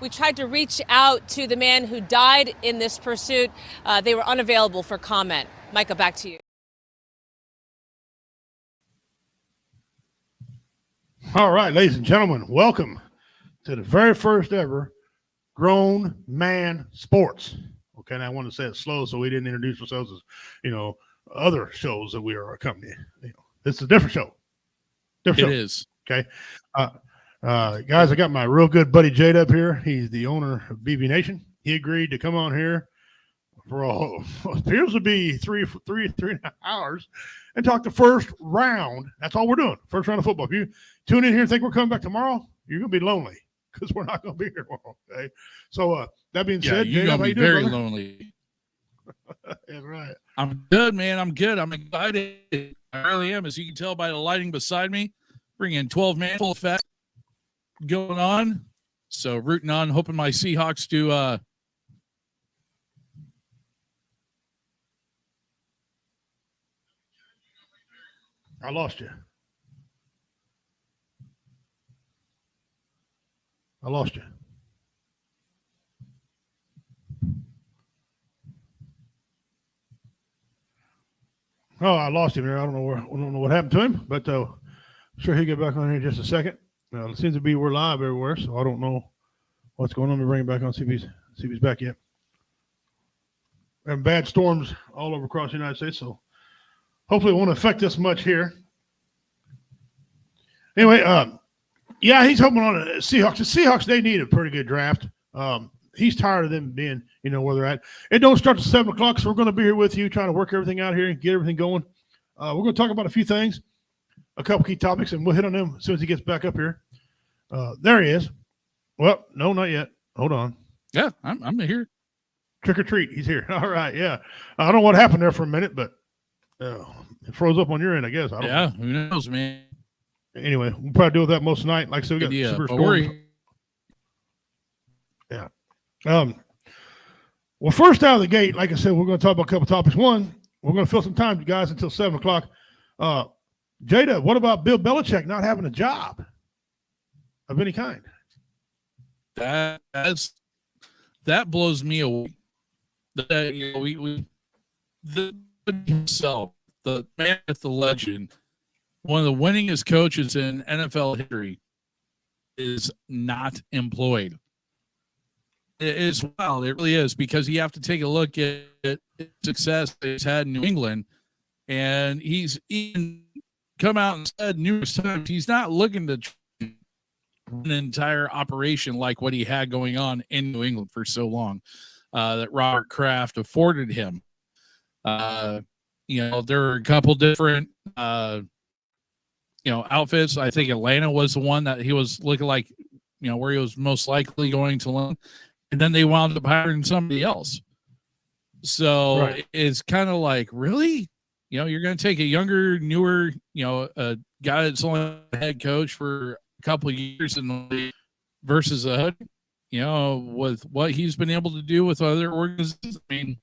We tried to reach out to the man who died in this pursuit. They were unavailable for comment. Micah, back to you. All right, ladies and gentlemen, welcome to the very first ever Grown Man Sports. Okay, and I want to say it slow so we didn't introduce ourselves as, other shows that we are a company. This is a different show. It is. Okay. Guys, I got my real good buddy Jade up here. He's the owner of BB Nation. He agreed to come on here for what appears to be three and a half hours and talk the first round. That's all we're doing. First round of football. If you tune in here and think we're coming back tomorrow, you're going to be lonely because we're not going to be here tomorrow. Okay. So that being said, you're going to be very lonely. That's right. I'm good, man. I'm good. I'm excited. I really am. As you can tell by the lighting beside me, bringing 12-man full effect going on. So rooting on, hoping my Seahawks do. I lost you. Oh, I lost him there. I don't know what happened to him, but I'm sure he'll get back on here in just a second. It seems to be we're live everywhere, so I don't know what's going on. We bring him back on, see if he's back yet. We have bad storms all over across the United States, so hopefully it won't affect us much here. Anyway, he's hoping on the Seahawks. The Seahawks, they need a pretty good draft. He's tired of them being, where they're at. It don't start till 7 o'clock, so we're going to be here with you trying to work everything out here and get everything going. We're going to talk about a few things, a couple key topics, and we'll hit on them as soon as he gets back up here. There he is. Well, no, not yet. Hold on. Yeah, I'm here. Trick or treat. He's here. All right, yeah. I don't know what happened there for a minute, but it froze up on your end, I guess. I don't know. Who knows, man. Anyway, we'll probably deal with that most of the night. Like I said, we got super storms. Yeah. Well, first out of the gate, like I said, we're going to talk about a couple topics. One, we're going to fill some time, guys, until 7 o'clock. Jada, what about Bill Belichick not having a job of any kind? That blows me away. The man with the legend, one of the winningest coaches in NFL history, is not employed. It is wild. It really is, because you have to take a look at success that he's had in New England, and he's even come out and said numerous times he's not looking to an entire operation like what he had going on in New England for so long that Robert Kraft afforded him. There were a couple different outfits. I think Atlanta was the one that he was looking like, where he was most likely going to land. And then they wound up hiring somebody else. So right. It's kind of like, really? You're going to take a younger, newer, a guy that's only a head coach for a couple of years in the league versus a, with what he's been able to do with other organizations. I mean,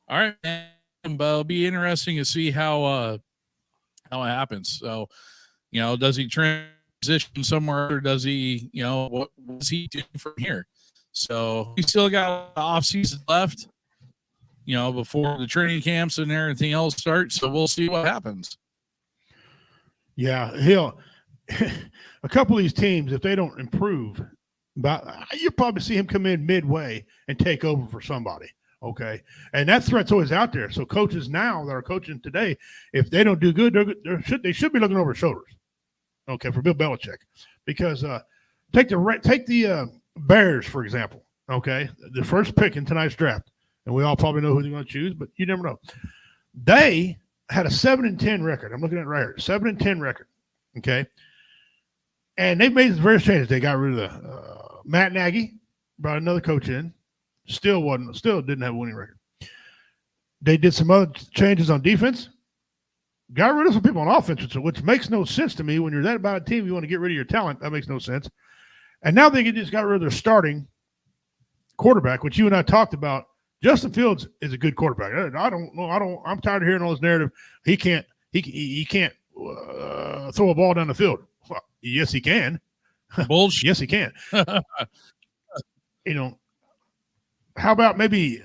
all right, man, but it'll be interesting to see how it happens. So, does he transition somewhere, or does he, what's he doing from here? So we still got the off season left, before the training camps and everything else starts. So we'll see what happens. Yeah, a couple of these teams, if they don't improve, you'll probably see him come in midway and take over for somebody. Okay, and that threat's always out there. So coaches now that are coaching today, if they don't do good, they should be looking over their shoulders. Okay, for Bill Belichick, because take the Bears, for example. Okay, the first pick in tonight's draft, and we all probably know who they're going to choose, but you never know. They had a 7-10 record. I'm looking at it right here, 7-10 record. Okay, and they've made various changes. They got rid of Matt Nagy, brought another coach in. Still didn't have a winning record. They did some other changes on defense. Got rid of some people on offense, which makes no sense to me. When you're that bad a team, you want to get rid of your talent. That makes no sense. And now they just got rid of their starting quarterback, which you and I talked about. Justin Fields is a good quarterback. I don't know. I'm tired of hearing all this narrative. He can't throw a ball down the field. Well, yes, he can. Bullshit. Yes, he can. how about maybe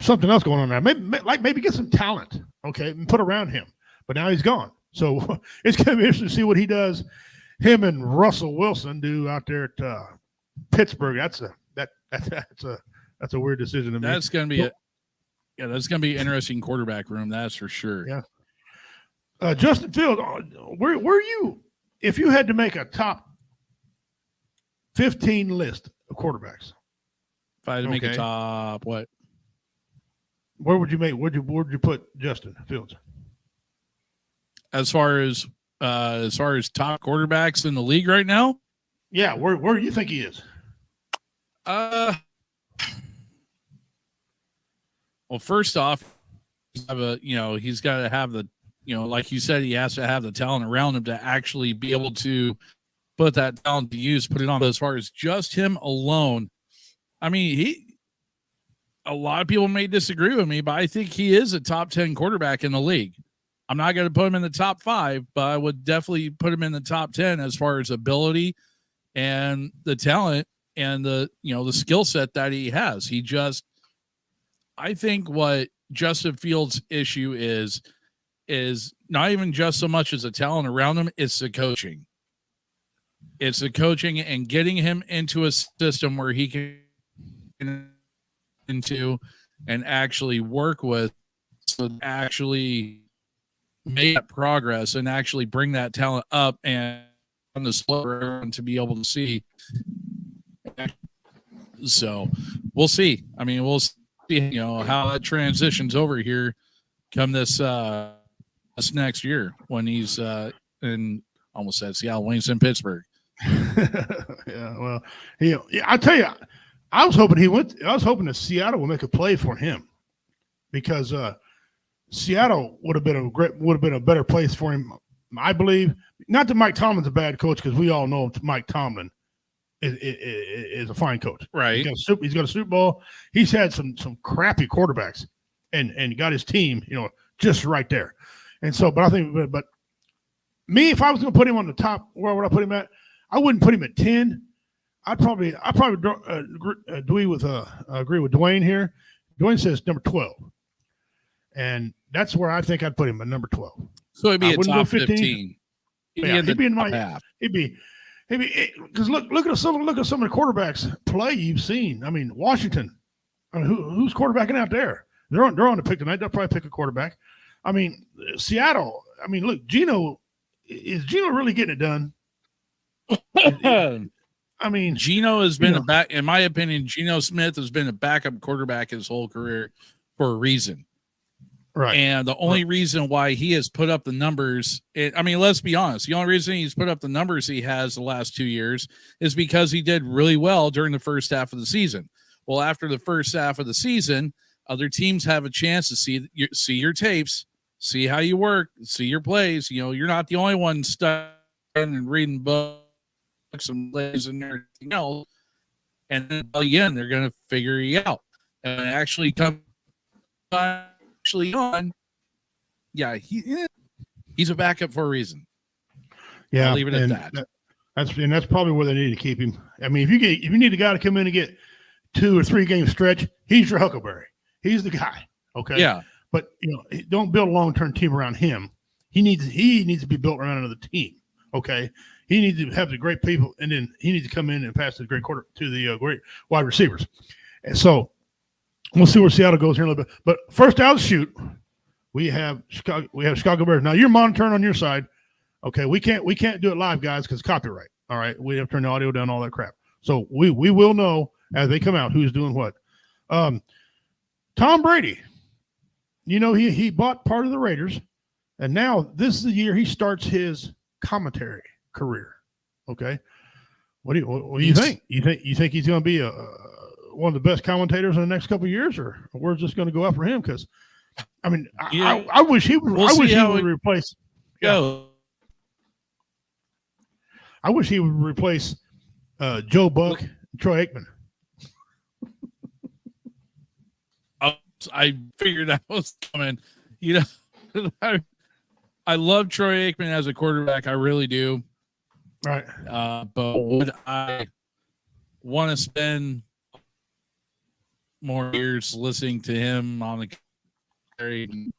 something else going on there? Maybe get some talent, okay, and put around him. But now he's gone, so it's going to be interesting to see what he does. Him and Russell Wilson do out there at Pittsburgh. That's a weird decision to me. That's going to be that's going to be interesting quarterback room. That's for sure. Yeah. Justin Fields, where you, if you had to make a top 15 list of quarterbacks? If I had to make a top, what? Where would you make? Where'd you put Justin Fields? As far as top quarterbacks in the league right now? Yeah, where do you think he is? Well, first off, he's got to have the, like you said, he has to have the talent around him to actually be able to put that talent to use, put it on. But as far as just him alone, I mean, a lot of people may disagree with me, but I think he is a top 10 quarterback in the league. I'm not going to put him in the top 5, but I would definitely put him in the top 10 as far as ability and the talent and the skill set that he has. I think what Justin Fields' issue is not even just so much as the talent around him, it's the coaching. It's the coaching and getting him into a system where he can into and actually work with, so actually make that progress and actually bring that talent up and on the slow to be able to see. So we'll see. I mean, we'll see, how that transitions over here come this next year when he's in, almost said Seattle, when he's in Pittsburgh. Yeah, well, I tell you, I was hoping that Seattle would make a play for him, because Seattle would have been a better place for him, I believe. Not that Mike Tomlin's a bad coach, because we all know Mike Tomlin is a fine coach. Right. He's got a Super Bowl. He's had some crappy quarterbacks and got his team, just right there. And so, but I think, but me, if I was going to put him on the top, where would I put him at? I wouldn't put him at 10. I'd probably agree with Dwayne here. Dwayne says number 12. And that's where I think I'd put him at number 12. So it'd be a top 15. He'd be in my half. He'd be because look at some of the quarterbacks play you've seen. I mean, Washington. I mean, who's quarterbacking out there? They're on the pick tonight. They'll probably pick a quarterback. I mean, Seattle. I mean, look, is Geno really getting it done? I mean, Geno has been in my opinion, Geno Smith has been a backup quarterback his whole career for a reason. Right. And the only reason why he has put up the numbers, let's be honest, the only reason he's put up the numbers he has the last 2 years is because he did really well during the first half of the season. Well, after the first half of the season, other teams have a chance to see your tapes, see how you work, see your plays. You're not the only one studying and reading books and plays and everything else. And then again, they're going to figure you out and actually come on. Yeah, he's a backup for a reason. Yeah, I'll leave it at that. That's probably where they need to keep him. I mean, if you need a guy to come in and get 2 or 3 game stretch, he's your Huckleberry. He's the guy. Okay. Yeah. But don't build a long-term team around him. He needs to be built around another team. Okay. He needs to have the great people, and then he needs to come in and pass the great great wide receivers. And so we'll see where Seattle goes here in a little bit. But first out of the chute, we have Chicago Bears. Now you're monitoring on your side. Okay, we can't do it live, guys, because copyright. All right, we have to turn the audio down, all that crap. So we will know as they come out who's doing what. Tom Brady, he bought part of the Raiders, and now this is the year he starts his commentary career. Okay, what do you think? You think he's going to be one of the best commentators in the next couple of years, or where's this going to go up for him? Because I mean, I wish he would. I wish he would replace. Yeah. I wish he would replace Joe Buck and Troy Aikman. I figured that was coming. I love Troy Aikman as a quarterback. I really do. Right. But want to spend more years listening to him on the carry.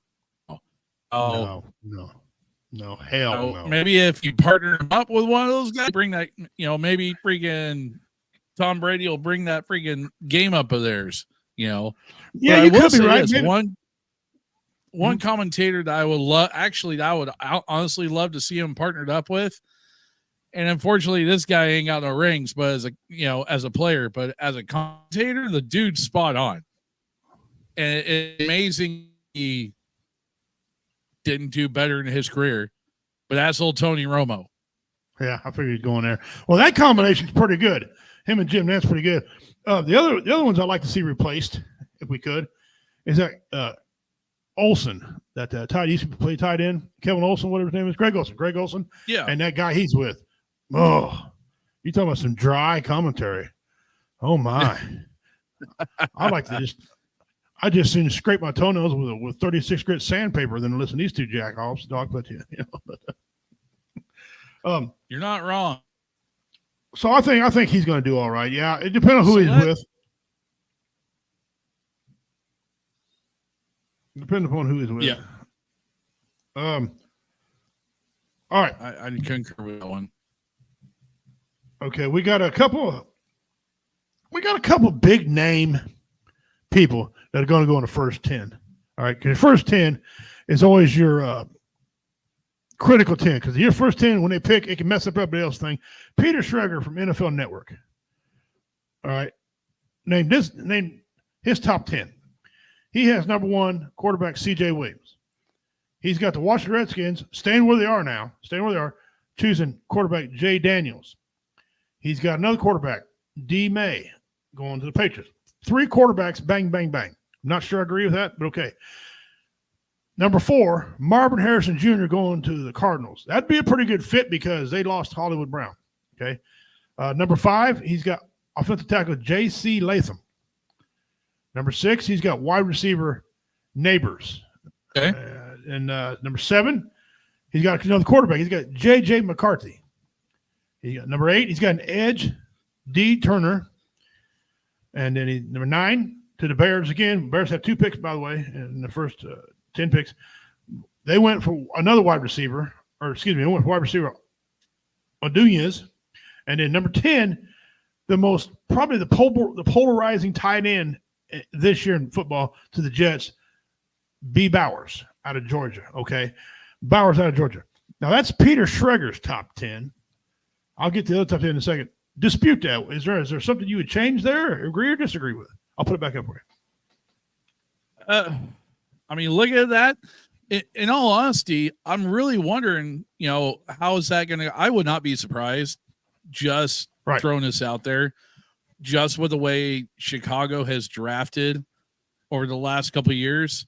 Oh, no, hell no. Maybe if you partner him up with one of those guys, bring that, maybe freaking Tom Brady will bring that freaking game up of theirs, Yeah, But you could be right. One commentator that I would love, actually, that I would honestly love to see him partnered up with. And unfortunately, this guy ain't got no rings, but as a player, but as a commentator, the dude's spot on. And it's amazing he didn't do better in his career, but that's old Tony Romo. Yeah, I figured he'd go in there. Well, that combination's pretty good. Him and Jim Nantz pretty good. The other ones I'd like to see replaced, if we could, is that Olsen, that tight used to play tight end, Kevin Olsen, whatever his name is, Greg Olsen. Yeah, and that guy he's with. Oh, you talking about some dry commentary? Oh my! I like to I just soon scrape my toenails with 36 grit sandpaper than to listen to these two jack-offs, dog. But you're not wrong. So I think he's going to do all right. Yeah, it depends on who he's with. Depending upon who he's with. Yeah. All right. I concur with that one. Okay, we got a couple big name people that are going to go in the first 10. All right, because the first 10 is always your critical 10. Because your first 10, when they pick, it can mess up everybody else's thing. Peter Schrager from NFL Network. All right, name his top 10. He has number 1 quarterback C.J. Williams. He's got the Washington Redskins staying where they are, choosing quarterback Jay Daniels. He's got another quarterback, D. May, going to the Patriots. 3 quarterbacks, bang, bang, bang. I'm not sure I agree with that, but okay. Number 4, Marvin Harrison Jr. going to the Cardinals. That'd be a pretty good fit because they lost Hollywood Brown. Okay. Number 5, he's got offensive tackle J.C. Latham. Number 6, he's got wide receiver Neighbors. Okay. And number 7, he's got another quarterback. He's got J.J. McCarthy. Number 8, he's got an edge, D. Turner. And then number 9, to the Bears again. Bears have 2 picks, by the way, in the first 10 picks. They went for another wide receiver, wide receiver Odunez. And then number 10, probably the polarizing tight end this year in football to the Jets, B. Bowers out of Georgia. Okay. Bowers out of Georgia. Now that's Peter Schrager's top 10. I'll get to the other top 10 in a second. Dispute that. Is there something you would change there, agree or disagree with? I'll put it back up for you. Look at that. In all honesty, I'm really wondering, how is that going to, I would not be surprised, just throwing this out there, just with the way Chicago has drafted over the last couple of years.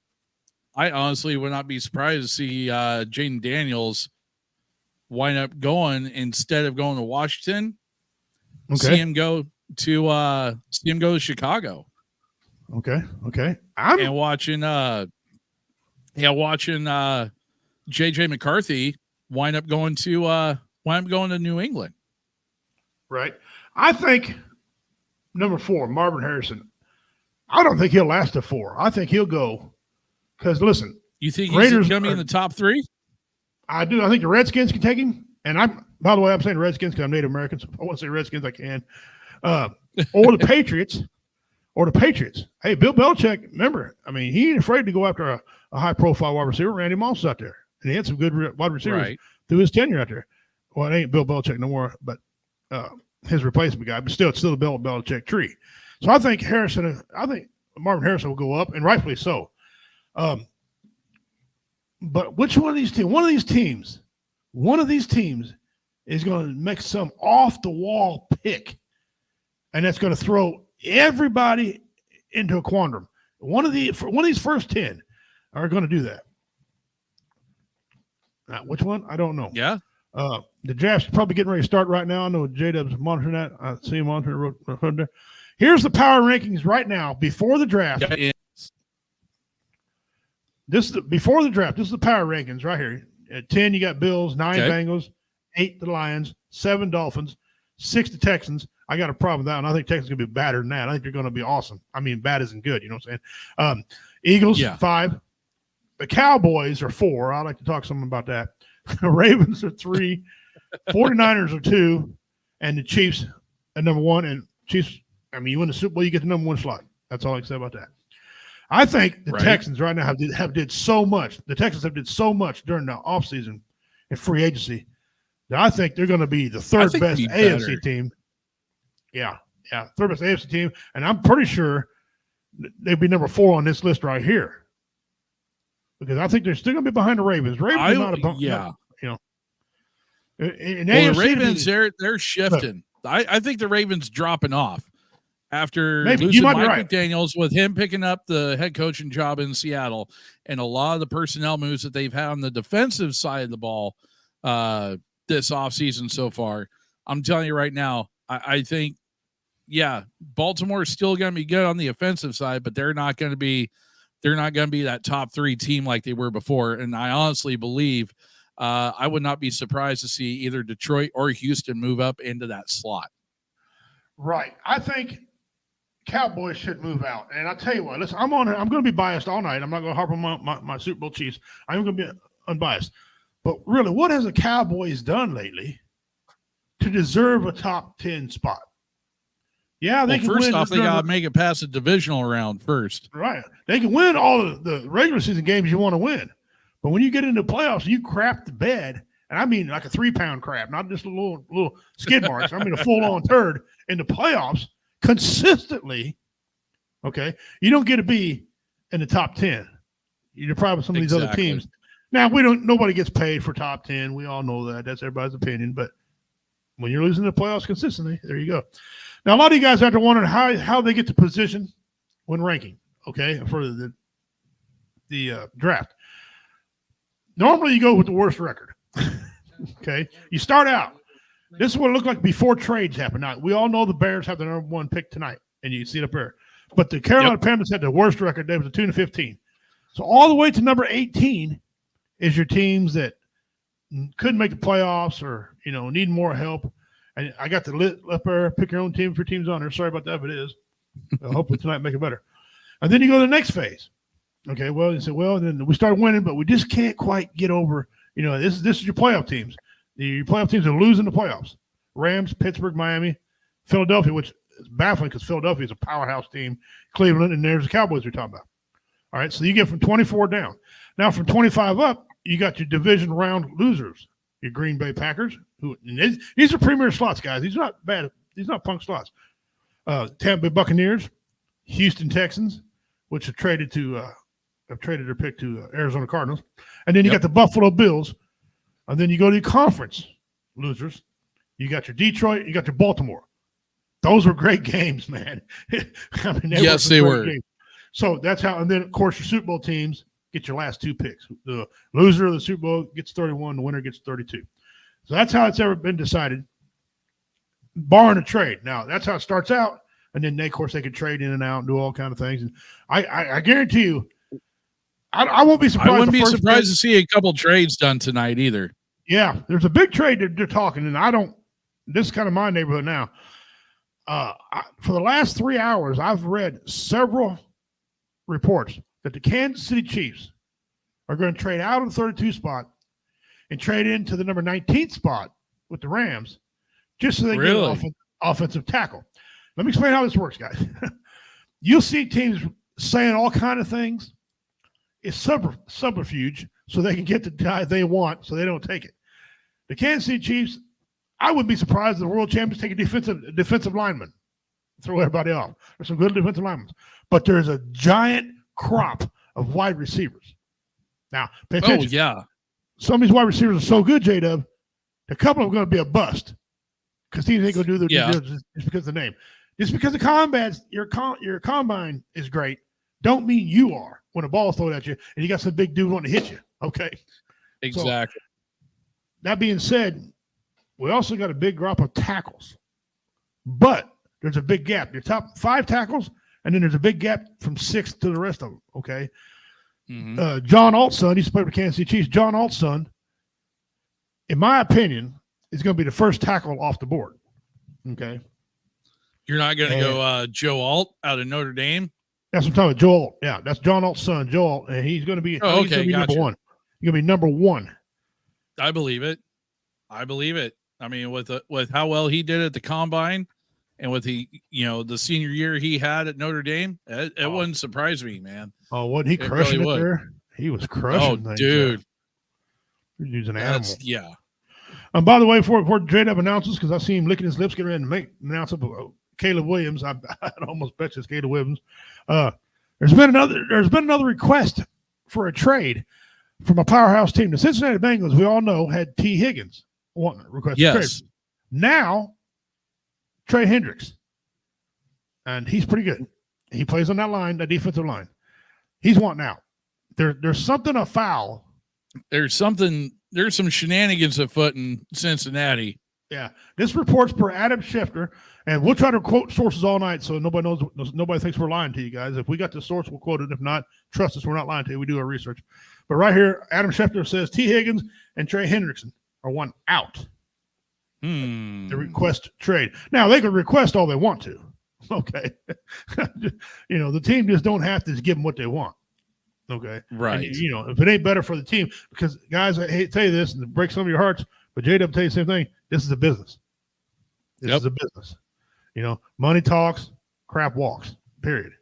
I honestly would not be surprised to see Jaden Daniels wind up going, instead of going to Washington, see him go to Chicago. Okay. And watching JJ McCarthy wind up going to New England. Right. I think number 4, Marvin Harrison. I don't think he'll last to 4. I think he'll go because listen, you think he's going to be in the top 3? I do. I think the Redskins can take him. And by the way, I'm saying Redskins because I'm Native American. So if I want to say Redskins, I can. Or the Patriots. Hey, Bill Belichick, remember, he ain't afraid to go after a high-profile wide receiver. Randy Moss out there. And he had some good wide receivers through his tenure out there. Well, it ain't Bill Belichick no more, but his replacement guy. But still, it's still the Bill Belichick tree. So I think Marvin Harrison will go up, and rightfully so. But which one of these teams? One of these teams is going to make some off-the-wall pick, and that's going to throw everybody into a quandrum. One of these first 10 are going to do that. Now, which one? I don't know. Yeah. The draft's probably getting ready to start right now. I know J-Dub's monitoring that. I see him monitoring there. Here's the power rankings right now before the draft. Yeah. Before the draft. This is the power rankings right here. At 10, you got Bills, 9 Bengals, 8 the Lions, 7 Dolphins, 6 the Texans. I got a problem with that, and I think Texans going to be better than that. I think they're going to be awesome. I mean, bad isn't good. You know what I'm saying? Eagles, 5. The Cowboys are 4. I'd like to talk some about that. Ravens are 3. 49ers are 2. And the Chiefs at number 1. And Chiefs, I mean, you win the Super Bowl, you get the number 1 slot. That's all I can say about that. I think the Texans right now have did so much. The Texans have did so much during the offseason and free agency that I think they're going to be the third best AFC team. Yeah, third best AFC team. And I'm pretty sure they'd be number 4 on this list right here. Because I think they're still going to be behind the Ravens. Ravens are not a bump. Yeah. You know. The Ravens, they're shifting. I think the Ravens dropping off after losing Mike McDaniels, with him picking up the head coaching job in Seattle, and a lot of the personnel moves that they've had on the defensive side of the ball this offseason so far. I'm telling you right now, I think, Baltimore is still going to be good on the offensive side, but they're not going to be that top 3 team like they were before. And I honestly believe I would not be surprised to see either Detroit or Houston move up into that slot. Right. I think Cowboys should move out. And I'll tell you what, listen, I'm going to be biased all night. I'm not going to harp on my Super Bowl Chiefs. I'm going to be unbiased. But really, what has the Cowboys done lately to deserve a top 10 spot? Yeah, they can win. First off, they got to make it past the divisional round first. Right. They can win all of the regular season games you want to win. But when you get into the playoffs, you crap the bed. And I mean like a 3-pound crap, not just a little skid marks. I mean a full-on turd in the playoffs consistently. Okay, you don't get to be in the top 10. You're probably some of these other teams. Now nobody gets paid for top 10. We all know that. That's everybody's opinion. But when you're losing the playoffs consistently, there you go. Now a lot of you guys have to wonder how they get the position when ranking. Okay, for the draft. Normally you go with the worst record. Okay, you start out. This is what it looked like before trades happened. Now we all know the Bears have the number 1 pick tonight, and you see it up there. But the Carolina Panthers had the worst record. They was a 2-15. So all the way to number 18 is your teams that couldn't make the playoffs or need more help. And I got the list up there. Pick your own team if your team's on there. Sorry about that if it is. Hopefully tonight make it better. And then you go to the next phase. Okay, well, you say, then we start winning, but we just can't quite get over. This is your playoff teams. Your playoff teams are losing the playoffs. Rams, Pittsburgh, Miami, Philadelphia, which is baffling because Philadelphia is a powerhouse team. Cleveland, and there's the Cowboys we're talking about. All right, so you get from 24 down. Now from 25 up, you got your division round losers. Your Green Bay Packers. These are premier slots, guys. These are not bad. These are not punk slots. Tampa Bay Buccaneers, Houston Texans, which have traded their pick to Arizona Cardinals. And then you got the Buffalo Bills. And then you go to the conference losers. You got your Detroit. You got your Baltimore. Those were great games, man. I mean, they were. Games. So that's how. And then, of course, your Super Bowl teams get your last 2 picks. The loser of the Super Bowl gets 31. The winner gets 32. So that's how it's ever been decided, barring a trade. Now, that's how it starts out. And then, of course, they can trade in and out and do all kind of things. And I guarantee you, I won't be surprised. I wouldn't be surprised to see a couple trades done tonight either. Yeah, there's a big trade that they're talking, and this is kind of my neighborhood now. For the last 3 hours, I've read several reports that the Kansas City Chiefs are going to trade out of the 32 spot and trade into the number 19th spot with the Rams just so they get an offensive tackle. Let me explain how this works, guys. You'll see teams saying all kind of things. It's subterfuge so they can get the guy they want so they don't take it. The Kansas City Chiefs, I wouldn't be surprised if the world champions take a defensive lineman. Throw everybody off. There's some good defensive linemen. But there's a giant crop of wide receivers. Now, pay attention. Oh, yeah. Some of these wide receivers are so good, J-Dub, a couple of them are going to be a bust because teams ain't going to do their due diligence just because of the name. Just because the combats, your combine is great, don't mean you are when a ball is thrown at you and you got some big dude wanting to hit you. Okay. Exactly. So, that being said, we also got a big drop of tackles. But there's a big gap. Your top 5 tackles, and then there's a big gap from 6 to the rest of them. Okay. Mm-hmm. John Alt's son, he's played with Kansas City Chiefs. John Alt's son, in my opinion, is going to be the first tackle off the board. Okay. You're not going to go Joe Alt out of Notre Dame? That's what I'm talking about. Joe Alt. Yeah, that's John Alt's son, Joe Alt, and he's going to be, Oh, he's going okay, to be gotcha. number one. He's going to be number one. I believe it. I mean, with how well he did at the combine, and with the senior year he had at Notre Dame, it wouldn't surprise me, man. Oh, wasn't he crushing really it would. there? He was crushing. Oh, things dude, there. He's an animal. Yeah. By the way, before J-Dub announces, because I see him licking his lips, getting ready to announce Caleb Williams. I'd almost bet it's Caleb Williams. There's been another request for a trade from a powerhouse team. The Cincinnati Bengals, we all know, had T. Higgins wanting a request for trade. Now, Trey Hendricks, and he's pretty good. He plays on that line, that defensive line. He's wanting out. There's something afoul. There's some shenanigans afoot in Cincinnati. Yeah, this report's per Adam Schefter, and we'll try to quote sources all night so nobody thinks we're lying to you guys. If we got the source, we'll quote it. If not, trust us, we're not lying to you. We do our research. But right here, Adam Schefter says T. Higgins and Trey Hendrickson are one out. The request trade. Now, they can request all they want to. Okay. The team just don't have to give them what they want. Okay. Right. And, if it ain't better for the team, because guys, I hate to tell you this and to break some of your hearts, but J-Dub tell you the same thing. This is a business. This is a business. Money talks, crap walks, period.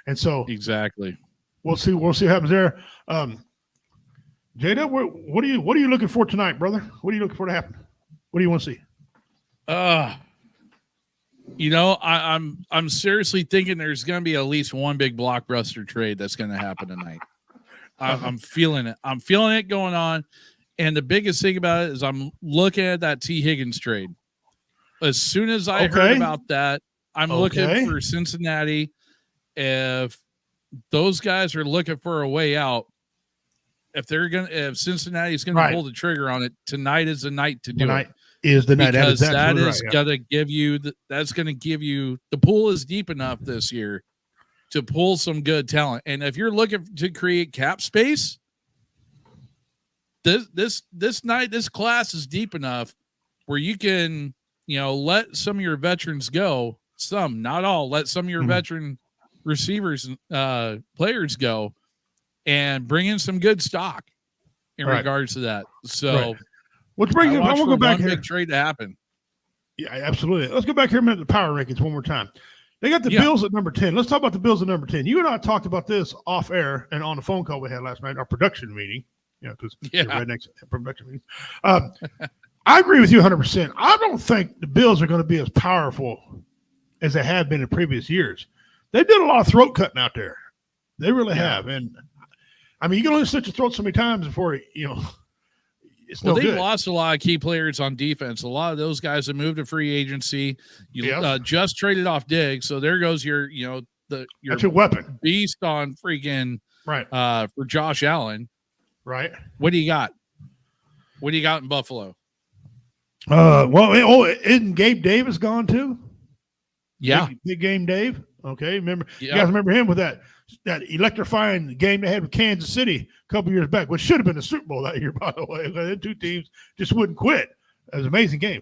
And so exactly. We'll see what happens there. J-Dub, what are you looking for tonight, brother? What are you looking for to happen? What do you want to see? I'm seriously thinking there's going to be at least one big blockbuster trade that's going to happen tonight. I'm feeling it. I'm feeling it going on. And the biggest thing about it is I'm looking at that T. Higgins trade. As soon as I heard about that, I'm looking for Cincinnati. If those guys are looking for a way out, if Cincinnati's going to pull the trigger on it, tonight is the night to do it. Is the night, because that is going to give you the pool is deep enough this year to pull some good talent. And if you're looking to create cap space, this night, this class is deep enough where you can, let some of your veterans go. Some, not all, let some of your veteran receivers, players go, and bring in some good stock in regards to that. So, which brings us, I want to go back here. Big trade to happen. Yeah, absolutely. Let's go back here a minute to the power rankings one more time. They got the Bills at number 10. Let's talk about the Bills at number 10. You and I talked about this off air and on the phone call we had last night, our production meeting. Because rednecks have production meetings. I agree with you 100%. I don't think the Bills are going to be as powerful as they have been in previous years. They did a lot of throat cutting out there. They really have. And I mean, you can only slit your throat so many times before it's no good. They've lost a lot of key players on defense. A lot of those guys have moved to free agency. You just traded off Diggs, so there goes your that's your weapon beast on freaking for Josh Allen. Right. What do you got? What do you got in Buffalo? Isn't Gabe Davis gone too? Yeah. Big game Dave. Okay. You guys remember him with that electrifying game they had with Kansas City a couple years back, which should have been the Super Bowl that year, by the way. The two teams just wouldn't quit. It was an amazing game.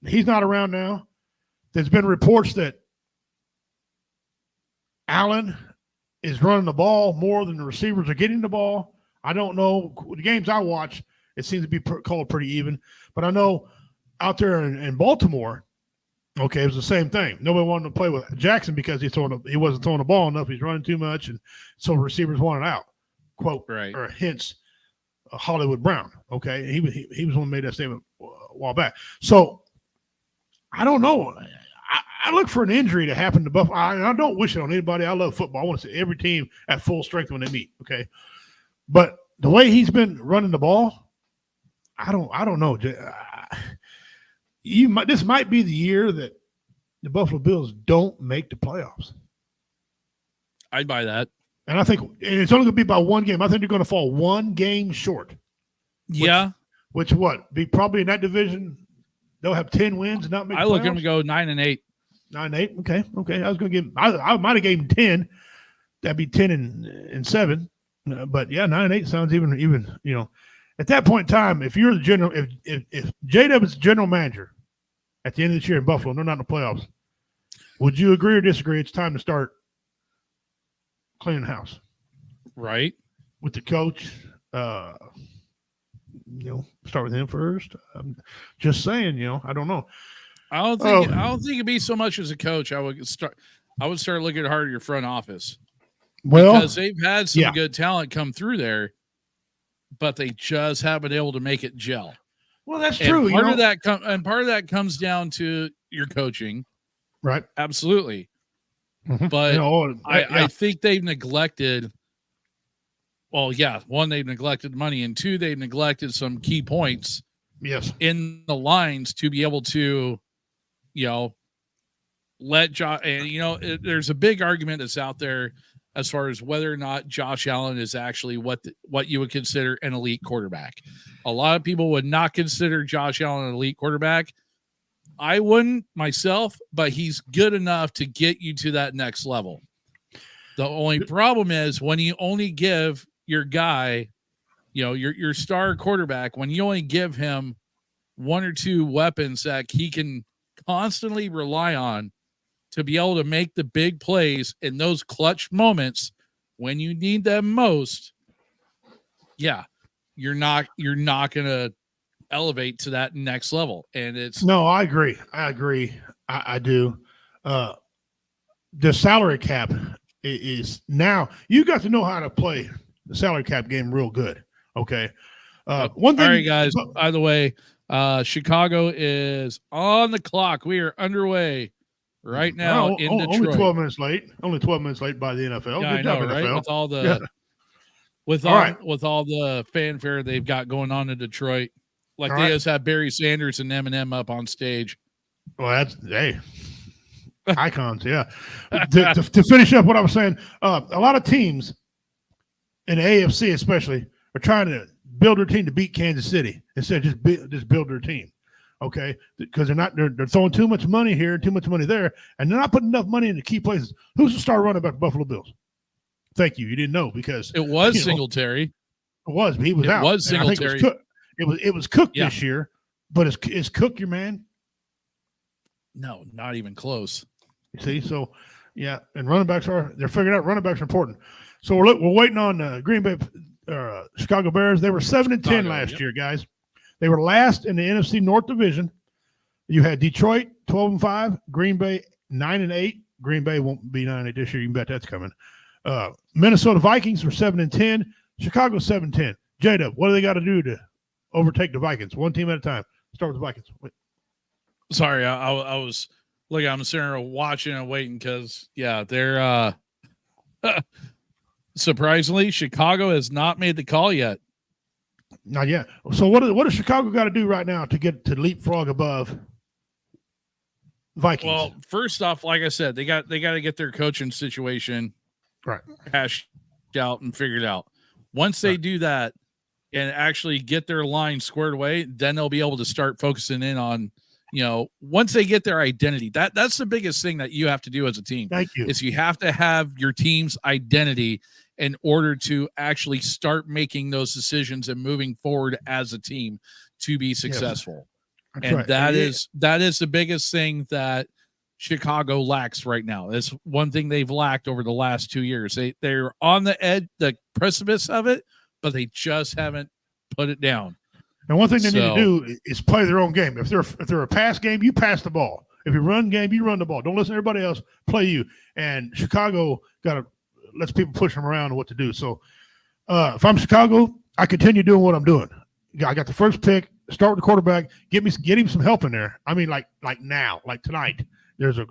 He's not around now. There's been reports that Allen is running the ball more than the receivers are getting the ball. I don't know. The games I watch, it seems to be called pretty even. But I know out there in Baltimore, it was the same thing. Nobody wanted to play with Jackson because he wasn't throwing the ball enough. He's running too much, and so receivers wanted out. Quote, or hence Hollywood Brown. Okay, he was one who made that statement a while back. So I don't know. I look for an injury to happen to Buffalo. I don't wish it on anybody. I love football. I want to see every team at full strength when they meet. Okay. But the way he's been running the ball, I don't know. This might be the year that the Buffalo Bills don't make the playoffs. I'd buy that. And I think it's only going to be by one game. I think they're going to fall one game short. Which be probably in that division, they'll have 10 wins and not make the playoffs. I look them to go 9-8. 9-8. Okay. I was going to give. I might have gave them 10. That'd be 10 and 7. But 9-8 sounds even. At that point in time, if you're the general, if J-Dub is the general manager at the end of this year in Buffalo. They're not in the playoffs. Would you agree or disagree? It's time to start cleaning house. Right. With the coach, start with him first. I'm just saying, I don't know. I don't think it'd be so much as a coach. I would start looking hard at your front office. Well, because they've had some good talent come through there, but they just haven't been able to make it gel. Well, that's true. Part of that comes down to your coaching. Right. Absolutely. Mm-hmm. But I think they've neglected. Well, yeah. One, they've neglected money, and two, they've neglected some key points. Yes. In the lines to be able to, let Josh. And there's a big argument that's out there as far as whether or not Josh Allen is actually what you would consider an elite quarterback. A lot of people would not consider Josh Allen an elite quarterback. I wouldn't myself, but he's good enough to get you to that next level. The only problem is when you only give your guy, your star quarterback, when you only give him one or two weapons that he can constantly rely on to be able to make the big plays in those clutch moments when you need them most. Yeah, you're not going to elevate to that next level. And no, I agree. I do. The salary cap is now you got to know how to play the salary cap game real good. Okay. One thing. All right, guys, by the way, Chicago is on the clock. We are underway right now in Detroit. Only 12 minutes late. Only 12 minutes late by the NFL. Yeah, Good I know, job, right? NFL. With all the with all the fanfare they've got going on in Detroit, like all they just have Barry Sanders and Eminem up on stage. Well, that's icons. Yeah. to finish up what I was saying, a lot of teams in the AFC, especially, are trying to build their team to beat Kansas City instead of just build their team. Okay, because they're throwing too much money here, too much money there, and they're not putting enough money in the key places. Who's the star running back for Buffalo Bills? Thank you. You didn't know because it was Singletary. It was, but he was out. It was Singletary. It was Cook this year, but is Cook your man? No, not even close. You see, so yeah, and they're figuring out running backs are important. So we're waiting on Green Bay, Chicago Bears. They were 7-10 last year, guys. They were last in the NFC North Division. You had Detroit 12-5, Green Bay 9-8. Green Bay won't be 9-8 this year. You can bet that's coming. Minnesota Vikings were 7-10. Chicago 7-10. J-Dub, what do they got to do to overtake the Vikings? One team at a time. Start with the Vikings. Wait. Sorry, I was looking. I'm sitting here watching and waiting because they're surprisingly Chicago has not made the call yet. Not yet. So what does Chicago got to do right now to get to leapfrog above Vikings? Well, first off, like I said, they got to get their coaching situation hashed out and figured out. Once they do that and actually get their line squared away, then they'll be able to start focusing in on, once they get their identity. That's the biggest thing that you have to do as a team. Thank you. Is you have to have your team's identity in order to actually start making those decisions and moving forward as a team to be successful. Yes. And right. that is the biggest thing that Chicago lacks right now. It's one thing they've lacked over the last 2 years. They're on the edge, the precipice of it, but they just haven't put it down. And one thing they need to do is play their own game. If they're a pass game, you pass the ball. If you run game, you run the ball. Don't listen to everybody else. Play you. And Chicago lets people push them around on what to do. So if I'm Chicago, I continue doing what I'm doing. I got the first pick. Start with the quarterback. Get him some help in there. I mean, like now, like tonight. There's a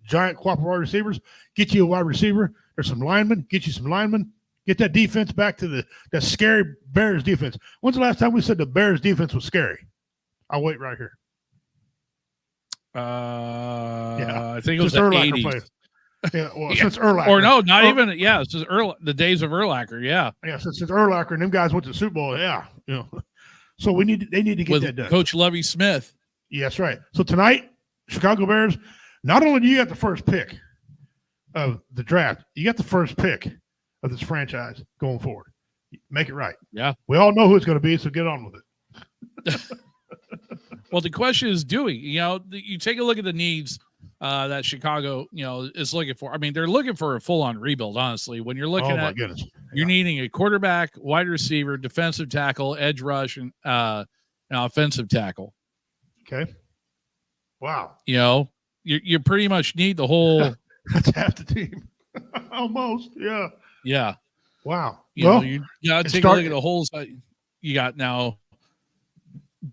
giant quad wide receivers. Get you a wide receiver. There's some linemen. Get you some linemen. Get that defense back to that scary Bears defense. When's the last time we said the Bears defense was scary? I'll wait right here. I think it was the 80s. Yeah, well, since Urlacher. Or no, not even. Yeah, it's just the days of Urlacher. Yeah. Yeah, since Urlacher and them guys went to the Super Bowl. Yeah, So they need to get that done. Coach Lovie Smith. Yeah, that's right. So tonight, Chicago Bears. Not only do you got the first pick of the draft, you got the first pick of this franchise going forward. Make it right. Yeah. We all know who it's going to be, so get on with it. Well, the question is, you take a look at the needs that Chicago, is looking for. I mean, they're looking for a full-on rebuild, honestly. When you're looking my at, goodness. you're needing a quarterback, wide receiver, defensive tackle, edge rush, and offensive tackle. Okay. Wow. You pretty much need the whole. That's half the team. Almost. Yeah. Yeah. Wow. You got to take a look at the holes that you got now.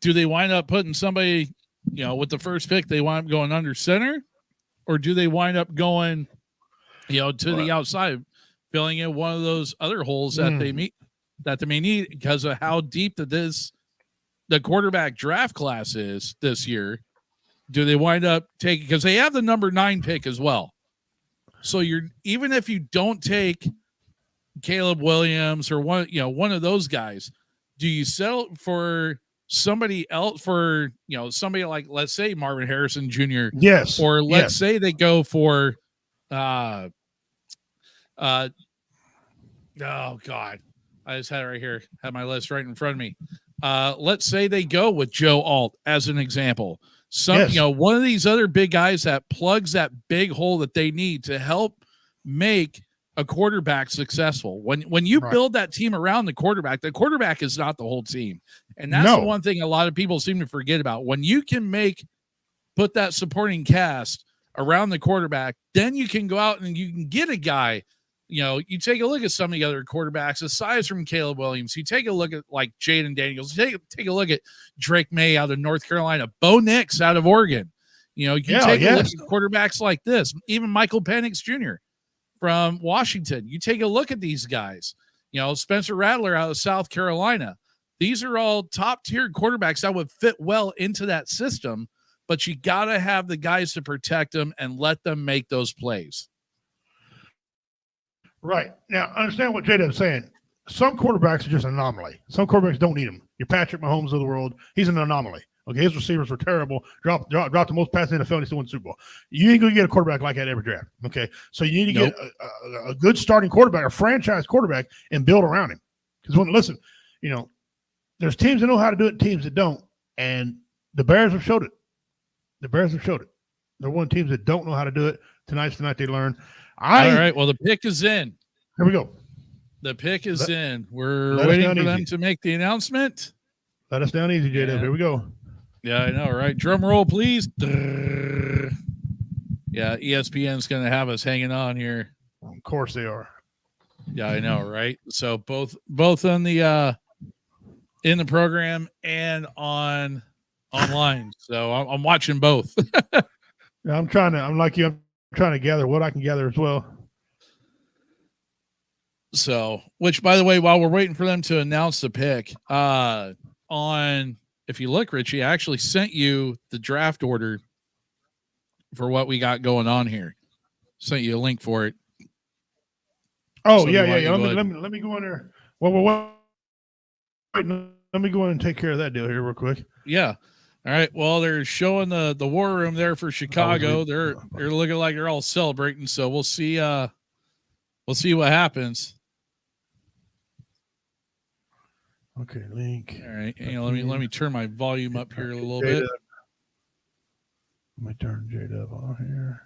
Do they wind up putting somebody, with the first pick, they wind up going under center, or do they wind up going, to the outside, filling in one of those other holes that they may need because of how deep the quarterback draft class is this year? Do they wind up taking, because they have the number 9 pick as well. So even if you don't take Caleb Williams or one of those guys, do you settle for somebody else, for somebody like, let's say, Marvin Harrison Jr.? Yes. Or let's say they go for oh God, I just had it right here, had my list right in front of me. Let's say they go with Joe Alt as an example. One of these other big guys that plugs that big hole that they need to help make a quarterback successful. When you build that team around the quarterback is not the whole team. And that's the one thing a lot of people seem to forget about. When you can put that supporting cast around the quarterback, then you can go out and you can get a guy. You take a look at some of the other quarterbacks, aside from Caleb Williams. You take a look at like Jaden Daniels. Take a look at Drake May out of North Carolina, Bo Nix out of Oregon. You take a look at quarterbacks like this, even Michael Penix Jr. from Washington. You take a look at these guys. Spencer Rattler out of South Carolina. These are all top-tier quarterbacks that would fit well into that system, but you got to have the guys to protect them and let them make those plays. Right. Now, understand what J-Dub's saying. Some quarterbacks are just an anomaly. Some quarterbacks don't need them. Your Patrick Mahomes of the world, he's an anomaly. Okay, his receivers were terrible. Dropped the most passes in the NFL, and he still won the Super Bowl. You ain't going to get a quarterback like that every draft. Okay, so you need to get a good starting quarterback, a franchise quarterback, and build around him. Because listen, there's teams that know how to do it and teams that don't. And the Bears have showed it. They're one of the teams that don't know how to do it. Tonight's the night they learn. All right. Well, the pick is in. Here we go. The pick is in. We're waiting for them to make the announcement. Let us down easy, J-Dub. Here we go. Yeah, I know, right? Drum roll, please. Yeah, ESPN's going to have us hanging on here. Of course they are. Yeah, I know, right? So both on the in the program and online. So I'm watching both. Yeah, I'm like you. I'm trying to gather what I can gather as well. So, which, by the way, while we're waiting for them to announce the pick, if you look, Richie, I actually sent you the draft order for what we got going on here. Sent you a link for it. Oh, so yeah. Let me go in there. Well, wait, let me go in and take care of that deal here real quick. Yeah. All right. Well, they're showing the war room there for Chicago. They're looking like they're all celebrating. So we'll see. We'll see what happens. Okay, link. All right. Let me turn my volume up here a little bit. Let me turn J-Dub on here.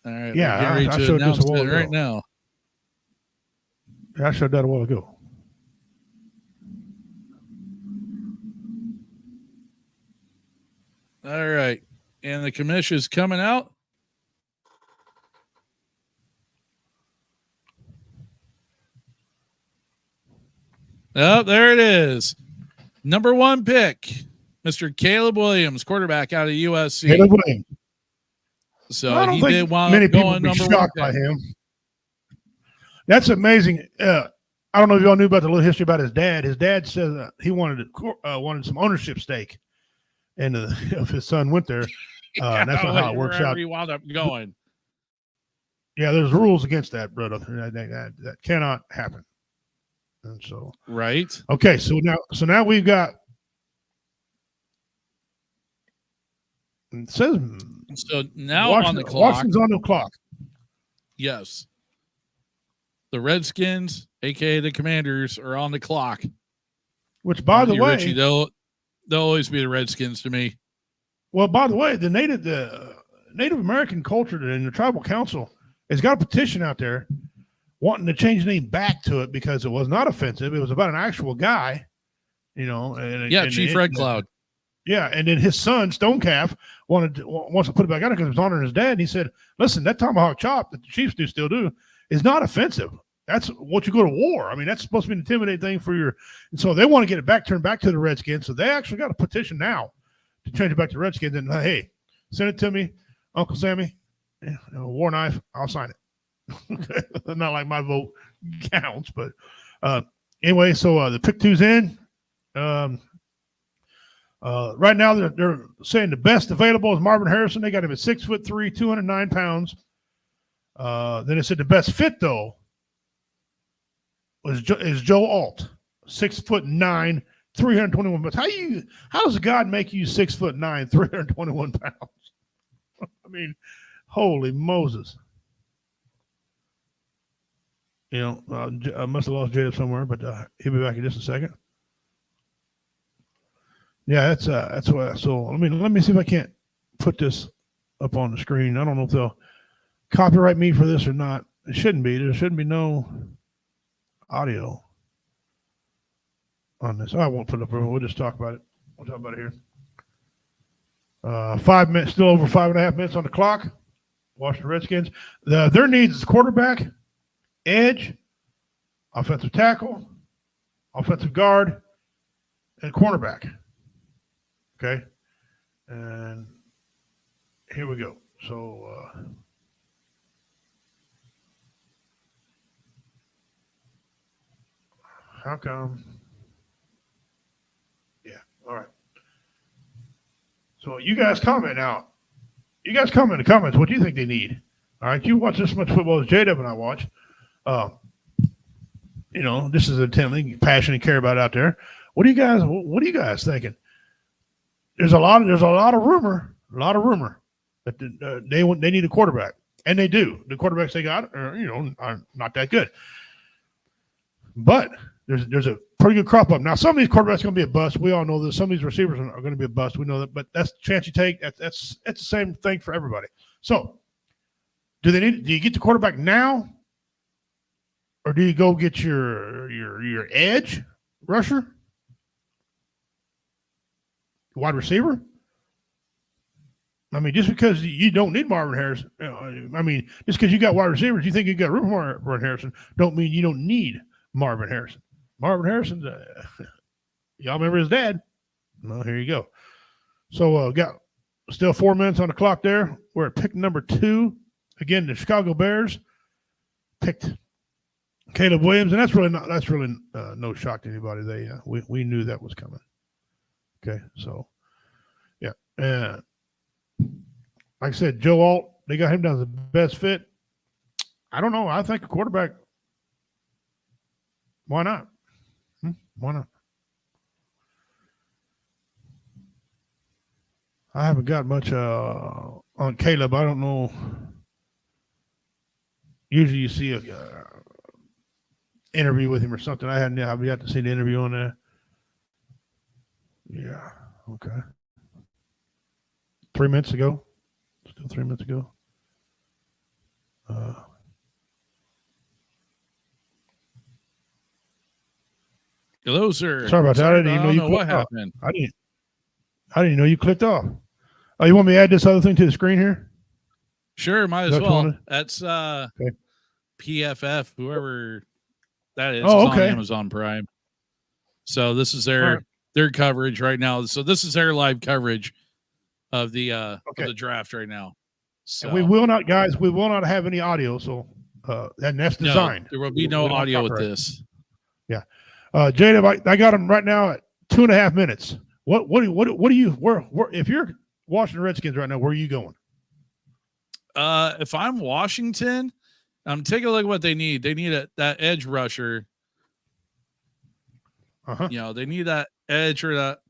All right. Yeah, I showed this a while ago. Right now. Yeah, I showed that a while ago. All right. And the commission is coming out. Oh, there it is. Number 1 pick, Mr. Caleb Williams, quarterback out of USC. Caleb Williams. So he did wind many up people going be number shocked 1 by him. That's amazing. I don't know if y'all knew about the little history about his dad. His dad says he wanted some ownership stake, and if his son went there, that's not how it works out. He wound up going. Yeah, there's rules against that, brother. That cannot happen. And so, right. Okay, so now we've got. It says so now on the clock. Washington's on the clock. Yes. The Redskins, aka the Commanders, are on the clock. Which, by the way, Richie, they'll always be the Redskins to me. Well, by the way, the Native American culture and the tribal council has got a petition out there wanting to change the name back to it because it was not offensive. It was about an actual guy, And Chief Red Cloud. Yeah, and then his son Stonecalf wants to put it back on because it was honoring his dad. And he said, "Listen, that tomahawk chop that the Chiefs still do is not offensive. That's what you go to war. I mean, that's supposed to be an intimidating thing for your." And so they want to get it back, turned back to the Redskins. So they actually got a petition now to change it back to Redskins. And hey, send it to me, Uncle Sammy. Yeah, war knife. I'll sign it. Not like my vote counts, but anyway. So the pick two's in. Right now, they're saying the best available is Marvin Harrison. They got him at 6'3", 209 pounds. Then it said the best fit though is Joe Alt, 6'9", 321 pounds. How does God make you 6'9", 321 pounds? I mean, holy Moses! I must have lost Jada somewhere, but he'll be back in just a second. Yeah, that's what. So let me see if I can't put this up on the screen. I don't know if they'll copyright me for this or not. It shouldn't be. There shouldn't be no audio on this. I won't put it up. We'll just talk about it. We'll talk about it here. 5 minutes, still over 5.5 minutes on the clock. Washington Redskins. Their needs is quarterback, edge, offensive tackle, offensive guard, and cornerback. Okay, and here we go. So how come? Yeah, all right. So you guys comment now. You guys comment in the comments. What do you think they need? All right, you watch this much football as J-Dub and I watch. This is intently, passionate, care about out there. What are you guys thinking? There's a lot of rumor that they need a quarterback, and they do. The quarterbacks they got are not that good, but there's a pretty good crop up. Now some of these quarterbacks are going to be a bust. We all know this. Some of these receivers are going to be a bust. We know that, but that's the chance you take. That's the same thing for everybody. So, do you get the quarterback now, or do you go get your edge rusher? Wide receiver? I mean, just because you don't need Marvin Harrison, just because you got wide receivers, you think you got room for Marvin Harrison, don't mean you don't need Marvin Harrison. Marvin Harrison, y'all remember his dad? Well, here you go. So, got still 4 minutes on the clock there. We're at pick number 2. Again, the Chicago Bears picked Caleb Williams, and that's really no shock to anybody. We knew that was coming. Okay, so, yeah. And like I said, Joe Alt, they got him down as the best fit. I don't know. I think a quarterback, why not? Why not? I haven't got much on Caleb. I don't know. Usually you see a interview with him or something. I've yet to see the interview on there. Yeah. Okay. 3 minutes ago. Still 3 minutes ago. Those are. Sorry about that. I didn't even know you clicked what happened. I didn't know you clicked off. Oh, you want me to add this other thing to the screen here? Sure, might as well. That's okay. PFF, whoever that is. Oh, okay. On Amazon Prime. So this is their coverage right now. So this is their live coverage of the draft right now. So and we will not have any audio. So and that's designed. No, there will be no audio with this. Yeah. Jada, I got him right now at 2.5 minutes. What do you where if you're Washington Redskins right now, where are you going? If I'm Washington, take a look at what they need. They need that edge rusher. Uh-huh. They need that edge or that.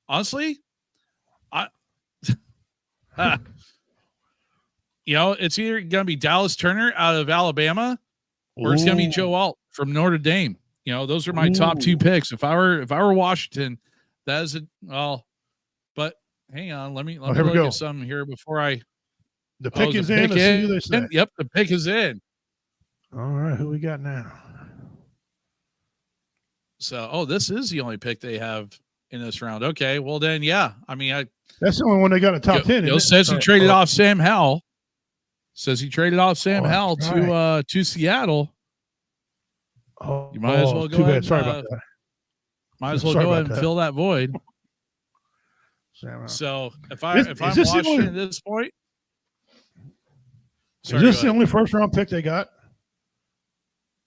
Honestly, it's either going to be Dallas Turner out of Alabama or it's going to be Joe Alt from Notre Dame. those are my top two picks. If I were Washington, that is but hang on, let me look at something here before I. The pick is in. Let's see who they say. Yep, the pick is in. All right, who we got now? So, this is the only pick they have in this round. Okay, well then, yeah. I mean, that's the only one they got in top 10. He says he traded off Sam Howell. Says he traded off Sam Howell to Seattle. Oh, you might as well go ahead. Sorry about that. Might as well go ahead and fill that void. So if I'm Washington at this point, is this the only first round pick they got?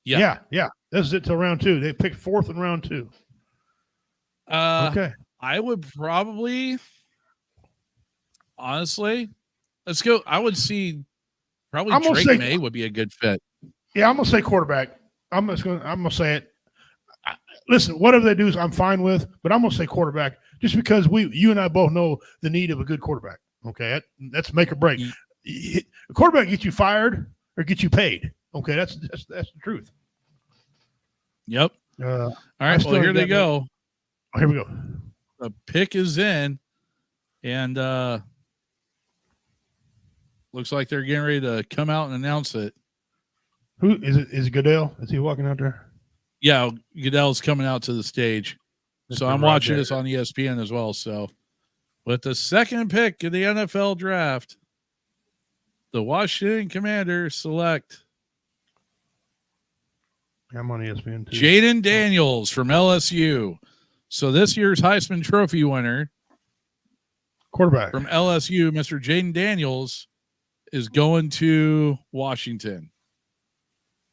Yeah. This is it till round 2. They picked 4th in round 2. Okay. I would probably, honestly, let's go. I would see probably Drake May would be a good fit. Yeah, I'm gonna say quarterback. I'm gonna say it. Listen, whatever they do is I'm fine with, but I'm gonna say quarterback just because you and I both know the need of a good quarterback. Okay, that's make or break. A quarterback gets you fired or gets you paid. Okay, that's the truth. Yep. All right. Well, here they go. Here we go. The pick is in, and looks like they're getting ready to come out and announce it. Who is it? Is it Goodell? Is he walking out there? Yeah, Goodell's coming out to the stage. So I'm watching this on ESPN as well. So with the second pick of the NFL draft, the Washington Commanders select I'm on ESPN too. Jaden Daniels from LSU. So this year's Heisman Trophy winner, quarterback from LSU, Mr. Jaden Daniels, is going to Washington.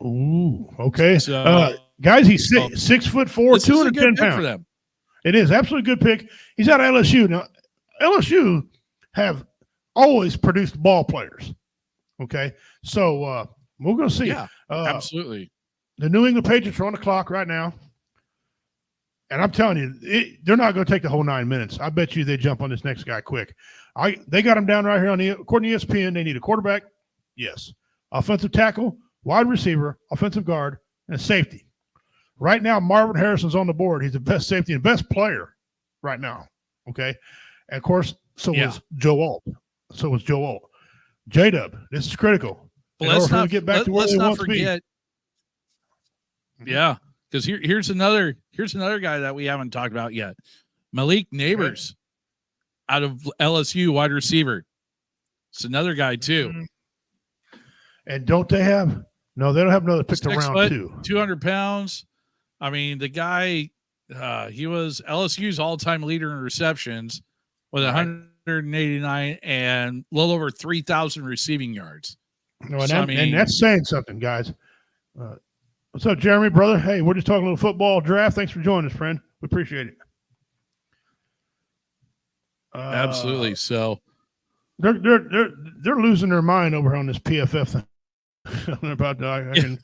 Ooh, okay. So, guys, he's 6'4", 210 pounds. For them. It is absolutely good pick. He's out of LSU. Now, LSU have always produced ball players. Okay, so we're going to see. Yeah, absolutely. The New England Patriots are on the clock right now. And I'm telling you, they're not going to take the whole 9 minutes. I bet you they jump on this next guy quick. They got him down right here according to ESPN, they need a quarterback. Yes. Offensive tackle, wide receiver, offensive guard, and safety. Right now, Marvin Harrison's on the board. He's the best safety and best player right now. Okay. And of course, was Joe Alt. So was Joe Alt. J-Dub, this is critical. Well, let's not get back to where they want to be. Yeah. Because here's another guy that we haven't talked about yet. Malik Neighbors out of LSU, wide receiver. It's another guy too. And don't they have they don't have another pick to round 2. 200 pounds. I mean, the guy he was LSU's all-time leader in receptions with 189 and a little over 3,000 receiving yards. And that's saying something, guys. What's up, Jeremy, brother? Hey, we're just talking a little football draft. Thanks for joining us, friend. We appreciate it. Absolutely. So they're losing their mind over on this PFF thing. I can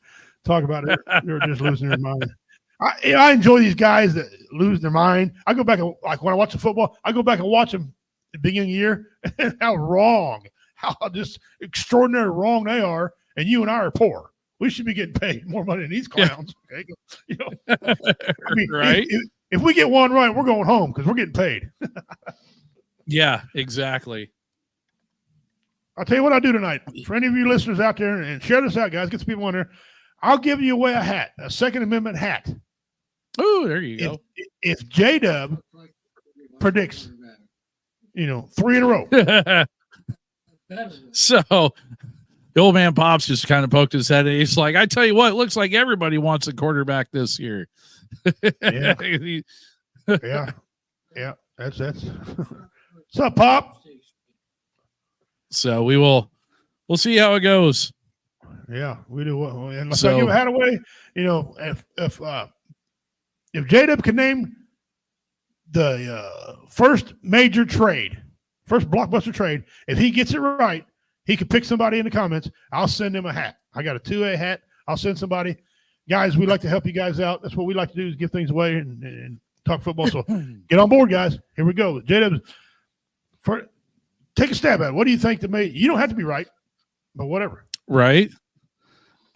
talk about it. They're just losing their mind. I enjoy these guys that lose their mind. I go back and when I watch the football, I go back and watch them at the beginning of the year and how just extraordinary wrong they are. And you and I are poor. We should be getting paid more money than these clowns. Okay? I mean, right? If we get one right, we're going home because we're getting paid. Yeah, exactly. I'll tell you what I'll do tonight. For any of you listeners out there, and share this out, guys, get some people on there. I'll give you away a hat, a Second Amendment hat. Oh, there you go. If J-Dub predicts, 3 in a row. So the old man Pops just kind of poked his head and he's like, I tell you what, it looks like everybody wants a quarterback this year. Yeah. Yeah. That's what's up, Pop? So we'll see how it goes. Yeah, we do. And let's give a hat away. If J-Dub can name the first major trade, first blockbuster trade, if he gets it right, he can pick somebody in the comments. I'll send him a hat. I got a 2A hat. I'll send somebody. Guys, we like to help you guys out. That's what we like to do is give things away and talk football. So get on board, guys. Here we go. J-Dub, take a stab at it. What do you think you don't have to be right, but whatever. Right.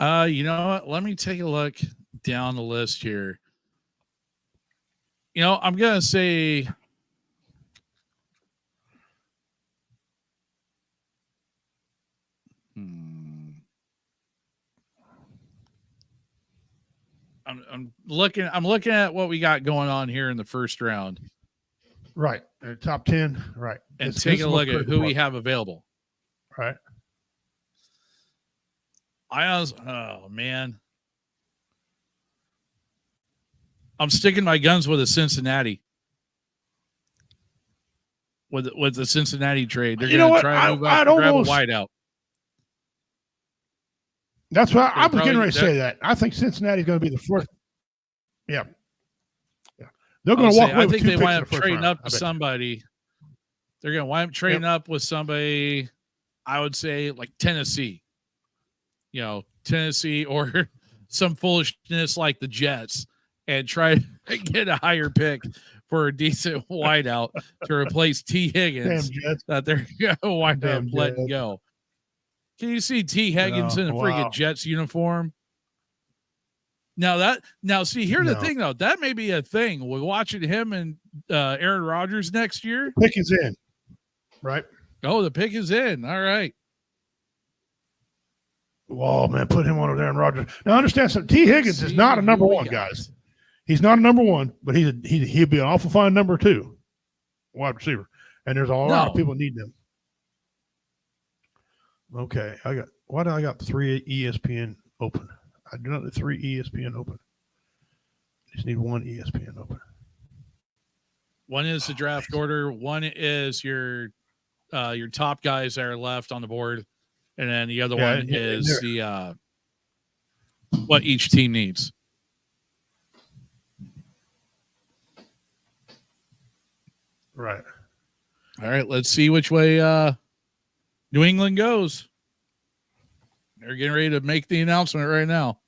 You know what? Let me take a look. down the list here. I'm gonna say. I'm looking at what we got going on here in the first round. Right. Top 10. Right. And take a look at who we have available. Right. Oh man. I'm sticking my guns with a Cincinnati. With the Cincinnati trade. They're going to try to move up and grab a wideout. That's why I was getting ready to say that. I think Cincinnati's going to be the first. Yeah. Yeah. They're going to walk away with 2 picks. I think they wind up trading up to somebody. They're going to wind up trading up with somebody, I would say, like Tennessee. Tennessee or some foolishness like the Jets, and try to get a higher pick for a decent wideout to replace T. Higgins that they're going to wind up letting go. Can you see T. Higgins in a freaking Jets uniform? See, here's the thing, though. That may be a thing. We're watching him and Aaron Rodgers next year. The pick is in, right? Oh, the pick is in. All right. Whoa, man, put him on with Aaron Rodgers. Now, understand something. T. Higgins is not a number 1, guys. He's not a number 1, but he'll be an awful fine number 2 wide receiver. And there's a lot of people need them. Okay, why do I got 3 ESPN open? I do not need 3 ESPN open. I just need 1 ESPN open. One is the draft order. One is your top guys that are left on the board, and then the other one is the what each team needs. Right. All right. Let's see which way New England goes. They're getting ready to make the announcement right now.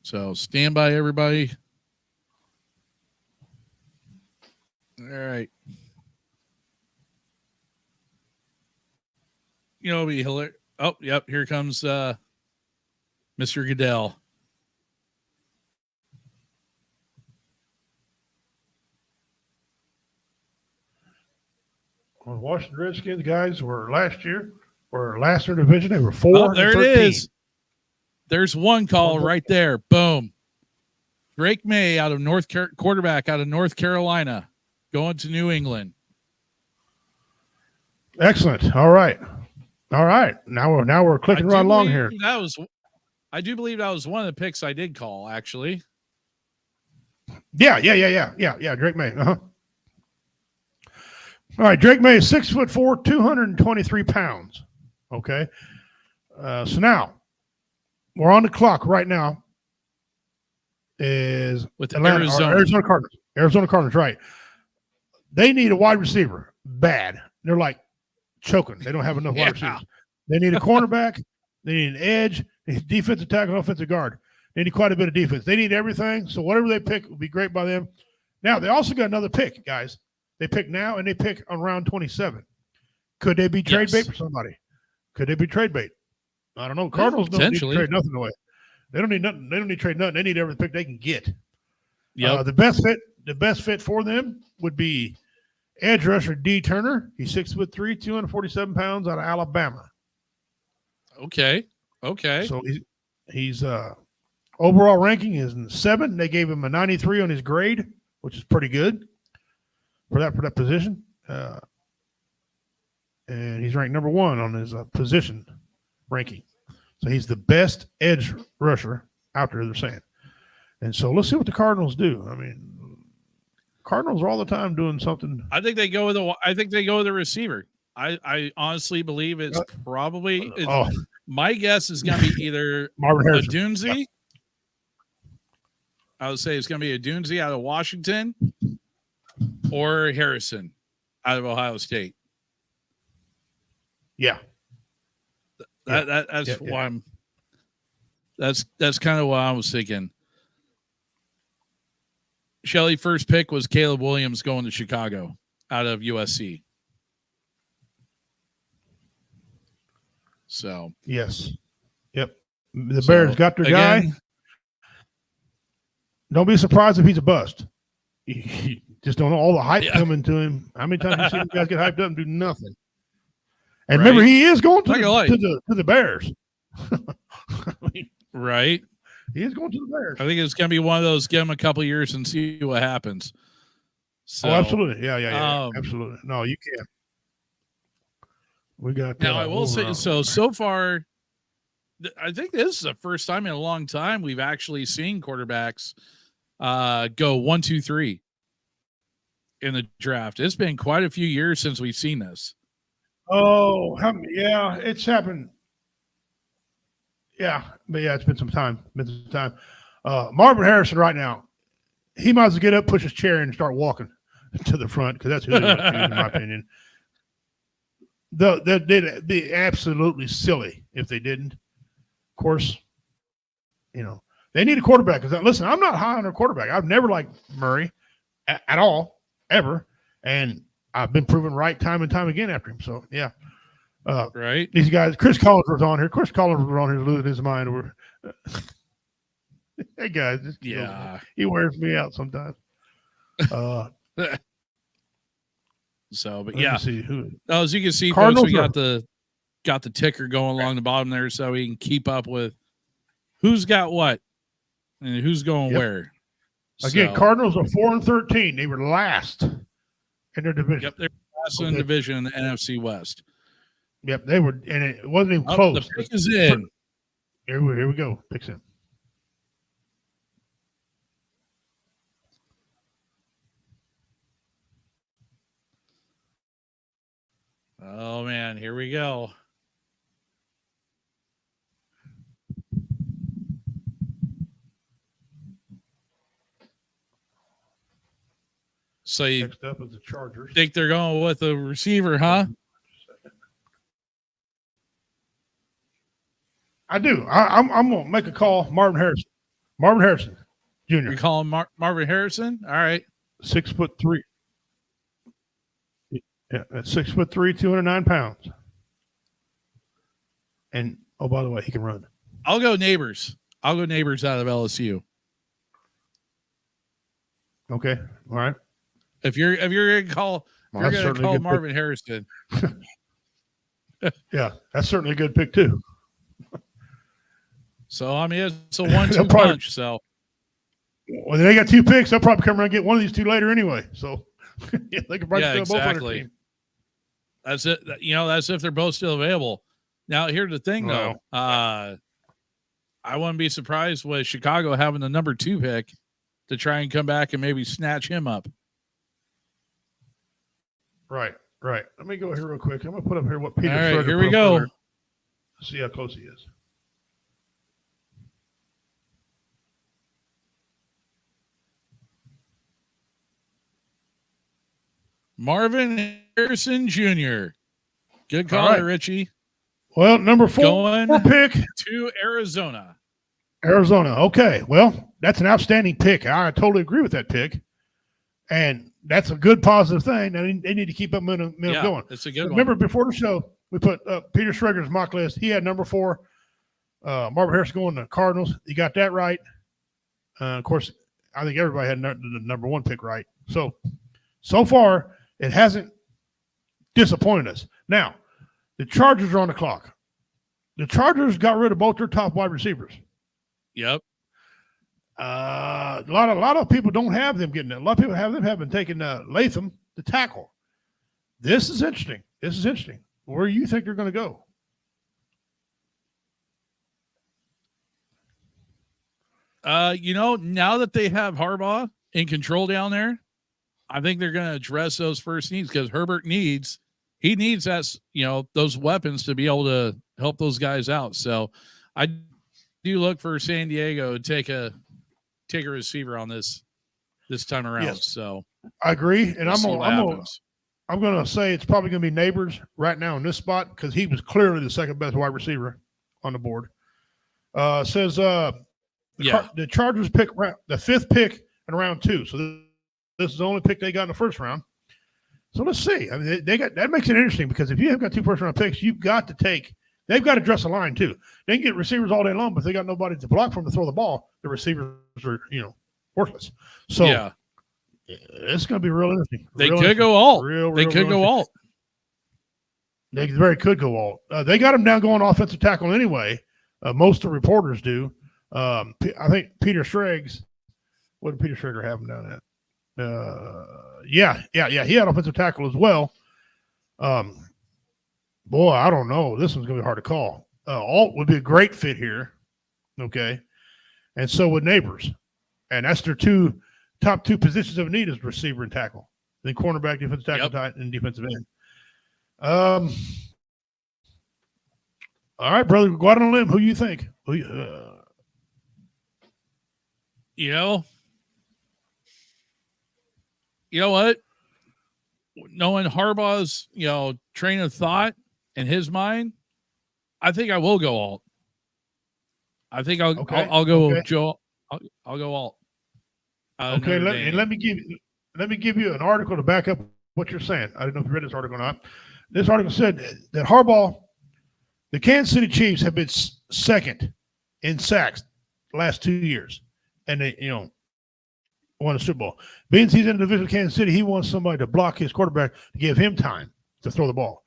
So stand by, everybody. All right. It'll be hilarious. Oh, yep. Here comes Mr. Goodell. Well, the Washington Redskins guys were last in their division. They were 4. Oh, there it is. There's one call right there. Boom. Drake May quarterback out of North Carolina, going to New England. Excellent. All right. Now we're clicking right along here. I do believe that was one of the picks I did call, actually. Yeah. Drake May. All right, Drake May is 6'4", 223 pounds. Okay. So now we're on the clock right now. Is with Arizona Cardinals. Arizona Cardinals, right. They need a wide receiver bad. They're like choking. They don't have enough wide receivers. They need a cornerback. They need an edge, defensive tackle, offensive guard. They need quite a bit of defense. They need everything. So whatever they pick will be great by them. Now, they also got another pick, guys. They pick now, and they pick on round 27. Could they be trade bait for somebody? Could they be trade bait? I don't know. Cardinals don't need to trade nothing away. They don't need nothing. They don't need to trade nothing. They need every pick they can get. Yeah. The best fit for them would be edge rusher D. Turner. He's 6'3", 247 pounds, out of Alabama. Okay. So he's overall ranking is in 7. They gave him a 93 on his grade, which is pretty good for that position. And he's ranked number 1 on his position ranking. So he's the best edge rusher out there, they're saying. And so let's see what the Cardinals do. I mean, Cardinals are all the time doing something. I think they go with a receiver. I honestly believe it's probably my guess is going to be either Marvin Odunze. Yeah. I would say it's going to be Odunze out of Washington or Harrison out of Ohio State. Yeah. That's why I'm. That's kind of what I was thinking. Shelley, first pick was Caleb Williams going to Chicago out of USC. So yes, yep. The Bears got their guy. Don't be surprised if he's a bust. You just don't know all the hype coming to him. How many times you see these guys get hyped up and do nothing? And remember, he is going to the Bears. I mean, right. He is going to the Bears. I think it's going to be one of those, give him a couple years and see what happens. So, absolutely. Yeah. Absolutely. No, you can't. We got now. I will say so far. I think this is the first time in a long time we've actually seen quarterbacks go 1, 2, 3 in the draft. It's been quite a few years since we've seen this. Oh, yeah, it's happened. Yeah, but it's been some time. Marvin Harrison right now, he might as well get up, push his chair, and start walking to the front because that's who they want to, in my opinion. They'd be absolutely silly if they didn't. Of course, they need a quarterback. Because listen, I'm not high on a quarterback. I've never liked Murray at all, ever, and I've been proven right time and time again after him. So yeah, right. These guys, Chris Collins was on here. Chris Collins was on here losing his mind over. Hey guys, he wears me out sometimes. So, but as you can see, Cardinals, folks, we got the ticker going along the bottom there, so we can keep up with who's got what and who's going where. Again, Cardinals are 4-13. They were last in their division. Yep, they were last in the division in the NFC West. Yep, they were, and it wasn't even close. The pick is in. Here we go. Pick's in. Oh man, here we go. So you next up is the Chargers. Think they're going with a receiver, huh? I do. I'm going to make a call. Marvin Harrison Jr. You call him Marvin Harrison? All right. 6'3". Yeah, that's 6'3", 209 pounds. And by the way, he can run. I'll go Neighbors out of LSU. Okay. All right. If you're gonna call Marvin Harrison. Yeah, that's certainly a good pick too. So I mean it's a 1-2 punch. So well, they got 2 picks. They'll probably come around and get one of these 2 later anyway. So they can probably both on their team. That's it. That's if they're both still available. Now, here's the thing, though. I wouldn't be surprised with Chicago having the number 2 pick to try and come back and maybe snatch him up. Right. Let me go here real quick. I'm going to put up here what Peter All right, Schrager here we go. See how close he is. Marvin Harrison Jr. Good call, right. Richie. Well, number 4 going pick to Arizona. Okay. Well, that's an outstanding pick. I totally agree with that pick. And that's a good positive thing. They need to keep up momentum going. It's a good one. Remember, before the show, we put Peter Schrager's mock list. He had number 4. Marvin Harrison going to Cardinals. You got that right. Of course, I think everybody had the number 1 pick right. So far, it hasn't disappointed us. Now, the Chargers are on the clock. The Chargers got rid of both their top wide receivers. Yep. A lot of people don't have them getting it. A lot of people have them having taken Latham to tackle. This is interesting. Where do you think they're going to go? Now that they have Harbaugh in control down there, I think they're going to address those first needs because Herbert needs that, those weapons to be able to help those guys out. So I do look for San Diego to take a receiver on this time around. Yes. So I agree. And I'm going to say it's probably going to be Neighbors right now in this spot because he was clearly the second best wide receiver on the board. The Chargers pick the 5th pick in round 2. So this is the only pick they got in the first round. So let's see. I mean, that makes it interesting because if you have got 2 first round picks, you've got to take They've got to dress a line too. They can get receivers all day long, but they got nobody to block from to throw the ball. The receivers are, worthless. So Yeah. it's going to be real interesting. They could go alt. They could go alt. They very could go alt. They got him down going offensive tackle anyway. Most of the reporters do. I think Peter Schrags. What did Peter Schrager have him down at? Yeah. He had offensive tackle as well. Boy, I don't know. This one's going to be hard to call. Alt would be a great fit here. Okay. And so would Neighbors. And that's their top two positions of need is receiver and tackle. Then cornerback, defensive tackle, tight, and defensive end. All right, brother, go out on a limb. Who you think? You know what? Knowing Harbaugh's, train of thought in his mind, I think I will go alt. I think I'll go Joe. I'll go alt. Okay, let me give you an article to back up what you're saying. I don't know if you read this article or not. This article said that Harbaugh, the Kansas City Chiefs have been second in sacks the last 2 years, and they won a Super Bowl. Being he's in the division of Kansas City, he wants somebody to block his quarterback to give him time to throw the ball.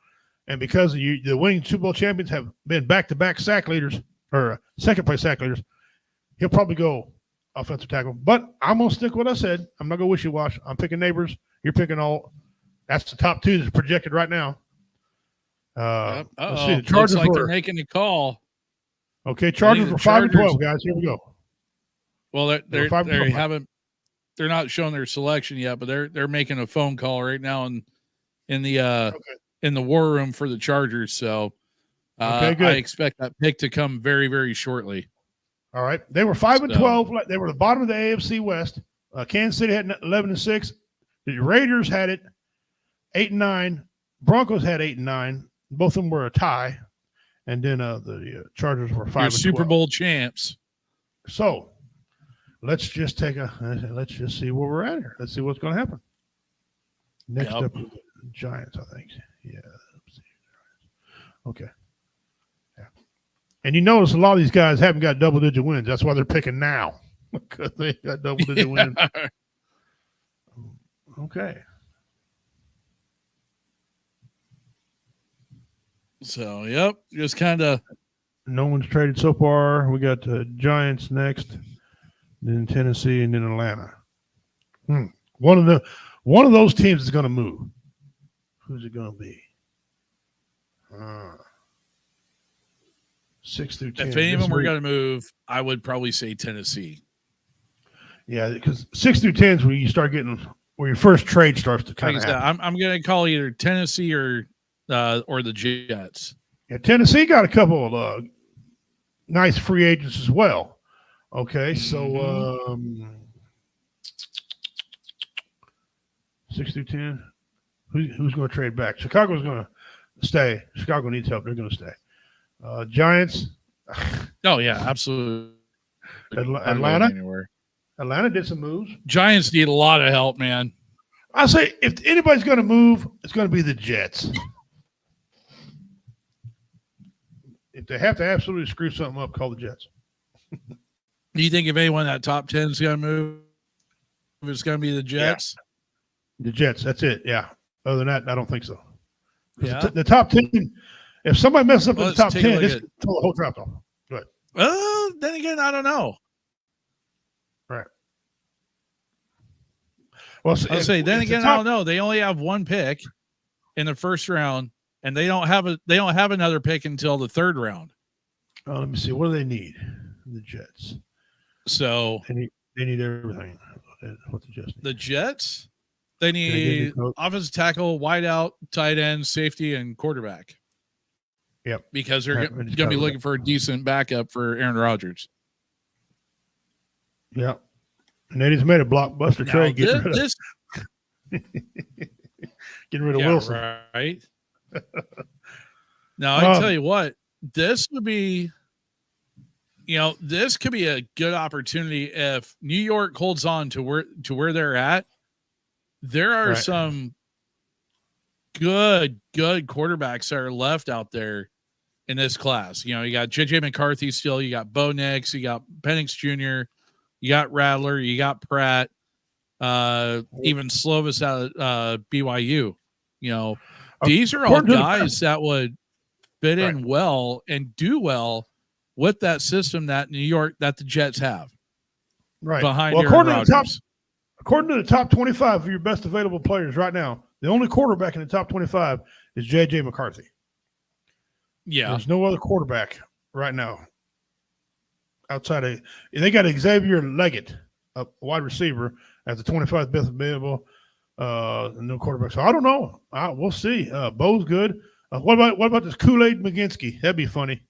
And because the winning Super Bowl champions have been back-to-back sack leaders or second-place sack leaders, he'll probably go offensive tackle. But I'm going to stick with what I said. I'm not going to wishy-wash. I'm picking Neighbors. You're picking alt. That's the top two that's projected right now. Let's see. The Chargers looks like they're making a call. Okay, Chargers were 5-12, guys. Here we go. Well, they're not showing their selection yet, but they're making a phone call right now in the war room for the Chargers. So I expect that pick to come very, very shortly. All right, they were 5-12. They were the bottom of the AFC West. Kansas City had 11-6. The Raiders had it 8-9. Broncos had 8-9. Both of them were a tie, and then the Chargers were 5-12. Super Bowl champs. So let's just see where we're at here. Let's see what's going to happen. Next up, Giants, I think. Yeah. Okay. Yeah. And you notice a lot of these guys haven't got double-digit wins. That's why they're picking now, because they got double-digit wins. Okay. So, just kind of. No one's traded so far. We got the Giants next, then Tennessee, and then Atlanta. One of those teams is going to move. Who's it going to be? 6 through 10. If any of them were going to move, I would probably say Tennessee. Yeah, because 6 through 10 is where you start getting where your first trade starts to kind of happen. I'm going to call either Tennessee or the Jets. Yeah, Tennessee got a couple of nice free agents as well. Okay, so 6 through 10. Who's going to trade back? Chicago's going to stay. Chicago needs help. They're going to stay. Giants. Oh, yeah, absolutely. Atlanta. Atlanta did some moves. Giants need a lot of help, man. I say if anybody's going to move, it's going to be the Jets. If they have to absolutely screw something up, call the Jets. Do you think if anyone in that top 10 is going to move, it's going to be the Jets? Yeah. The Jets, that's it. Yeah. Other than that, I don't think so. Yeah. The top 10, if somebody messes up in the top 10, just pull the whole draft off. Go ahead. Then again, I don't know. Right. Well, I'll say then again, I don't know. They only have one pick in the first round, and they don't have another pick until the third round. Let me see. What do they need? The Jets. So they need everything. What the Jets need? The Jets, they need offensive tackle, wideout, tight end, safety, and quarterback. Yep. Because they're going to be looking for a decent backup for Aaron Rodgers. Yep. And they just made a blockbuster trade getting rid of Wilson. Right. Now, I tell you what, this would be, this could be a good opportunity if New York holds on to where they're at. There are some good quarterbacks that are left out there in this class. You got JJ McCarthy still, you got Bo Nix, you got Penix Jr., you got Rattler, you got Pratt, even Slovis out of BYU. These are all guys that would fit in well and do well with that system that the Jets have. Right. Behind Aaron Rodgers. According to the top 25 of your best available players right now, the only quarterback in the top 25 is JJ McCarthy. Yeah. There's no other quarterback right now outside of – they got Xavier Leggett, a wide receiver, as the 25th best available no quarterback. So I don't know. We'll see. Bo's good. What about this Kool-Aid McGinski? That'd be funny.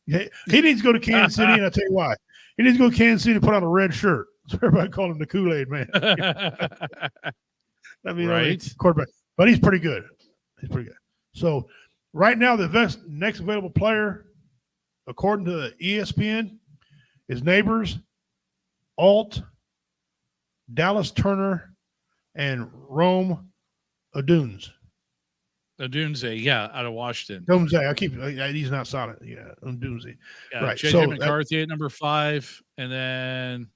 He needs to go to Kansas City, and I'll tell you why. He needs to go to Kansas City and put on a red shirt. So everybody called him the Kool-Aid man. Right. Quarterback. But he's pretty good. He's pretty good. So right now, the next available player, according to ESPN, is Neighbors, Alt, Dallas Turner, and Rome Odunze. Odunze, yeah, out of Washington. Odunze, he's not solid. Yeah, Odunze. Yeah, right. JJ McCarthy at number 5, and then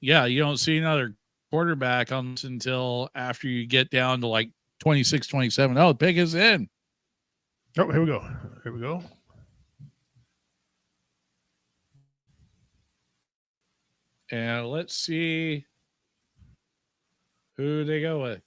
you don't see another quarterback until after you get down to like 26, 27. Oh, the pick is in. Oh, here we go. Here we go. And let's see who they go with.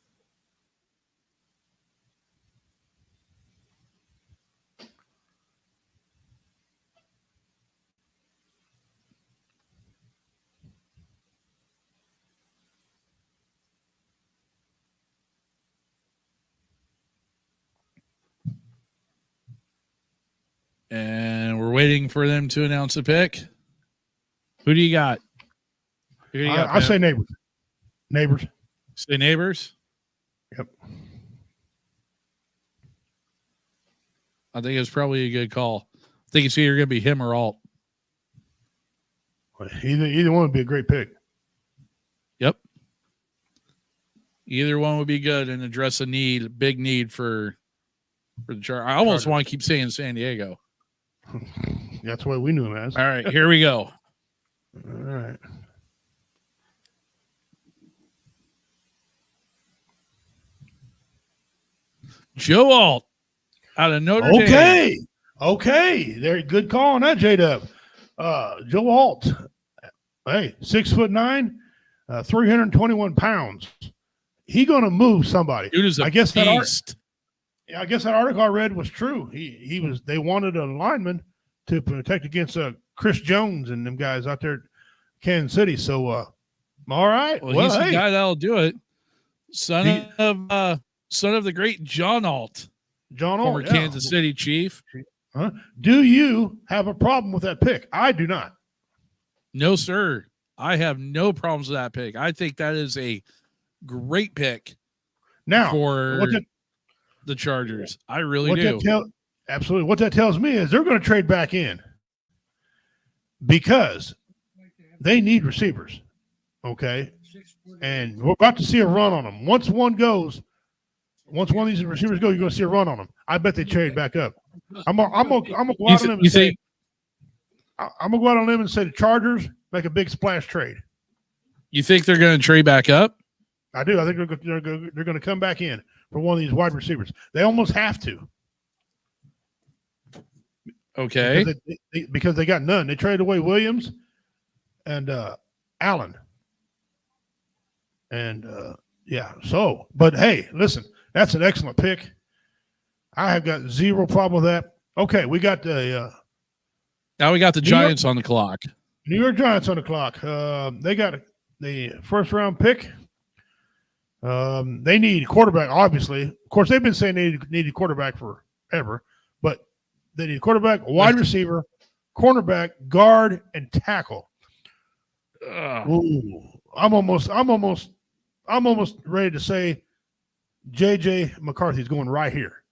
And we're waiting for them to announce a pick. Who do you got? I say Neighbors. Neighbors. Say Neighbors? Yep. I think it's probably a good call. I think it's either going to be him or Alt. Either one would be a great pick. Yep. Either one would be good and address a big need for the Chargers. I almost want to keep saying San Diego. That's what we knew him as. All right, here we go. All right. Joe Alt out of Notre Dame. Okay. They're good call on that, J-Dub. Joe Alt. Hey, 6'9", 321 pounds. He gonna move somebody. Dude is a beast. I guess that article I read was true. They wanted a lineman to protect against Chris Jones and them guys out there at Kansas City. So all right. Well, he's the guy that'll do it. Son of the great John Alt. Former Kansas City Chief. Do you have a problem with that pick? I do not. No, sir. I have no problems with that pick. I think that is a great pick now for the Chargers. I really do. Absolutely. What that tells me is they're going to trade back in because they need receivers. Okay. And we're about to see a run on them. Once one of these receivers go, you're going to see a run on them. I bet they trade back up. I'm gonna go out on them and say, I'm gonna go out on them and say the Chargers make a big splash trade. You think they're going to trade back up? I do. I think they're going to come back in for one of these wide receivers. They almost have to. Okay. Because they got none. They traded away Williams and Allen. And so, but hey, listen, that's an excellent pick. I have got zero problem with that. Okay, we got now we got the Giants on the clock. New York Giants on the clock. They got the first round pick. They need a quarterback, obviously. Of course, they've been saying they need a quarterback forever, but they need a quarterback, a wide receiver, cornerback, guard, and tackle. Ooh, I'm almost ready to say JJ McCarthy's going right here.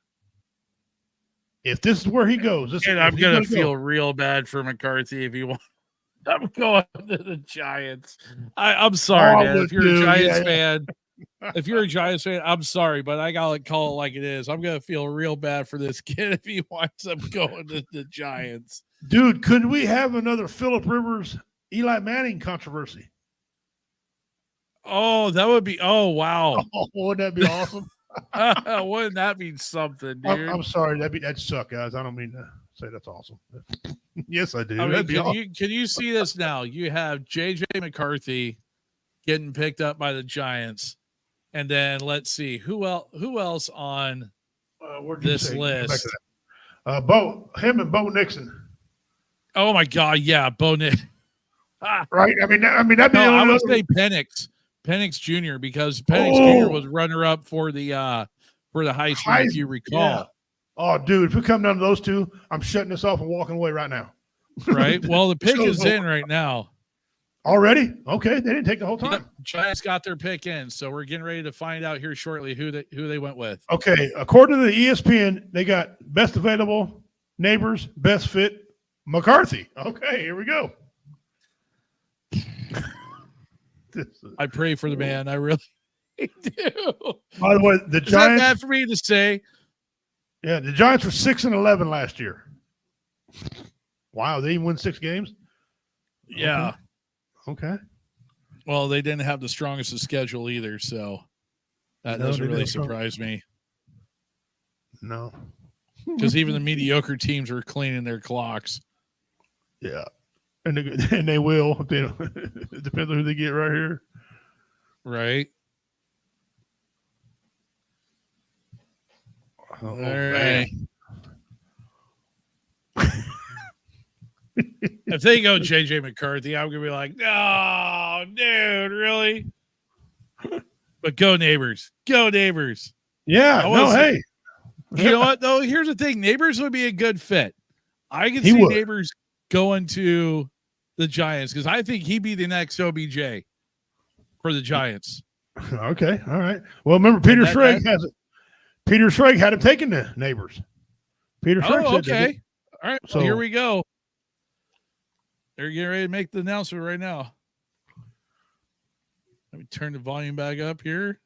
If this is where he goes, I'm going to feel real bad for McCarthy if he wants. I'm going to the Giants. I'm sorry, man. If you're a Giants fan, if you're a Giants fan, I'm sorry, but I gotta call it like it is. I'm gonna feel real bad for this kid if he winds up going to the Giants. Dude, could we have another Phillip Rivers, Eli Manning controversy? Oh, that would be. Oh, wow. Oh, wouldn't that be awesome? Wouldn't that be something, dude? I'm sorry. That'd suck, guys. I don't mean to say that's awesome. Yes, I do. I mean, That'd be awesome. can you see this now? You have J.J. McCarthy getting picked up by the Giants, and then let's see who else on this list. Him and Bo Nixon. Oh my God, yeah, Bo Nix. Right? I mean, that'd be. No, I would say Penix Jr. because Penix Jr. was runner up for the Heisman, if you recall. Yeah. Oh, dude, if we come down to those two, I'm shutting this off and walking away right now. Right. Well, the pick is in right now. Already? Okay, they didn't take the whole time. Yep. Giants got their pick in, so we're getting ready to find out here shortly who they went with. Okay, according to the ESPN, they got best available, Neighbors, best fit, McCarthy. Okay, here we go. I pray for the man. I really do. By the way, the Is Giants. that bad for me to say? Yeah, the Giants were 6-11 last year. Wow, they even win 6 games. Yeah. Okay. Well, they didn't have the strongest of schedule either, so that doesn't really surprise me. No. Because even the mediocre teams were cleaning their clocks. Yeah. And they will. If they don't, it depends on who they get right here. Right. Oh, all right. If they go J.J. McCarthy, I'm going to be like, no, dude, really? But go Neighbors. Go Neighbors. Yeah. No, hey. You know what, though? Here's the thing. Neighbors would be a good fit. I can see Neighbors going to the Giants because I think he'd be the next OBJ for the Giants. Okay. All right. Well, remember, Peter Schrager has it. Peter Schrager had him taken to Neighbors. Peter Schrager said okay. All right. So here we go. They're getting ready to make the announcement right now. Let me turn the volume back up here.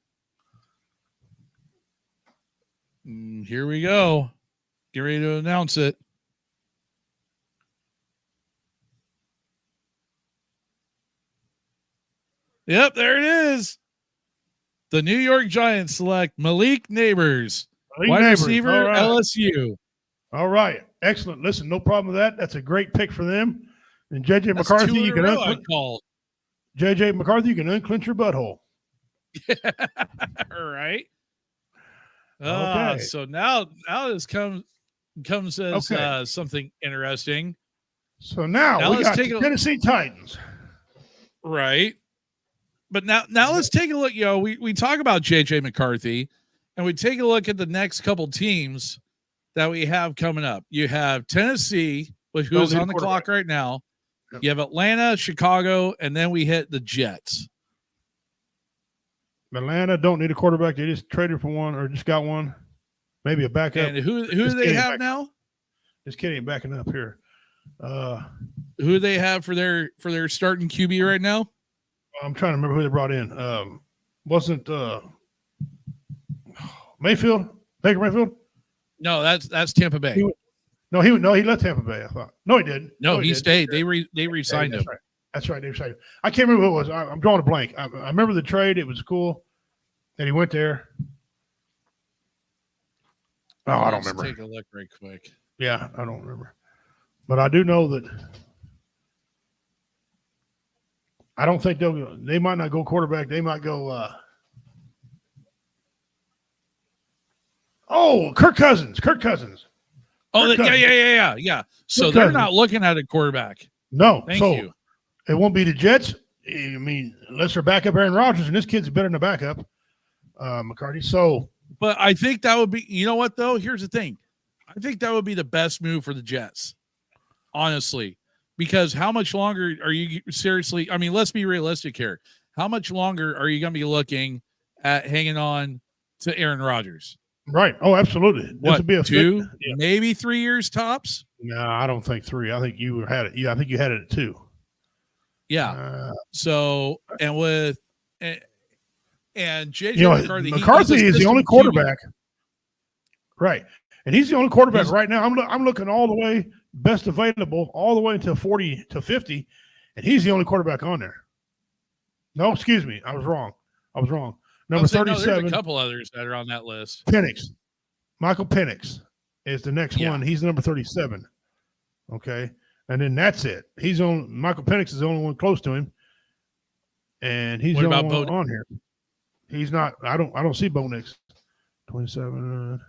Here we go. Get ready to announce it. Yep, there it is. The New York Giants select Malik Neighbors, wide receiver, right. LSU. All right. Excellent. Listen, no problem with that. That's a great pick for them. And J.J. McCarthy, you can J.J. McCarthy, you can unclench your butthole. All right. Okay. So now this comes as something interesting. So now we got the Tennessee Titans. Right. But now let's take a look. You know, we talk about J.J. McCarthy, and we take a look at the next couple teams that we have coming up. You have Tennessee, who is on the clock right now. Yep. You have Atlanta, Chicago, and then we hit the Jets. Atlanta don't need a quarterback. They just traded for one or just got one. Maybe a backup. And who do they have now? Just kidding, backing up here. Who do they have for their starting QB right now? I'm trying to remember who they brought in. Wasn't Mayfield? Baker Mayfield? No, that's Tampa Bay. He left Tampa Bay, I thought. No, he didn't. No, he stayed. They re-signed him. Right. That's right. They re-signed him. I can't remember who it was. I'm drawing a blank. I remember the trade. It was cool. And he went there. Oh, I don't remember. Take a look right quick. Yeah, I don't remember. But I do know that I don't think they might not go quarterback. They might go Kirk Cousins. Oh, yeah. So they're not looking at a quarterback. No. Thank you. It won't be the Jets. I mean, unless they're backup Aaron Rodgers, and this kid's better than a backup, McCarthy. So, but I think that would be. You know what though? Here's the thing. I think that would be the best move for the Jets, honestly, because how much longer are you seriously? I mean, let's be realistic here. How much longer are you going to be looking at hanging on to Aaron Rodgers? Right. Oh, absolutely. What, be 2, maybe 3 years tops? No, I don't think 3. I think you had it. Yeah, I think you had it at 2. Yeah. So, and with And JJ You know, McCarthy, McCarthy he's a is the only system QB. quarterback, right? And he's the only quarterback He's- right now. I'm looking all the way best available, all the way until 40 to 50, and he's the only quarterback on there. No, excuse me, I was wrong. Number No, there's 37, a couple others that are on that list. Penix. Michael Penix is the next Yeah. one. He's number 37. Okay, and then that's it. Michael Penix is the only one close to him, and he's What the about only one Bo- on here. He's not. I don't see Bo Nix. 27.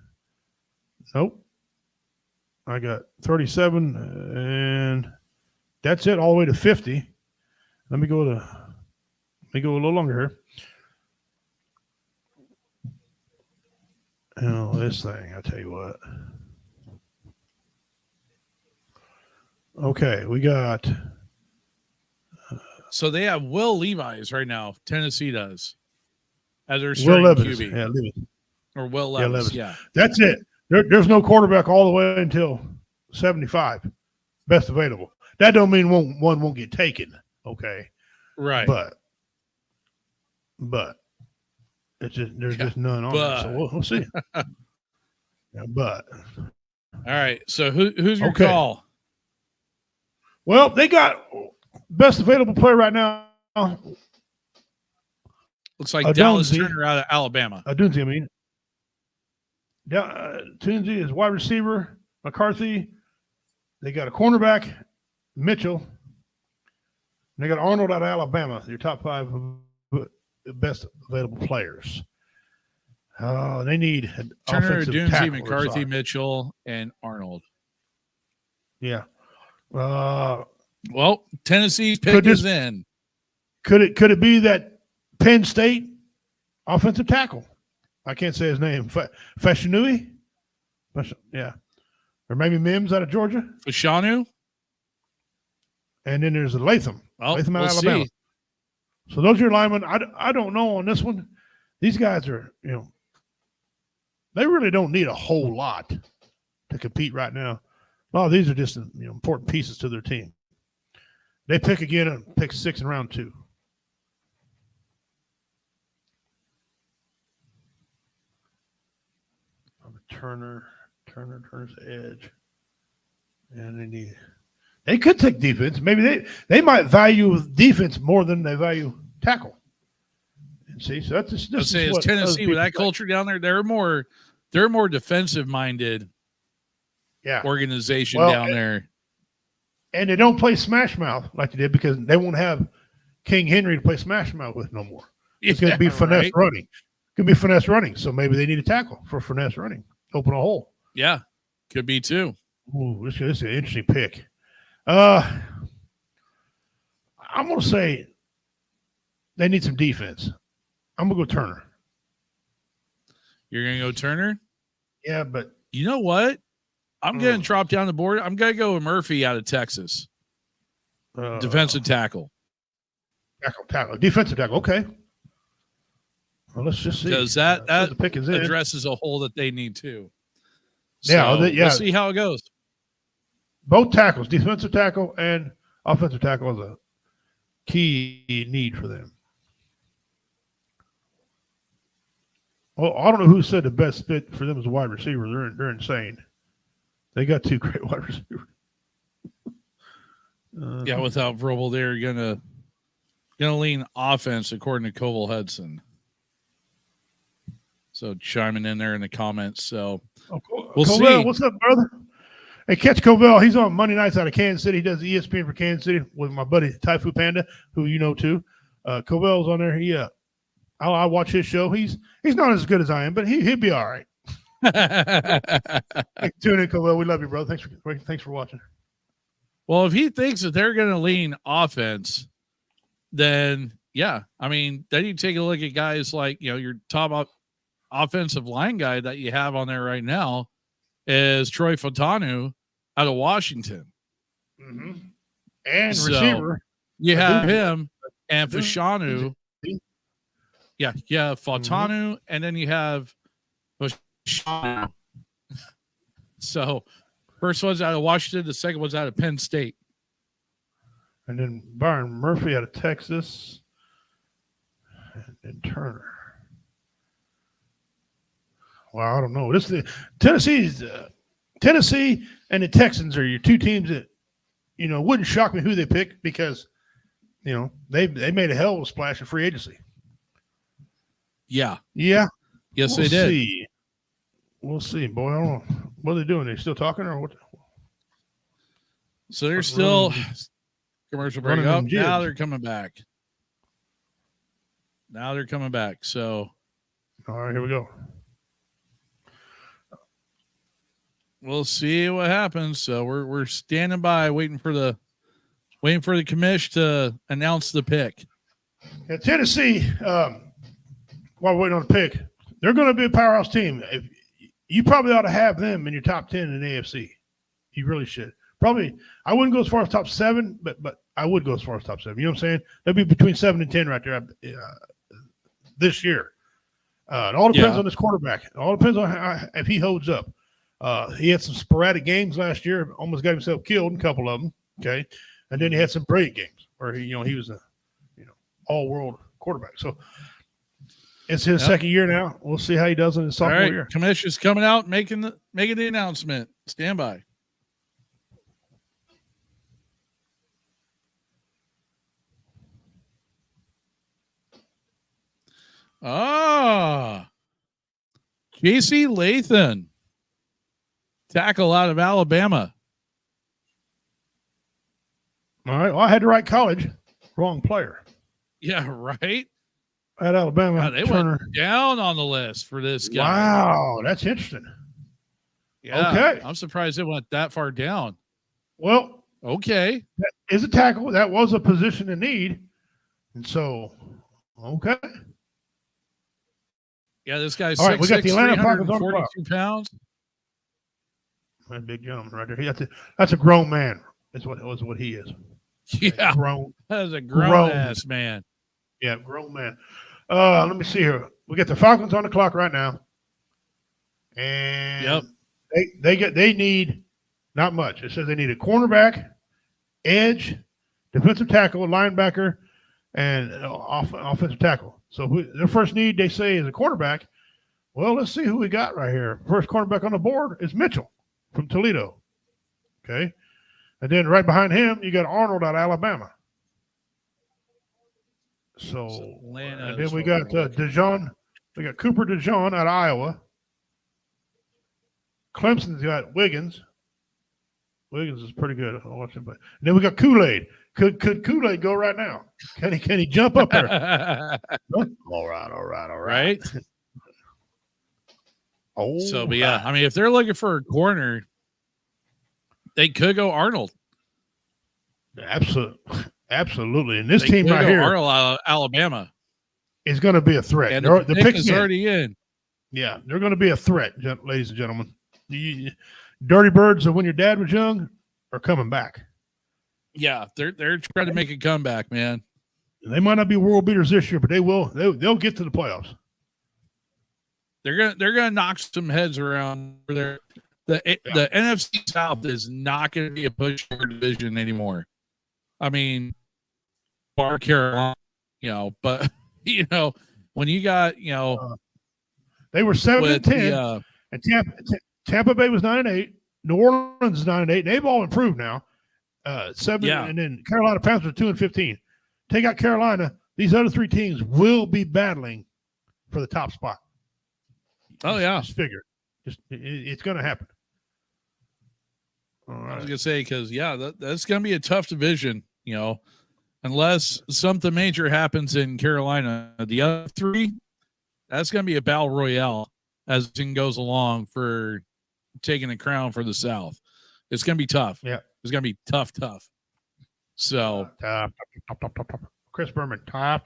Nope. I got 37, and that's it all the way to 50. Let me go a little longer here. Oh, this thing, I'll tell you what. Okay, we got So they have Will Levis right now. Tennessee does as their Will starting Levis. QB, Yeah, Levis. or Will Yeah, Levis. Levis. Yeah, That's it. There's no quarterback all the way until 75. Best available. That don't mean one won't get taken. Okay, right. but it's just there's just none on there. So we'll see. Yeah, but All right. So who's your Okay. call? well, they got best available player right now. Looks like Dallas Adunze. Turner out of Alabama. Dunzy, I mean. Tunzi is wide receiver. McCarthy. They got a cornerback, Mitchell. And they got Arnold out of Alabama. Your top 5 best available players. They need an Turner, offensive Dunzy, tackle or McCarthy, something. Mitchell, and Arnold. Yeah. Well, Tennessee's pick Could is this- in. Could it be that Penn State offensive tackle? I can't say his name. Fashanui? Yeah. Or maybe Mims out of Georgia. Fashanu? And then there's a Latham. Well, Latham out we'll of Alabama. see. So those are your linemen. I don't know on this one. These guys are, they really don't need a whole lot to compete right now. A lot of these are just important pieces to their team. They pick again and pick 6 in round 2. Turner's edge. And they could take defense. Maybe they might value defense more than they value tackle. And see, so that's just Let's say it's what Tennessee other with that people culture down there. They're more defensive minded yeah. organization Well, down there. And they don't play smash mouth like they did because they won't have King Henry to play smash mouth with no more. It's going to be finesse right? running. It's going to be finesse running. So maybe they need a tackle for finesse running. Open a hole. Yeah, could be too. Ooh, this is an interesting pick. I'm going to say they need some defense. I'm going to go Turner. You're going to go Turner? Yeah, but You know what? I'm going to drop down the board. I'm going to go with Murphy out of Texas. Defensive tackle. Tackle. Defensive tackle. Okay. Well, let's just see. Because that the pick is in. addresses a hole that they need too. Yeah, So yeah. We'll see how it goes. Both tackles, defensive tackle and offensive tackle, is a key need for them. Well, I don't know who said the best fit for them is a wide receiver. They're insane. They got 2 great wide receivers. Yeah, without Vrabel, they're gonna lean offense according to Koval Hudson. So chiming in there in the comments. So we'll Covell, see. what's up, brother? Hey, catch Covell. He's on Monday nights out of Kansas City. He does ESPN for Kansas City with my buddy Typhoon Panda, who you know too. Covell's on there. I watch his show. He's not as good as I am, but he'll be all right. Hey, tune in, Covell. We love you, bro. Thanks for watching. Well, if he thinks that they're going to lean offense, then yeah, I mean, then you take a look at guys like your top offensive line guy that you have on there right now is Troy Fontanu out of Washington. Mm-hmm. And So, receiver. You have Adunze. him and Fashanu. Yeah, Fontanu, and then you have Fashanu. So, first one's out of Washington, the second one's out of Penn State. And then Byron Murphy out of Texas. And Turner. Well, I don't know. Tennessee and the Texans are your two teams that wouldn't shock me who they pick because they made a hell of a splash in free agency. Yeah. Yes, they did. See. We'll see, boy. I don't know what are they doing. They still talking or what? So they're still commercial break up. Now they're coming back. So, all right, here we go. We'll see what happens. So we're standing by, waiting for the commish to announce the pick. Yeah, Tennessee, while we're waiting on the pick, they're going to be a powerhouse team. You probably ought to have them in your top 10 in the AFC. You really should. Probably, I wouldn't go as far as top 7, but I would go as far as top 7. You know what I'm saying? That'd be between 7 and 10 right there this year. It all depends on this quarterback. It all depends on if he holds up. He had some sporadic games last year, almost got himself killed in a couple of them. Okay, and then he had some brilliant games where he was a all-world quarterback. So it's his second year now. We'll see how he does in his sophomore year. Commish is coming out, making the announcement. Stand by. J.C. Lathan, tackle out of Alabama. All right. Well, I had the right college. Wrong player. Yeah, right. At Alabama. Wow, they went down on the list for this guy. Wow, that's interesting. Yeah. Okay. I'm surprised it went that far down. Well, okay. That is a tackle. That was a position in need. And so, okay. Yeah, this guy's 6'6", we got the Atlanta 342 pounds. That big gentleman right there. That's a grown man. That's what he is. Yeah. Grown. That is a grown ass man. Yeah, grown man. Let me see here. We got the Falcons on the clock right now. And they need not much. It says they need a cornerback, edge, defensive tackle, linebacker, and offensive tackle. So their first need, they say, is a quarterback. Well, let's see who we got right here. First cornerback on the board is Mitchell from Toledo. Okay. And then right behind him, you got Arnold out of Alabama. So and then we got DeJohn. We got Cooper DeJohn out of Iowa. Clemson's got Wiggins. Wiggins is pretty good. I'll watch him play. And then we got Kool-Aid. Could Kool-Aid go right now? Can he jump up there? All right. But yeah, I mean, if they're looking for a corner, they could go Arnold. Absolutely. And this team right here, Arnold, Alabama, is going to be a threat. And the pick is already in. Yeah, they're going to be a threat, ladies and gentlemen. The Dirty Birds of when your dad was young are coming back. Yeah, they're trying to make a comeback, man. They might not be world beaters this year, but they will. They'll get to the playoffs. They're gonna knock some heads around. The NFC South is not going to be a pushover division anymore. I mean, bar Carolina, but when you got they were 7-10, and Tampa Bay was 9-8. New Orleans is 9-8. They've all improved now. 7, and then Carolina Panthers are 2-15. Take out Carolina, these other three teams will be battling for the top spot. Just figure, it's going to happen. All right. I was going to say because that's going to be a tough division. Unless something major happens in Carolina, the other three, that's going to be a battle royale as it goes along for taking the crown for the South. It's going to be tough. Yeah. It's going to be tough. So, Chris Berman, tough.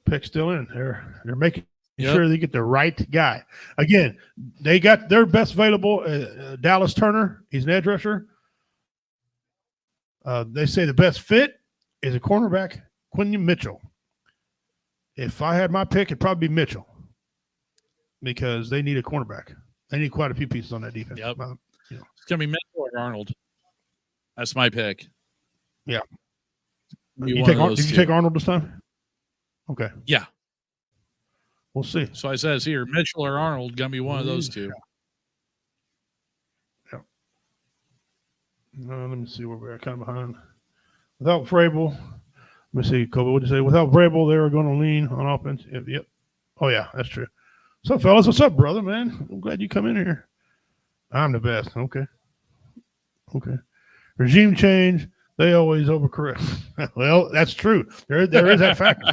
Pick still in. They're making sure they get the right guy. Again, they got their best available. Dallas Turner, he's an edge rusher. They say the best fit is a cornerback, Quinyon Mitchell. If I had my pick, it'd probably be Mitchell because they need a cornerback. They need quite a few pieces on that defense. Yep. It's going to be Mitchell or Arnold. That's my pick. Yeah. Did you take Arnold this time? Okay. Yeah. We'll see. So I says here, Mitchell or Arnold gonna be one of those two. Yeah. Let me see where we're kind of behind. Without Vrabel, let me see, Kobe. What did you say? Without Vrabel, they were going to lean on offense. Yep. Oh yeah, that's true. What's up, fellas? What's up, brother? Man, I'm glad you come in here. I'm the best. Okay. Regime change. They always overcorrect. Well, that's true. There is that factor.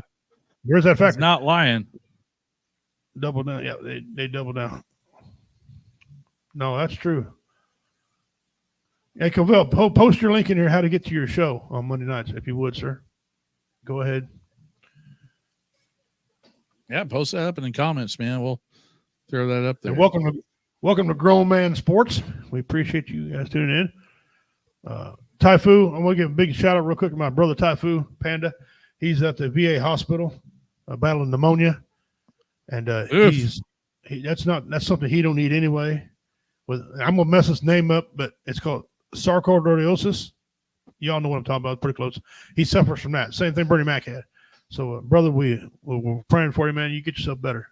There is that factor. He's not lying. Double down. Yeah, they double down. No, that's true. Hey, Covell, post your link in here how to get to your show on Monday nights, if you would, sir. Go ahead. Yeah, post that up in the comments, man. We'll throw that up there. And welcome to Grown Man Sports. We appreciate you guys tuning in. Typhu, I'm going to give a big shout out real quick to my brother Typhu Panda. He's at the VA hospital battling pneumonia. And that's something he don't need anyway. I'm going to mess his name up, but it's called sarcoidosis. Y'all know what I'm talking about. Pretty close. He suffers from that. Same thing Bernie Mac had. So, brother, we're praying for you, man. You get yourself better.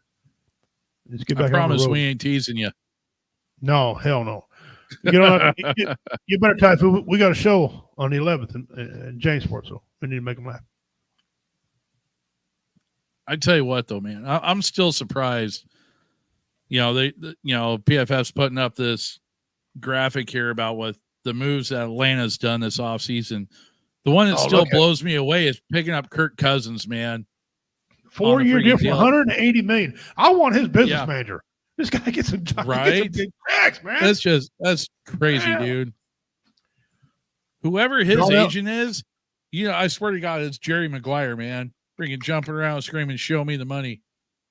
Let's get back I promise on the road. we ain't teasing you. No, hell no. You better type. We got a show on the 11th in Jamesport, so we need to make them laugh. I tell you what, though, man, I'm still surprised. PFF's putting up this graphic here about what the moves that Atlanta's done this offseason. The one that still blows me away is picking up Kirk Cousins, man. 4-year deal for $180 million. I want his business manager. This guy gets some big cracks, man. That's crazy, dude. Whoever his agent is, I swear to God, it's Jerry Maguire, man. Freaking jumping around, screaming, "Show me the money!"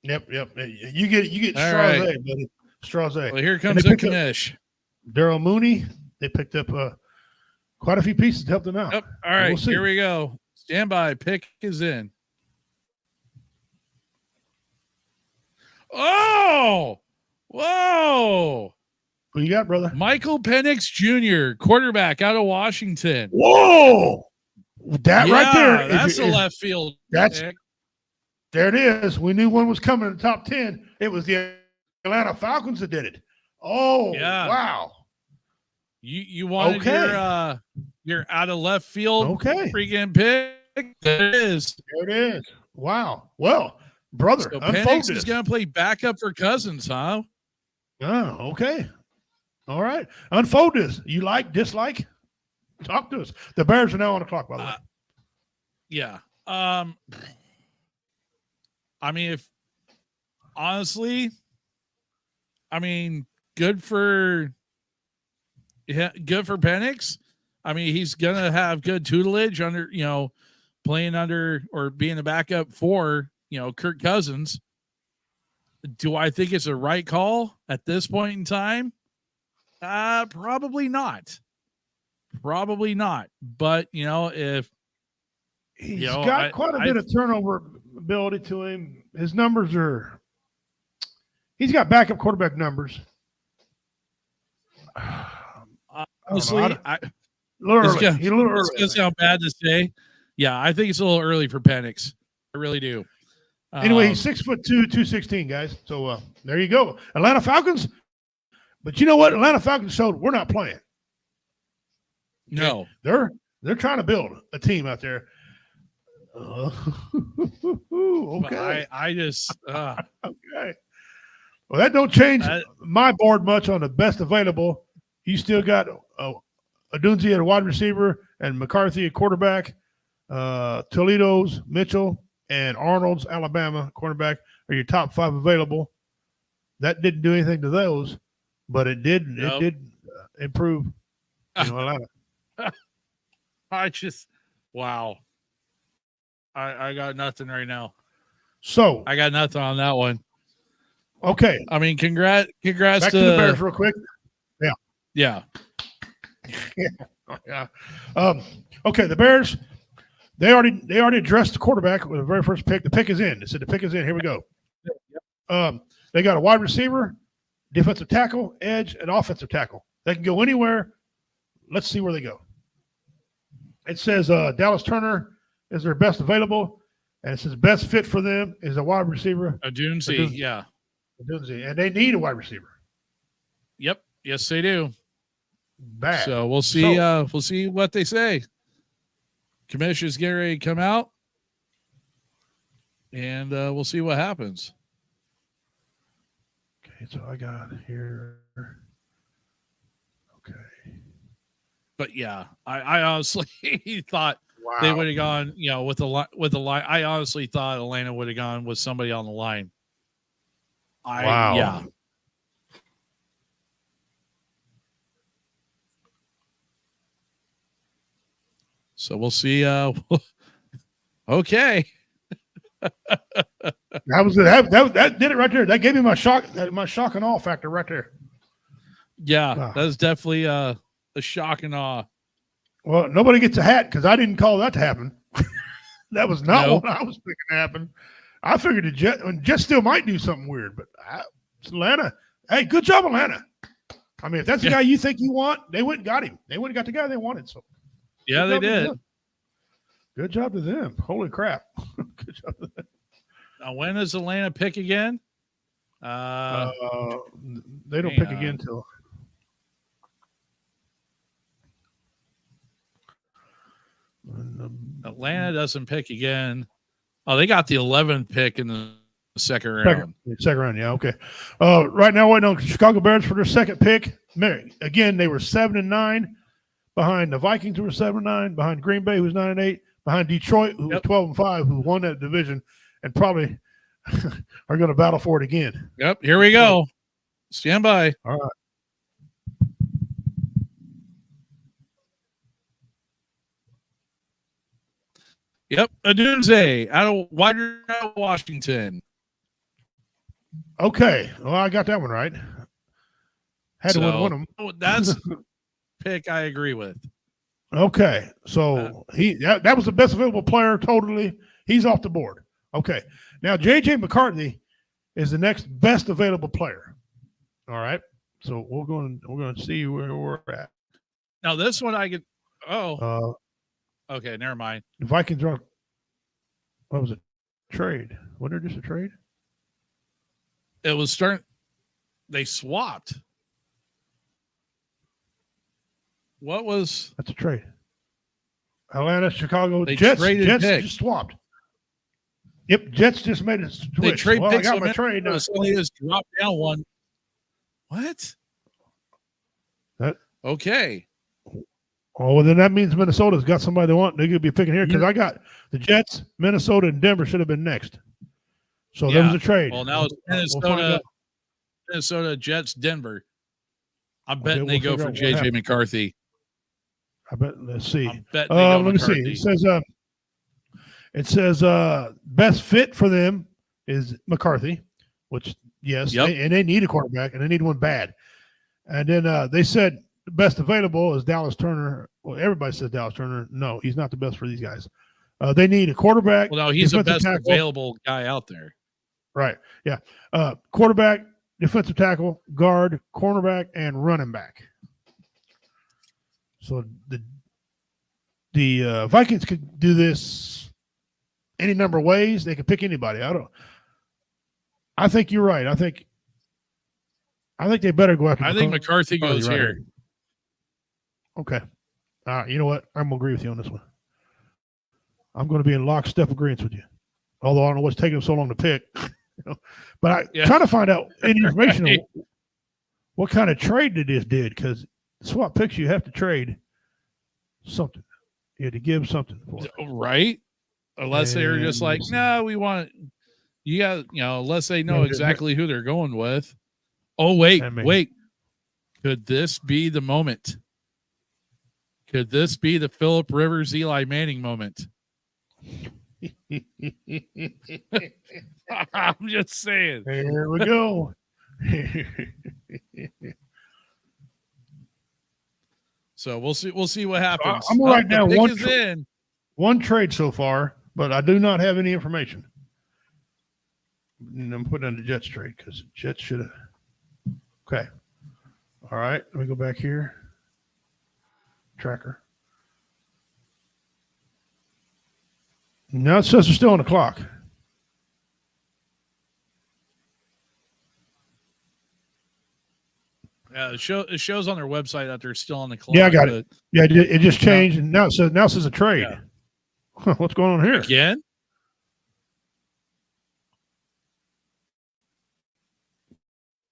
Yep. You get Strauss, right, buddy. Strauss. Well, here comes the commish. Daryl Mooney. They picked up quite a few pieces to help them out. Yep. All right, here we go. Stand by. Pick is in. Oh, whoa! Who you got, brother? Michael Penix Jr., quarterback out of Washington. Whoa! That right there. That's a left field. There it is. We knew one was coming in the top 10. It was the Atlanta Falcons that did it. Oh, yeah. Wow. You wanted your out of left field freaking pick? There it is. There it is. Wow. Well, brother, so Penix is going to play backup for Cousins, huh? Oh, okay. All right. Unfold this. You like, dislike? Talk to us. The Bears are now on the clock, by the way. Yeah. I mean, good for Penix. I mean, he's gonna have good tutelage under, playing under or being a backup for, Kirk Cousins. Do I think it's a right call at this point in time? Probably not. But if he's got quite a bit of turnover ability to him, his numbers he's got backup quarterback numbers. Honestly, a little early. It's going to sound bad to say. Yeah, I think it's a little early for Penix. I really do. Anyway, he's 6'2", 216, guys. So there you go. Atlanta Falcons. But you know what? Atlanta Falcons showed we're not playing. No. They're trying to build a team out there. Okay. I just okay. Well, that don't change my board much on the best available. You still got Adunzi at a wide receiver and McCarthy at quarterback. Toledo's, Mitchell, and Arnold's Alabama cornerback are your top 5 available. That didn't do anything to those, but it did. Nope. It did improve. Atlanta. Wow. I got nothing right now. So I got nothing on that one. Okay. I mean, congrats Back to the Bears real quick. Yeah. Yeah. Okay, the Bears, they already addressed the quarterback with the very first pick. The pick is in. They said the pick is in. Here we go. They got a wide receiver, defensive tackle, edge, and offensive tackle. They can go anywhere. Let's see where they go. It says Dallas Turner is their best available. And it says best fit for them is a wide receiver. Odunze, yeah. Odunze, and they need a wide receiver. Yep. Yes, they do. Bad. So we'll see. We'll see what they say. Commissioners getting ready to come out, and we'll see what happens. Okay, so I got here. Okay. But yeah, I honestly thought they would have gone, with the line. I honestly thought Atlanta would have gone with somebody on the line. Yeah. So we'll see. Okay. That did it right there. That gave me my shock and awe factor right there. Yeah, that's definitely a shock and awe. Well, nobody gets a hat because I didn't call that to happen. That was not what I was thinking to happen. I figured the Jets still might do something weird, but Atlanta. Hey, good job, Atlanta. I mean, if that's the guy you think you want, they went and got him. They went and got the guy they wanted. So yeah, they did. Good job to them. Holy crap. Good job to them. Now, when does Atlanta pick again? They don't pick again till Atlanta doesn't pick again. Oh, they got the 11th pick in the second round. Second round, yeah, okay. Right now, waiting on Chicago Bears for their second pick. Again, they were 7-9 behind the Vikings, who were 7-9, behind Green Bay, who's 9-8, behind Detroit, who was 12-5, who won that division, and probably are going to battle for it again. Yep, here we go. Stand by. All right. Yep, Odunze out of Washington. Okay, well, I got that one right. Had to win one of them. That's pick I agree with. Okay, so that was the best available player. Totally, he's off the board. Okay, now J.J. McCarthy is the next best available player. All right, so we're going to see where we're at. Now this one I could. Oh, okay, never mind. The Vikings are. What was it? Trade? Wasn't it just a trade? It was starting. They swapped. What was? That's a trade. Atlanta, Chicago, they Jets pick. just swapped. Yep, Jets just made a switch. They trade well, picks. I got my trade. Only just dropped down one. What? Okay. Oh, well, then that means Minnesota's got somebody they want. They're going to be picking here because I got the Jets, Minnesota, and Denver should have been next. So there was a trade. Well, now it's Minnesota, Jets, Denver. I'm betting they go for J.J. McCarthy. I bet. Let's see. Let me see. It says best fit for them is McCarthy, which yes, they need a quarterback and they need one bad. And then they said the best available is Dallas Turner. Well, everybody says Dallas Turner. No, he's not the best for these guys. They need a quarterback. Well, no, he's the best available guy out there. Right. Yeah. Quarterback, defensive tackle, guard, cornerback, and running back. So the Vikings could do this any number of ways. They could pick anybody. I think you're right. I think they better go after. I think McCarthy goes here. Okay. You know what? I'm going to agree with you on this one. I'm going to be in lockstep agreement with you. Although I don't know what's taking them so long to pick. But trying to find out any information on what kind of trade it did, because swap picks, you have to trade something. You had to give something for it. Right? Unless they were just like, no, we want it. You got, unless they know exactly who they're going with. Oh, wait. Could this be the moment? Could this be the Phillip Rivers, Eli Manning moment? I'm just saying. Here we go. So we'll see what happens. I'm right now one trade so far, but I do not have any information. And I'm putting in the Jets trade because Jets should have. Okay. All right. Let me go back here. Tracker. No, it says they're still on the clock. It shows on their website that they're still on the clock. Yeah, I got it. Yeah, it just changed, and now it says a trade. Yeah. Huh, what's going on here? Again?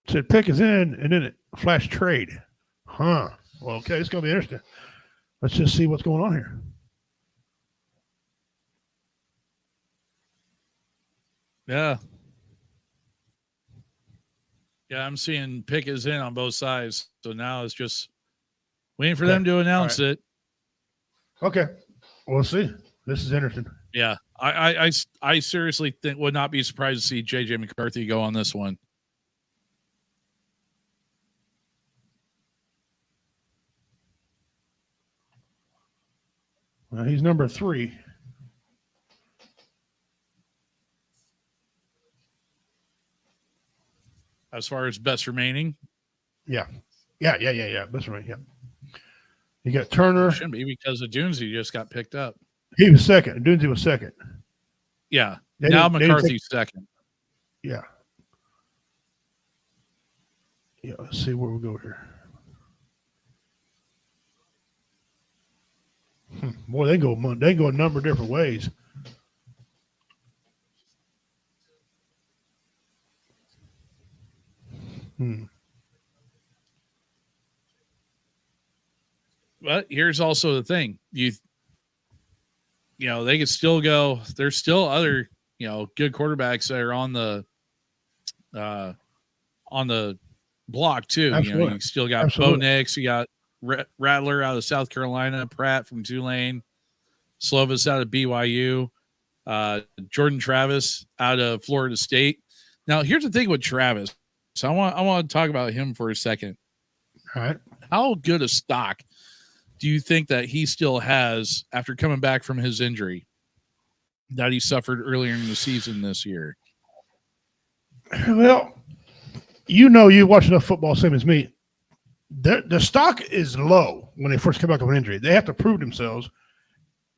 It said pick is in, and then it flashed trade. Huh. Well, okay, it's going to be interesting. Let's just see what's going on here. Yeah. Yeah, I'm seeing pick is in on both sides. So now it's just waiting for them to announce it. Okay. We'll see. This is interesting. Yeah. I seriously would not be surprised to see JJ McCarthy go on this one. Well, he's number 3. As far as best remaining? Yeah. Best remaining, yeah. You got Turner. It shouldn't be because of Dunzy just got picked up. He was second. Dunzy was second. Yeah. Now McCarthy's second. Yeah. Yeah, let's see where we go here. Boy, they go a number of different ways. But here's also the thing. You know, they could still go. There's still other, good quarterbacks that are on the block too. Absolutely. You still got Bo Nix, you got Rattler out of South Carolina, Pratt from Tulane, Slovis out of BYU, Jordan Travis out of Florida State. Now, here's the thing with Travis. So I want to talk about him for a second. All right. How good a stock do you think that he still has after coming back from his injury that he suffered earlier in the season this year? Well, you watch enough football, same as me. The stock is low when they first come back from an injury. They have to prove themselves,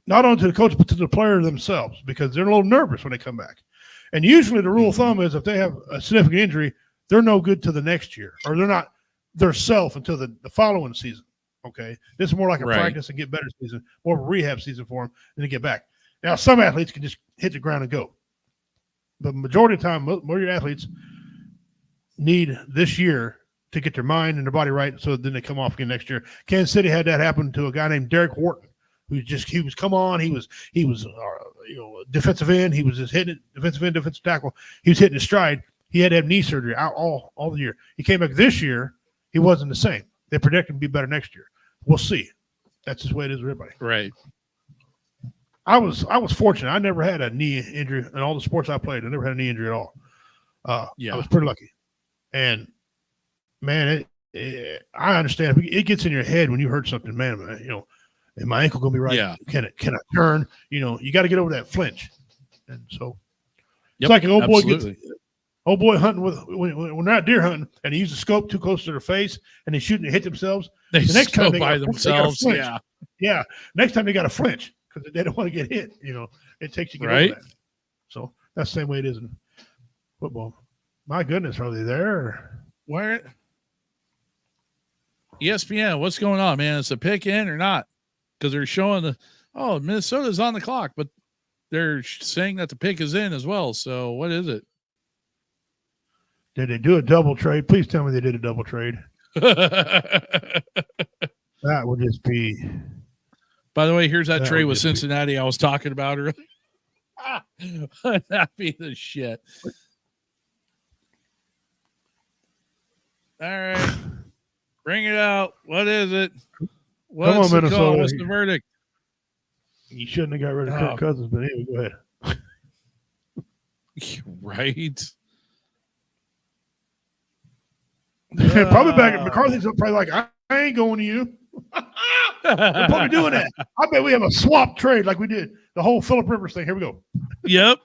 not only to the coach, but to the player themselves, because they're a little nervous when they come back. And usually the rule of thumb is if they have a significant injury, they're no good to the next year, or they're not their self until the following season. Okay. This is more like a practice and get better season, more of a rehab season for them than to get back. Now, some athletes can just hit the ground and go. But majority of the time, most of your athletes need this year to get their mind and their body right, so then they come off again next year. Kansas City had that happen to a guy named Derek Wharton, he was defensive end, he was just hitting it, defensive end, defensive tackle. He was hitting his stride. He had to have knee surgery out all the year. He came back this year. He wasn't the same. They predict him to be better next year. We'll see. That's just the way it is with everybody. Right. I was fortunate. I never had a knee injury in all the sports I played. I never had a knee injury at all. I was pretty lucky. And man, I understand. It gets in your head when you hurt something, man. Is my ankle gonna be right? Yeah. Can I turn? You got to get over that flinch. And so it's like an old boy hunting when they're out deer hunting and they use the scope too close to their face and they shoot and they hit themselves. The next time they by themselves. Yeah. Next time they got to flinch because they don't want to get hit. It takes you to get over that. So that's the same way it is in football. My goodness, are they there? Where? ESPN, what's going on, man? Is the pick in or not? Because they're showing Minnesota's on the clock, but they're saying that the pick is in as well. So what is it? Did they do a double trade? Please tell me they did a double trade. That would just be. By the way, here's that trade with Cincinnati I was talking about earlier. That'd be the shit. All right. Bring it out. What is it? What's the call? What's the verdict? You shouldn't have got rid of Kirk Cousins, but anyway, go ahead. Right. Probably back at McCarthy's probably like, I ain't going to you. They're probably doing that. I bet we have a swap trade like we did the whole Phillip Rivers thing. Here we go. Yep.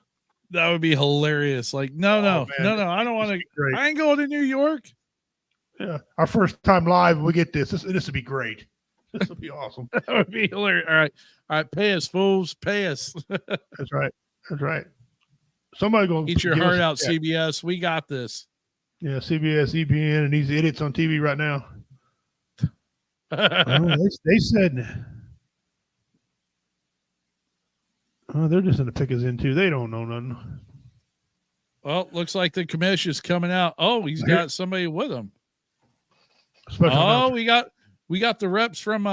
That would be hilarious. Like, no. I don't want to. I ain't going to New York. Yeah. Our first time live, we get this. This would be great. This will be awesome. That would be hilarious. All right, pay us, fools, pay us. That's right. That's right. Somebody going Eat your heart out, CBS. We got this. Yeah, CBS, EPN, and these idiots on TV right now. They said, they're just in the pick us in too. They don't know nothing. Well, looks like the commission is coming out. Oh, he's got somebody with him. Special we got the reps from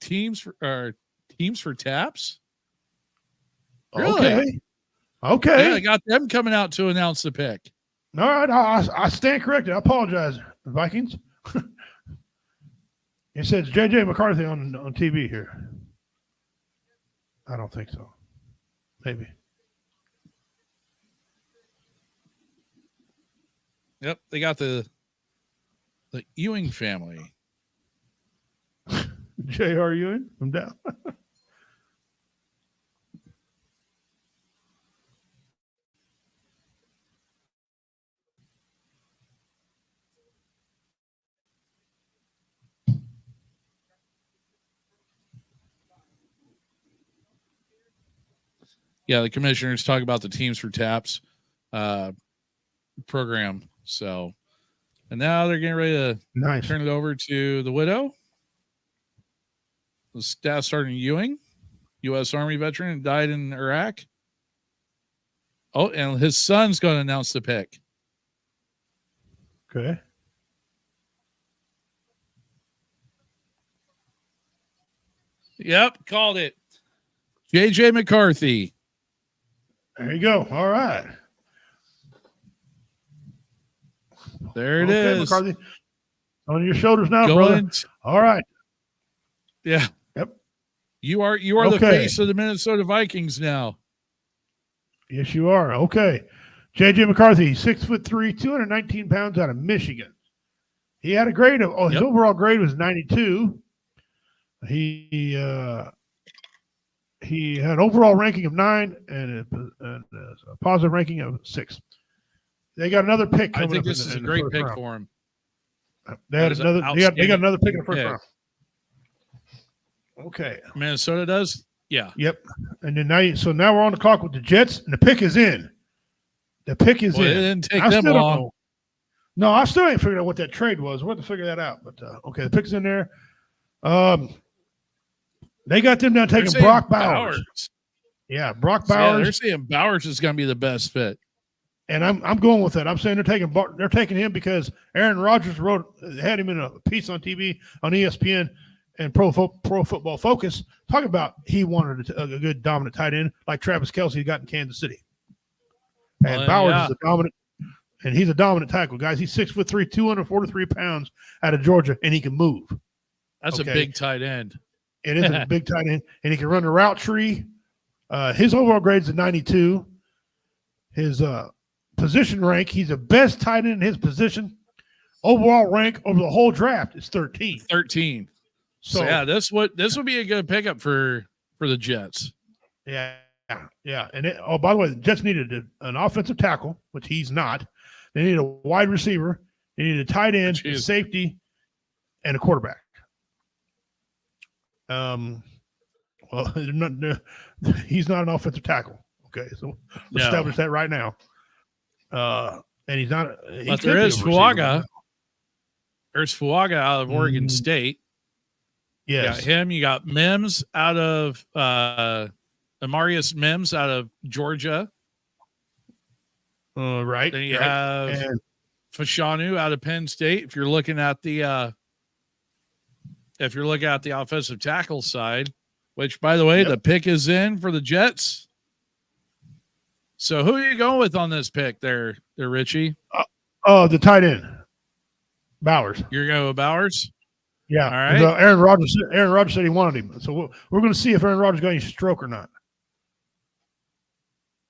teams for taps. Really? Okay. Yeah, I got them coming out to announce the pick. All right, I stand corrected. I apologize, Vikings. It says JJ McCarthy on TV here. I don't think so. Maybe. Yep, they got the Ewing family. J.R. Ewing from down. Yeah, the commissioners talk about the teams for taps program. So, and now they're getting ready to turn it over to the widow, the Staff Sergeant Ewing, U.S. Army veteran and died in Iraq. Oh, and his son's going to announce the pick. Okay. Yep, called it. JJ McCarthy. There you go. All right. There it is. McCarthy. On your shoulders now, brother. All right. Yeah. Yep. You are the face of the Minnesota Vikings now. Yes, you are. Okay. JJ McCarthy, 6'3", 219 pounds, out of Michigan. He had a grade of his overall grade was 92. He had an overall ranking of 9 and a positive ranking of 6. They got another pick coming up. I think this is a great pick for him. They got another pick in the first round. Okay. Minnesota does? Yeah. Yep. And then now we're on the clock with the Jets, and the pick is in. The pick is in. It didn't take them long. No, I still ain't figured out what that trade was. We'll have to figure that out. But okay, the pick's in there. They got them down taking Brock Bowers. Yeah, Brock Bowers. Yeah, they're saying Bowers is going to be the best fit. And I'm going with that. I'm saying they're taking him because Aaron Rodgers had him in a piece on TV on ESPN and Pro Football Focus talking about he wanted a good dominant tight end like Travis Kelce got in Kansas City. And Bowers is a dominant, and he's a dominant tackle, guys. He's 6'3", 243 pounds out of Georgia, and he can move. That's a big tight end. It is a big tight end, and he can run the route tree. His overall grade is a 92. His position rank, he's the best tight end in his position. Overall rank over the whole draft is 13. 13. So yeah, this would be a good pickup for the Jets. Yeah. And by the way, the Jets needed an offensive tackle, which he's not. They needed a wide receiver. They needed a tight end, a safety, and a quarterback. Well, he's not an offensive tackle. Okay, so let's establish that right now. And he's not. But there is Fuaga. There's Fuaga out of Oregon State. Yes. You got him. You got Mims out of Amarius Mims out of Georgia. Right. Then you have Fashanu out of Penn State. If you're looking at the offensive tackle side, which by the way, the pick is in for the Jets. So who are you going with on this pick there Richie? The tight end. Bowers. You're going with Bowers? Yeah. All right. Aaron Rodgers said he wanted him. So we're going to see if Aaron Rodgers got any stroke or not.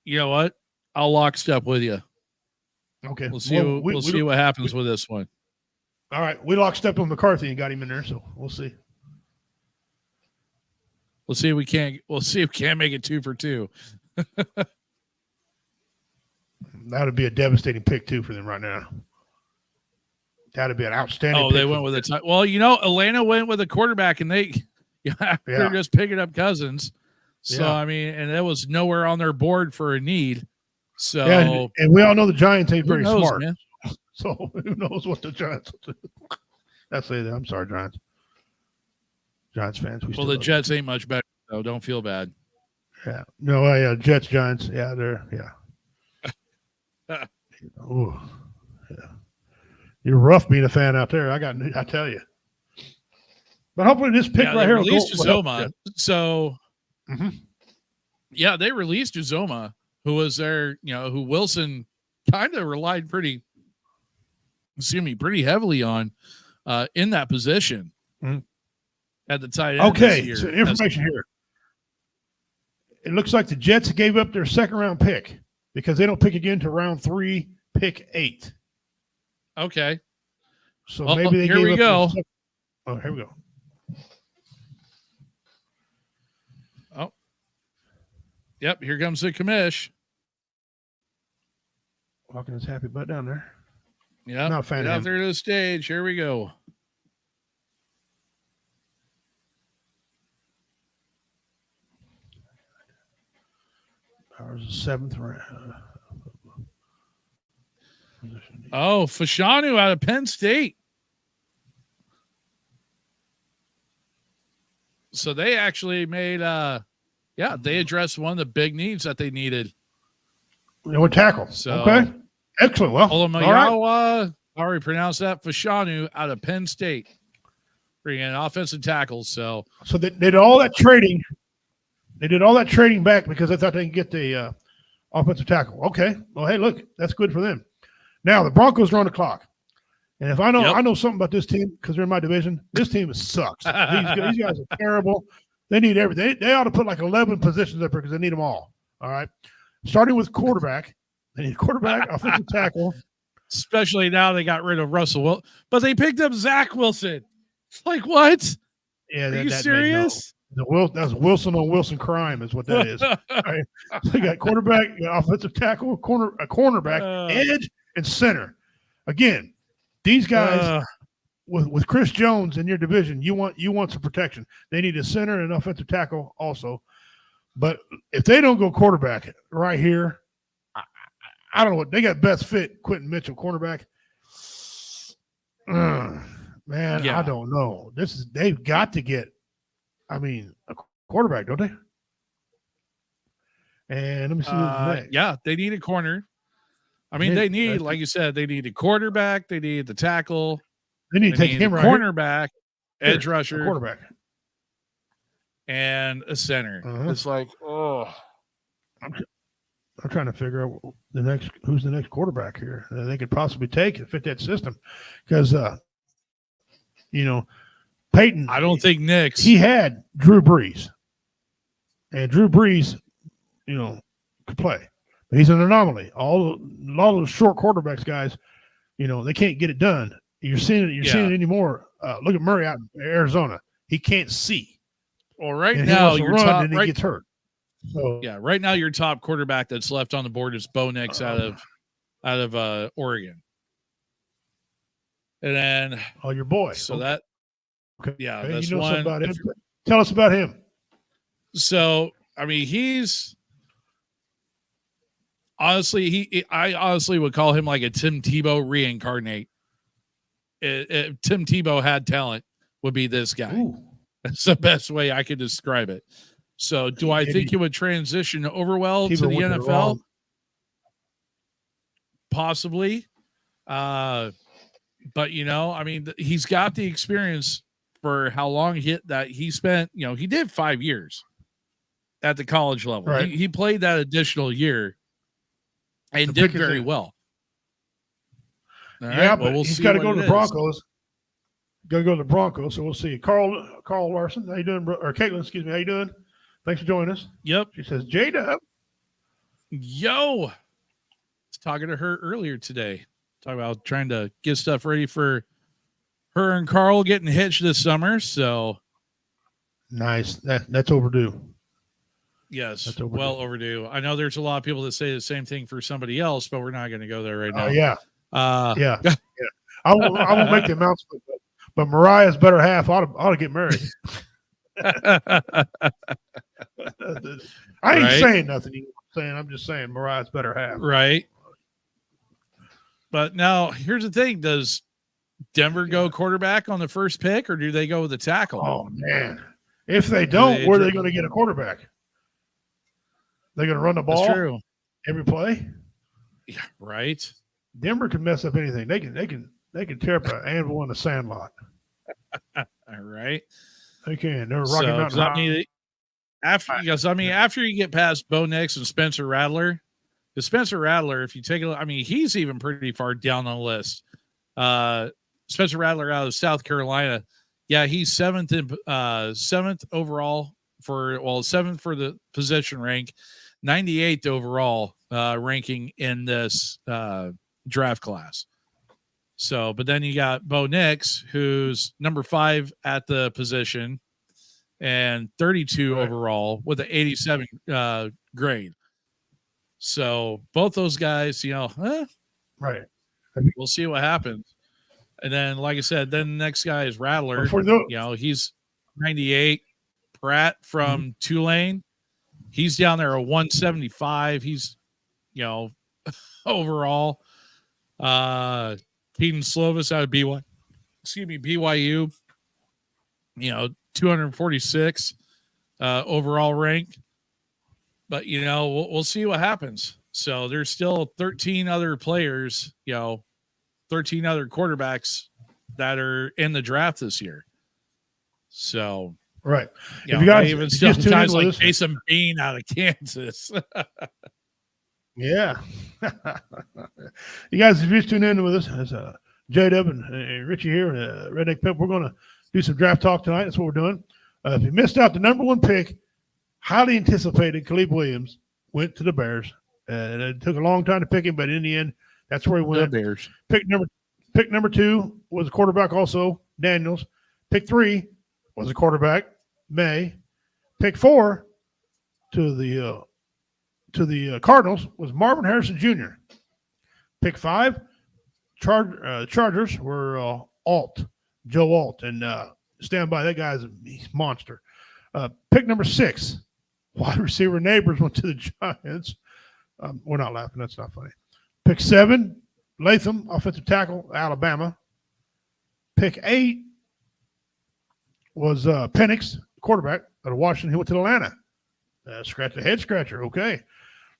You know what? I'll lockstep with you. Okay. We'll see what happens with this one. All right. We lockstep with McCarthy and got him in there, so we'll see. We'll see if we can't make it 2 for 2. That would be a devastating pick too for them right now. That'd be an outstanding. Oh, pick they for went with the a well, Atlanta went with a quarterback, and they're Yeah. just picking up Cousins. So Yeah. I mean, and that was nowhere on their board for a need. So Yeah, and we all know the Giants ain't who very knows, smart. man? So who knows what the Giants will do? That's it. I'm sorry, Giants. Giants fans. Well, the Jets ain't much better, so don't feel bad. Yeah. No, yeah. Jets, Giants. Yeah, they're Ooh, yeah. You're rough being a fan out there. I tell you. But hopefully this pick right they here released will help Uzoma. them. So Mhm. yeah, they released Uzoma, who was there, who Wilson kind of relied pretty heavily on in that position Mhm. at the tight end. Okay, this year. so information here. It looks like the Jets gave up their second round pick because they don't pick again to round 3, pick 8. Okay. So Well, maybe they here gave we up go. Oh, here we go. Oh. Yep, here comes the commish. Walking his happy butt down there. Yeah. Not a fan Get of out him. there to the stage. Here we go. Ours is 7th round. Oh, Fashanu out of Penn State. So they actually made they addressed one of the big needs that they needed. With tackle. So- Okay. Excellent. Well, all right. Olamayawa, how do we pronounce that? Fashanu out of Penn State. Bringing in offensive tackles. So So they did all that trading. They did all that trading back because they thought they could get the offensive tackle. Okay. Well, hey, look, that's good for them. Now the Broncos are on the clock, and if I know something about this team because they're in my division. This team sucks. These guys are terrible. They need everything. They ought to put like 11 positions up there because they need them all. All right. Starting with quarterback. They need quarterback, offensive tackle. especially now they got rid of Russell Wilson, but they picked up Zach Wilson. It's like, what? Yeah, Are you serious? That's Wilson on Wilson crime is what that is. Right. They got quarterback, you got offensive tackle, a cornerback, edge, and center. Again, these guys with Chris Jones in your division, you want some protection. They need a center and an offensive tackle also. But if they don't go quarterback right here, I don't know what they got. Best fit Quentin Mitchell, cornerback. Man, Yeah. I don't know. They've got to get. I mean, a quarterback, don't they? And let me see who's next. Yeah, they need a corner. I mean, they need, like you said, they need a quarterback, they need the tackle, They need to take need him a right here. cornerback, edge rusher, A quarterback. and a center. Uh-huh. It's like, I'm trying to figure out who's the next quarterback here that they could possibly take and fit that system, because Peyton. I don't think Nick's. He had Drew Brees, and Drew Brees, could play, but he's an anomaly. A lot of those short quarterbacks, guys, they can't get it done. You're seeing it anymore. Look at Murray out in Arizona. He can't see. Well, right And now, he your wants to run, top, and he gets hurt. So, yeah, right now your top quarterback that's left on the board is Bo Nix out of Oregon, and then your boy. so that Okay. yeah, Okay, that's you know something one. about him. Tell us about him. So I mean, he's honestly I honestly would call him like a Tim Tebow reincarnate. If Tim Tebow had talent, would be this guy. Ooh. That's the best way I could describe it. So, do I think he would transition over well to the Tebow went NFL? wrong. Possibly. But I mean, he's got the experience for how long he spent. He did 5 years at the college level. Right. He played that additional year and The did pick is very in. well. All Yeah, right, but we'll he's see got to what go it to the is. Broncos. Got to go to the Broncos, so we'll see. Carl Larson, how you doing, bro? Or Caitlin, excuse me, how you doing? Thanks for joining us. Yep. She says, J-Dub. Yo, I was talking to her earlier today. Talking about trying to get stuff ready for her and Carl getting hitched this summer. So Nice. That's overdue. yes, That's overdue. well overdue. I know there's a lot of people that say the same thing for somebody else, but we're not going to go there right now. Yeah. Uh, Yeah. I won't make the announcement, but Mariah's better half ought to get married. I ain't saying nothing. You know what I'm saying? I'm just saying Mariah's better half. Right. But now here's the thing: does Denver go quarterback on the first pick, or do they go with the tackle? Oh man! If they don't, where are they going to get a quarterback? They're going to run the ball every play. Yeah, right. Denver can mess up anything. They can tear up an anvil in the sandlot. All right. They can. They're Rocky Mountain High. After you get past Bo Nix and Spencer Rattler, the Spencer Rattler, if you take a look, I mean, he's even pretty far down the list. Spencer Rattler out of South Carolina. Yeah, he's seventh overall seventh for the position rank, 98th overall ranking in this draft class. So, but then you got Bo Nix, who's number 5 at the position and 32 overall with an 87 grade. So both those guys, right. We'll see what happens. And then, like I said, then the next guy is Rattler. He's 98. Pratt from Tulane, he's down there at 175. He's, overall. Keaton Slovis out of BYU, 246 overall rank. But, we'll see what happens. So there's still 13 other players, 13 other quarterbacks that are in the draft this year. So, right. If you guys even still guys like Jason Bean out of Kansas. Yeah. You guys, if you're just tuning in with us, it's J-Dub and Richie here, Redneck Pep. We're going to do some draft talk tonight. That's what we're doing. If you missed out the number 1 pick, highly anticipated, Caleb Williams went to the Bears. And it took a long time to pick him, but in the end, that's where he went. The Bears. Pick number 2 was a quarterback also, Daniels. Pick 3 was a quarterback, May. Pick 4 to the Cardinals was Marvin Harrison Jr. Pick 5, Chargers were Joe Alt, and stand by, that guy's a monster. Pick number 6, wide receiver Neighbors went to the Giants. We're not laughing. That's not funny. Pick 7, Latham, offensive tackle, Alabama. Pick 8 was Penix, quarterback out of Washington. He went to Atlanta. Scratch the head scratcher. Okay.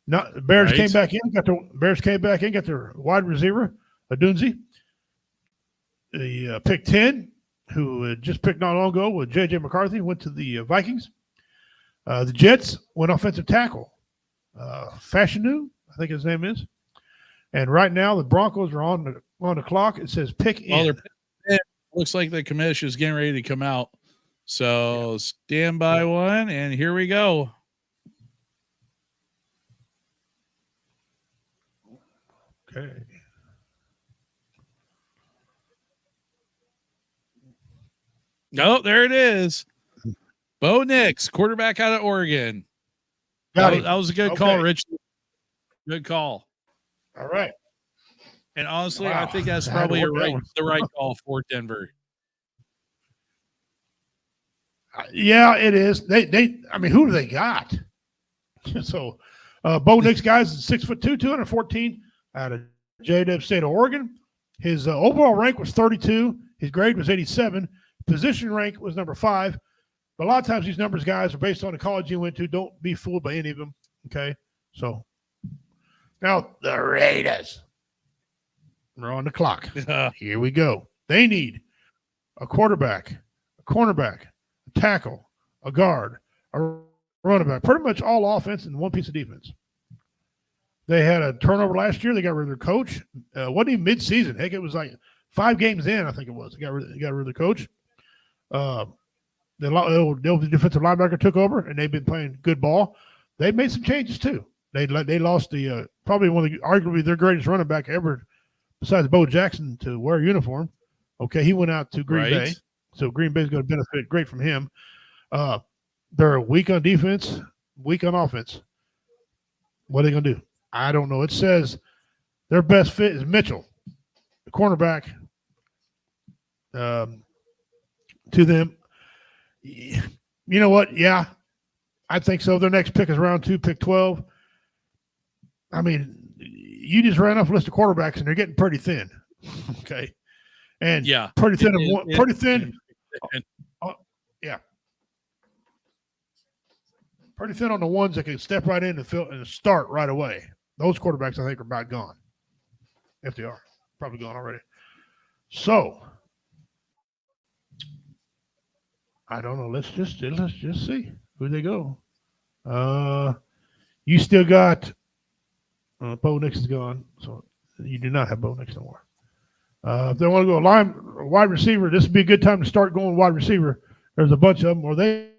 Now the Bears came back in. Got their wide receiver, Adunzi. The pick 10, who had just picked not long ago with J.J. McCarthy, went to the Vikings. The Jets went offensive tackle, Fashanu, I think his name is. And right now the Broncos are on the clock. It says pick in. Looks like the commission is getting ready to come out. So stand by one, and here we go. Okay. No, there it is. Bo Nix, quarterback out of Oregon. That was a good call, Rich. Good call. All right. And honestly, I think that's probably the right call for Denver. Yeah, it is. I mean, who do they got? So, Bo Nix, guys, is 6'2", 214, out of J-Dub State of Oregon. His overall rank was 32. His grade was 87. Position rank was number 5. But a lot of times these numbers, guys, are based on the college you went to. Don't be fooled by any of them. Okay, so now the Raiders are on the clock. Here we go. They need a quarterback, a cornerback, a tackle, a guard, a running back, pretty much all offense and one piece of defense. They had a turnover last year. They got rid of their coach. Wasn't even mid-season. Heck, it was like 5 games in, I think it was. They got rid of the coach. The defensive linebacker took over, and they've been playing good ball. They made some changes too. They lost the probably arguably their greatest running back ever, besides Bo Jackson, to wear a uniform. Okay, he went out to Green Bay, so Green Bay's going to benefit great from him. They're weak on defense, weak on offense. What are they going to do? I don't know. It says their best fit is Mitchell, the cornerback to them. You know what? Yeah, I think so. Their next pick is round 2, pick 12. I mean, you just ran off a list of quarterbacks, and they're getting pretty thin. Okay, and pretty thin. Pretty thin. Yeah, pretty thin on the ones that can step right in and start right away. Those quarterbacks, I think, are about gone. If they are, probably gone already. So, I don't know. Let's just see who they go. You still got Bo Nix is gone, so you do not have Bo Nix no more. If they want to go wide receiver, this would be a good time to start going wide receiver. There's a bunch of them, or they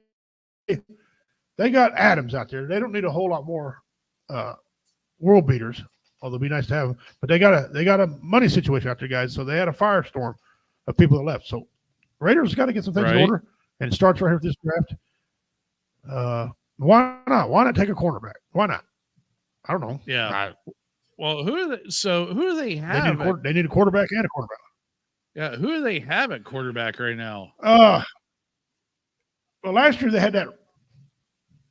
got Adams out there. They don't need a whole lot more world beaters, although it'd be nice to have them. But they got a money situation out there, guys. So they had a firestorm of people that left. So Raiders got to get some things in order, and it starts right here with this draft. Why not? Why not take a cornerback? Why not? I don't know. Yeah. Well, who do they have? They need a quarterback and a cornerback. Yeah, who do they have at quarterback right now? Well, last year they had that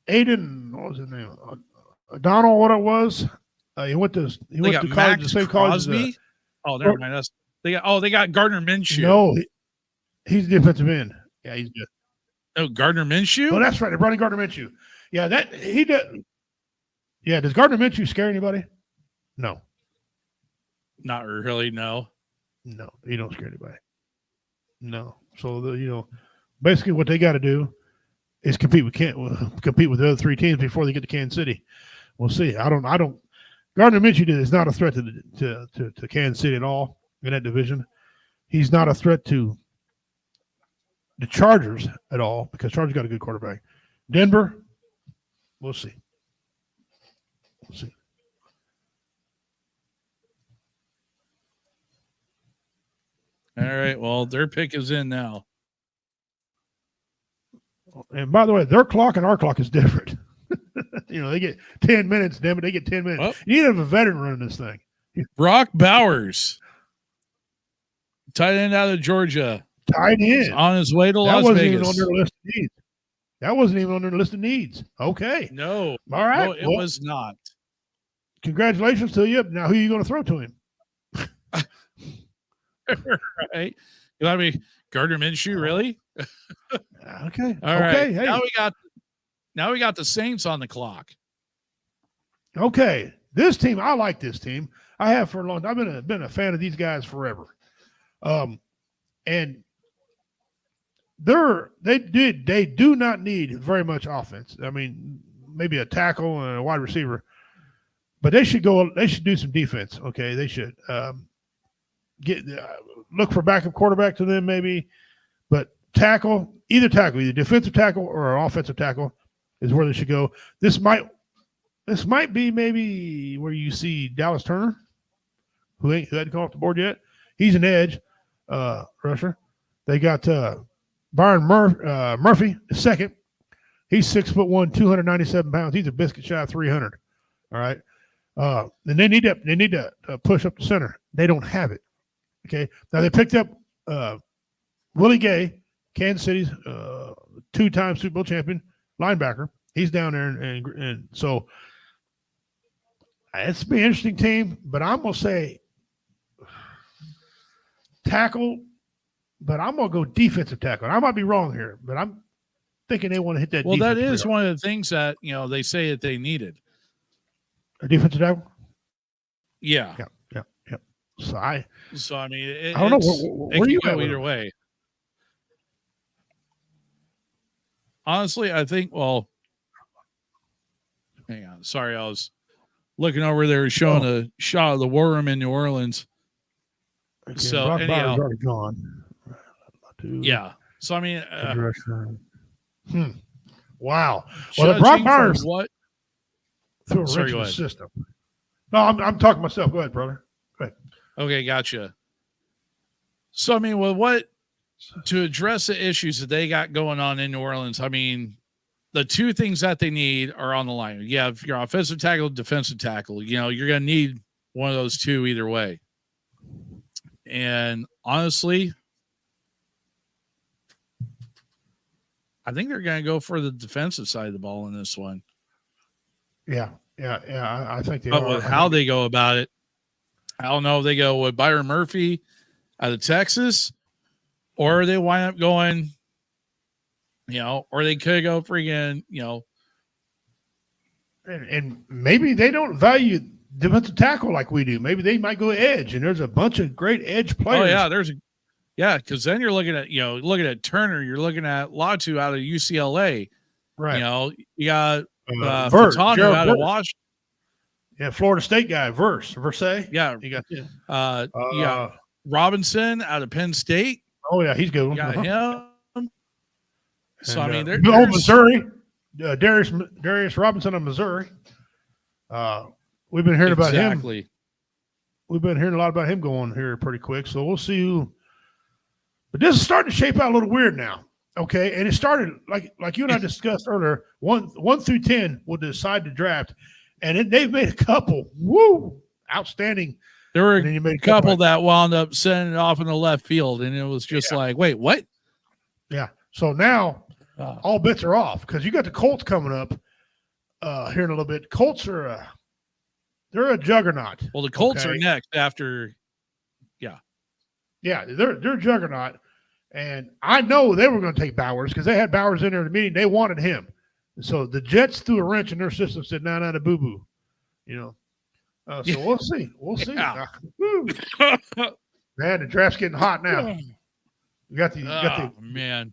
Aiden. What was his name? O'Donnell. What it was? He went to college. Max The same Crosby? Never mind. They got Gardner Minshew. No, he's defensive end. Yeah, he's good. Oh, Gardner Minshew? Oh, that's right. They're running Gardner Minshew. Yeah, that he did. Yeah, does Gardner Minshew scare anybody? No. Not really, no. No, he don't scare anybody. No. So basically what they got to do is compete with the other 3 teams before they get to Kansas City. We'll see. I don't. Gardner Minshew is not a threat to Kansas City at all in that division. He's not a threat to the Chargers at all because Chargers got a good quarterback. Denver, we'll see. We'll see. All right. Well, their pick is in now. And by the way, their clock and our clock is different. They get 10 minutes, damn it. They get 10 minutes. Well, you need to have a veteran running this thing. Brock Bowers, tight end out of Georgia. Tight end. On his way to Las Vegas. Vegas. Even on their list of needs. That wasn't even on their list of needs. Okay. No. All right. No, it was not. Congratulations to you. Now, who are you going to throw to him? Right. I mean, Gardner Minshew, really? Okay. All right. Okay. Hey. Now we got the Saints on the clock. Okay. This team, I like this team. I have for a long time. I've been a fan of these guys forever. And they do not need very much offense. I mean, maybe a tackle and a wide receiver, but they should do some defense. Okay. They should look for backup quarterback to them maybe, but either defensive tackle or an offensive tackle is where they should go. This might be maybe where you see Dallas Turner, who hadn't come off the board yet. He's an edge rusher. They got Byron Murphy, the second. He's 6'1", 297 pounds. He's a biscuit shy of 300. All right. And they need to push up the center. They don't have it. Okay. Now they picked up Willie Gay, Kansas City's 2-time Super Bowl champion linebacker. He's down there, and so it's be an interesting team. But I'm gonna say tackle, but I'm gonna go defensive tackle. I might be wrong here, but I'm thinking they want to hit that. Well, that is one of the things that they say that they needed. A defensive tackle. Yeah. Yeah. So I mean, I don't know where you go either way. Honestly, I think. Well, hang on. Sorry, I was looking over there showing a shot of the War Room in New Orleans. Okay, so Brock anyhow, Bowers already gone. Yeah. So I mean, wow. Well, Brock Bowers what? Threw a wrench in the system. No, I'm talking myself. Go ahead, brother. Go ahead. Okay, gotcha. So I mean, what to address the issues that they got going on in New Orleans? I mean, the two things that they need are on the line. You have your offensive tackle, defensive tackle. You're going to need one of those two either way. And honestly, I think they're going to go for the defensive side of the ball in this one. Yeah. I think they But are. with how they go about it, I don't know if they go with Byron Murphy out of Texas, or they wind up going, or they could go freaking, And maybe they don't value defensive tackle like we do. Maybe they might go edge, and there's a bunch of great edge players. Oh yeah, because then you're looking at Turner, you're looking at Latu out of UCLA, right? You got Verse, Fatano out of Washington. Yeah, Florida State guy, Versailles. Yeah, you got you got Robinson out of Penn State. Oh yeah, he's good. You got him. So and, I mean, there's Missouri. Darius Robinson of Missouri. We've been hearing about him. We've been hearing a lot about him going here pretty quick. So we'll see who. But this is starting to shape out a little weird now. Okay, and it started like you and I discussed earlier. 1 through 10 will decide the draft, and they've made a couple outstanding. There were a couple that wound up sending it off in the left field, and it was just like, wait, what? Yeah. So now all bets are off because you got the Colts coming up here in a little bit. Colts are they're a juggernaut. Well, the Colts are next after. Yeah, they're a juggernaut. And I know they were going to take Bowers because they had Bowers in there in the meeting. They wanted him. And so the Jets threw a wrench in their system, said, no, the boo-boo. So we'll see. We'll see. Yeah. Man, the draft's getting hot now. We got man.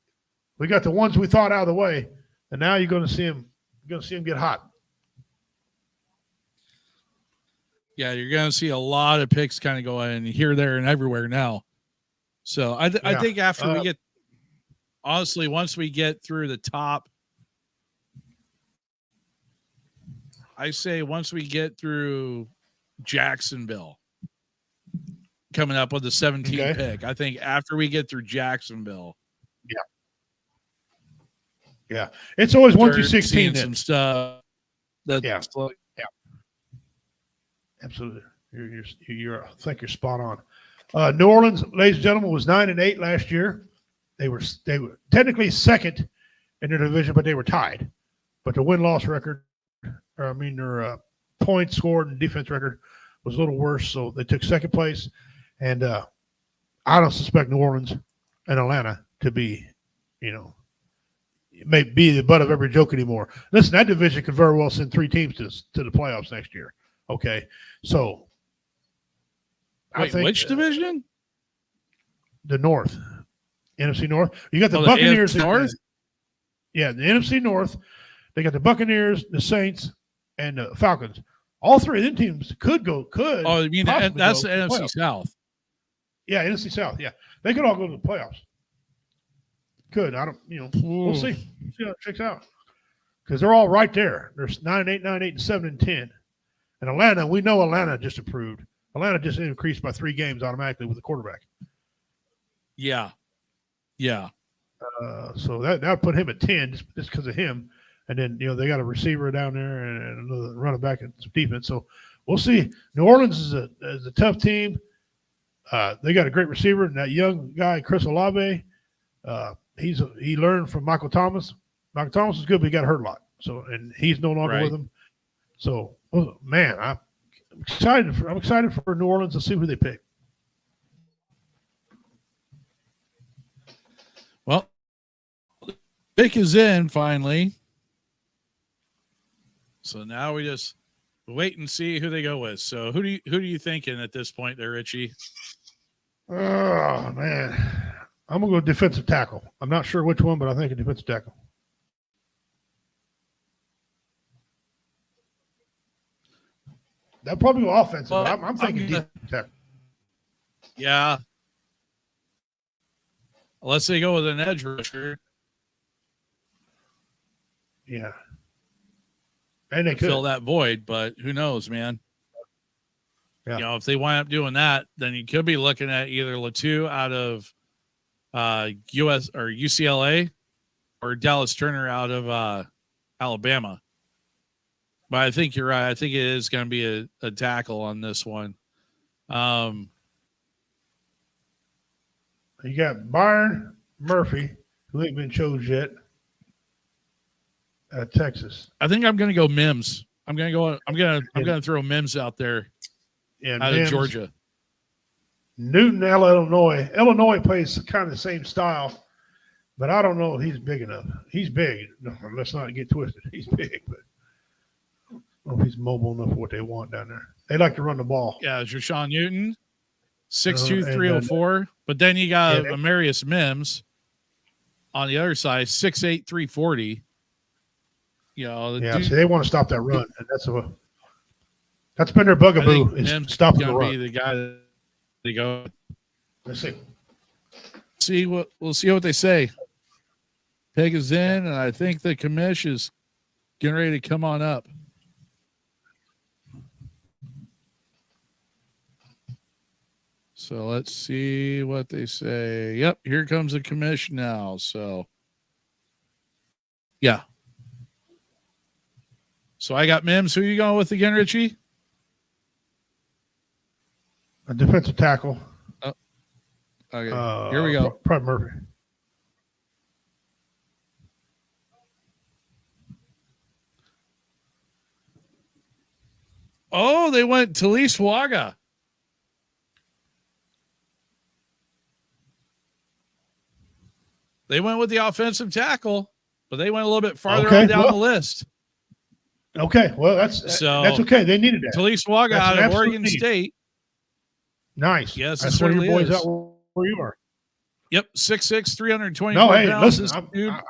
We got the ones we thought out of the way, and now you're going to see them. You're going to see them get hot. Yeah, you're going to see a lot of picks kind of going here, there, and everywhere now. So I think after we get, honestly, once we get through the top, I say once we get through Jacksonville coming up with the 17th pick, I think after we get through Jacksonville. Yeah. It's always 1 through 16. Some stuff. Absolutely. I think you're spot on. New Orleans, ladies and gentlemen, was 9-8 last year. They were technically second in their division, but they were tied. But the win-loss record, their points scored and defense record was a little worse, so they took second place. And I don't suspect New Orleans and Atlanta to be, may be the butt of every joke anymore. Listen, that division could very well send 3 teams to the playoffs next year. Okay, so. Wait, I think, which division? The North. NFC North. You got the Buccaneers. North? The NFC North. They got the Buccaneers, the Saints, and the Falcons. All 3 of them teams could. Oh, you mean that's the NFC South? Yeah, NFC South. Yeah. They could all go to the playoffs. Could. I don't, we'll see. See how it shakes out. Because they're all right there. There's 9-8, 9-8, and 7-10. And Atlanta, we know Atlanta just improved. Atlanta just increased by 3 games automatically with the quarterback. Yeah. So that put him at 10 just because of him. And then, they got a receiver down there and another running back and some defense. So we'll see. New Orleans is a tough team. They got a great receiver. And that young guy, Chris Olave, he learned from Michael Thomas. Michael Thomas is good, but he got hurt a lot. So, and he's no longer with him. So, man, I'm excited for New Orleans to see who they pick. Well, pick is in finally. So now we just wait and see who they go with. So who do you thinking at this point there, Richie? Oh man, I'm gonna go defensive tackle. I'm not sure which one, but I think a defensive tackle. That'll probably go offensive. Well, I'm thinking defensive tackle. Yeah. Unless they go with an edge rusher. Yeah. And they could fill that void, but who knows, man? Yeah. If they wind up doing that, then you could be looking at either Latu out of US or UCLA or Dallas Turner out of Alabama. But I think you're right. I think it is going to be a tackle on this one. You got Byron Murphy, who ain't been chose yet. Texas. I think I'm going to go Mims. I'm going to throw Mims out there And out of Georgia. Newton, Illinois. Illinois plays kind of the same style, but I don't know if he's big enough. He's big. No, let's not get twisted. He's big, but I don't know if he's mobile enough for what they want down there. They like to run the ball. Yeah, Rashawn Newton, 6'2", 304. But then you got Amarius Mims on the other side, 6'8", 340. You know, dude, so they want to stop that run, and that's been their bugaboo is stopping the run. Be the guy that they go. Let's see. We'll see what they say. Peg is in, and I think the commish is getting ready to come on up. So let's see what they say. Yep, here comes the commission now. So, yeah. So I got Mims. Who are you going with again, Richie? A defensive tackle. Oh, okay. Here we go. Probably Murphy. Oh, they went Talise Waga. They went with the offensive tackle, but they went a little bit farther on down the list. Okay, well, that's okay. They needed that. Talise Waga out of Oregon State. Nice. Yes, that's where your boys out where you are. Yep, 6'6", 320 No, hey, pounds. listen,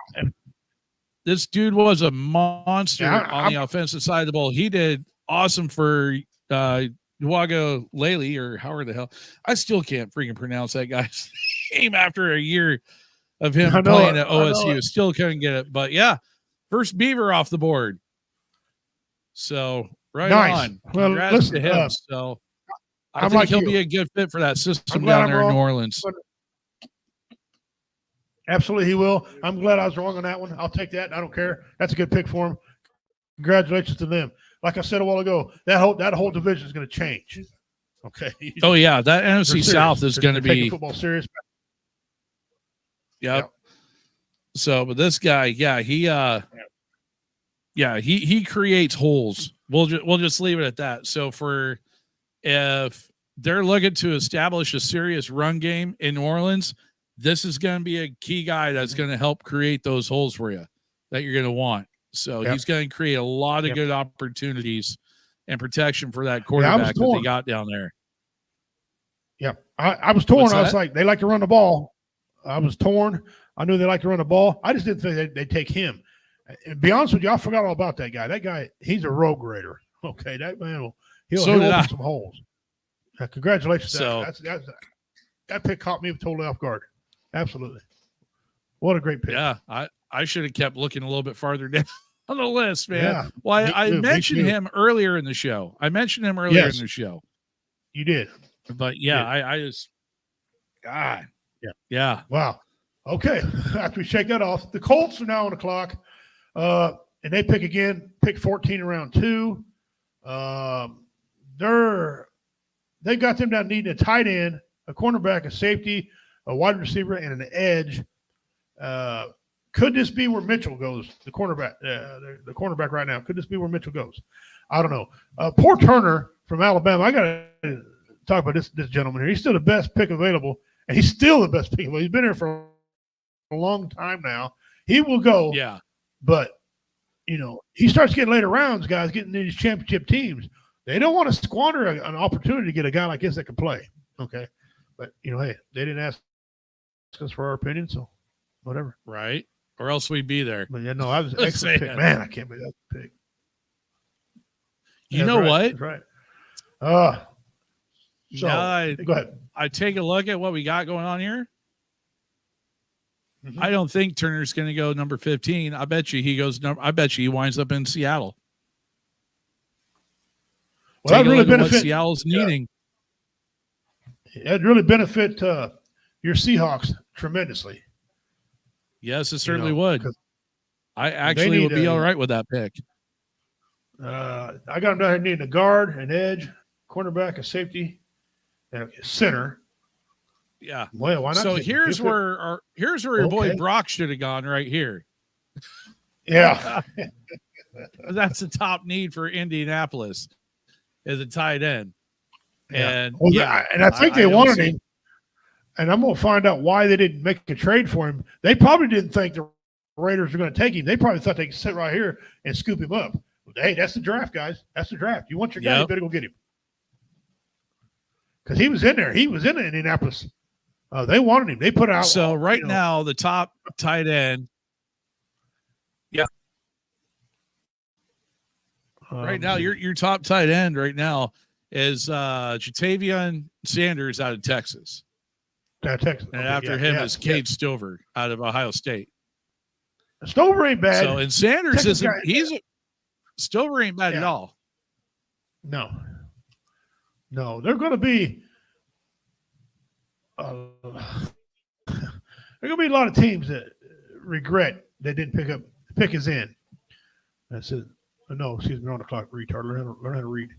this dude was a monster on the offensive side of the ball. He did awesome for Waga Lele, or however the hell. I still can't freaking pronounce that guy's name after a year of him playing at OSU. Still couldn't get it. But, yeah, first Beaver off the board. So, right on. Congrats to him. So, I think he'll be a good fit for that system down there in New Orleans. Absolutely, he will. I'm glad I was wrong on that one. I'll take that. I don't care. That's a good pick for him. Congratulations to them. Like I said a while ago, that whole division is going to change. Okay. Oh yeah, that NFC South is going to be football serious. Yep. So, but this guy, he creates holes. We'll just leave it at that. So if they're looking to establish a serious run game in New Orleans, this is going to be a key guy that's going to help create those holes for you that you're going to want. So he's going to create a lot of good opportunities and protection for that quarterback that they got down there. Yeah, I was torn. I was like, they like to run the ball. I was torn. I knew they like to run the ball. I just didn't think they'd take him. And to be honest with you, I forgot all about that guy. That guy, he's a road grader. Okay, that man he'll open some holes. Congratulations. That pick caught me totally off guard. Absolutely. What a great pick. Yeah, I should have kept looking a little bit farther down on the list, man. Yeah, well, I mentioned him earlier in the show. In the show. You did. But yeah, I just God. Yeah. Wow. Okay. After we shake that off, the Colts are now on the clock. And they pick 14 in round 2. They got them down needing a tight end, a cornerback, a safety, a wide receiver, and an edge. Could this be where Mitchell goes? The cornerback, the cornerback right now. Could this be where Mitchell goes? I don't know. Poor Turner from Alabama. I got to talk about this gentleman here. He's still the best pick available, and he's still the best pick available. He's been here for a long time now. He will go. Yeah. But, he starts getting later rounds, guys, getting in these championship teams. They don't want to squander an opportunity to get a guy like this that can play. Okay. But, hey, they didn't ask us for our opinion, so whatever. Right. Or else we'd be there. But, I was an excellent pick. Man, I can't believe that pick. You know what? That's right. Go ahead. I take a look at what we got going on here. Mm-hmm. I don't think Turner's going to go number 15. I bet you he winds up in Seattle. Well, that really benefits what Seattle's needing. It'd really benefit your Seahawks tremendously. Yes, it certainly would. I actually would be all right with that pick. I got them down here needing a guard, an edge, cornerback, a safety, and a center. Yeah. Well, why not? So here's where your boy Brock should have gone right here. Yeah. That's the top need for Indianapolis is a tight end. And Well, yeah, and I think they don't wanted see- him. And I'm going to find out why they didn't make a trade for him. They probably didn't think the Raiders were going to take him. They probably thought they could sit right here and scoop him up. Hey, that's the draft, guys. That's the draft. You want your guy, you better go get him. Because he was in there. He was in Indianapolis. They wanted him. They put out. So right now, the top tight end. Yeah. Right now, your top tight end right now is Jatavion Sanders out of Texas. Texas. And after him is Cade Stover out of Ohio State. Stover ain't bad. So, and Sanders Texas isn't, Stover ain't bad at all. No, they're going to be. There are going to be a lot of teams that regret they didn't pick his end. That's it. No, excuse me, on the clock, retard. Learn how to read.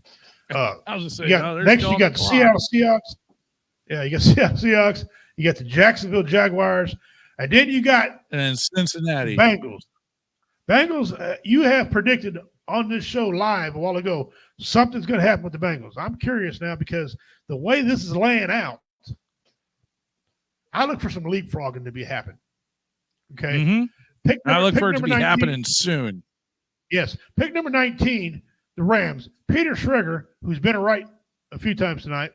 I was just saying. Next, you got the Seattle Seahawks. Yeah, you got Seattle Seahawks. You got the Jacksonville Jaguars, and then you got and Cincinnati Bengals. Bengals, you have predicted on this show live a while ago something's going to happen with the Bengals. I'm curious now because the way this is laying out, I look for some leapfrogging to be happen. Okay, I look for it to be 19. happening soon. Yes, pick number 19, the Rams. Peter Schrager, who's been right a few times tonight,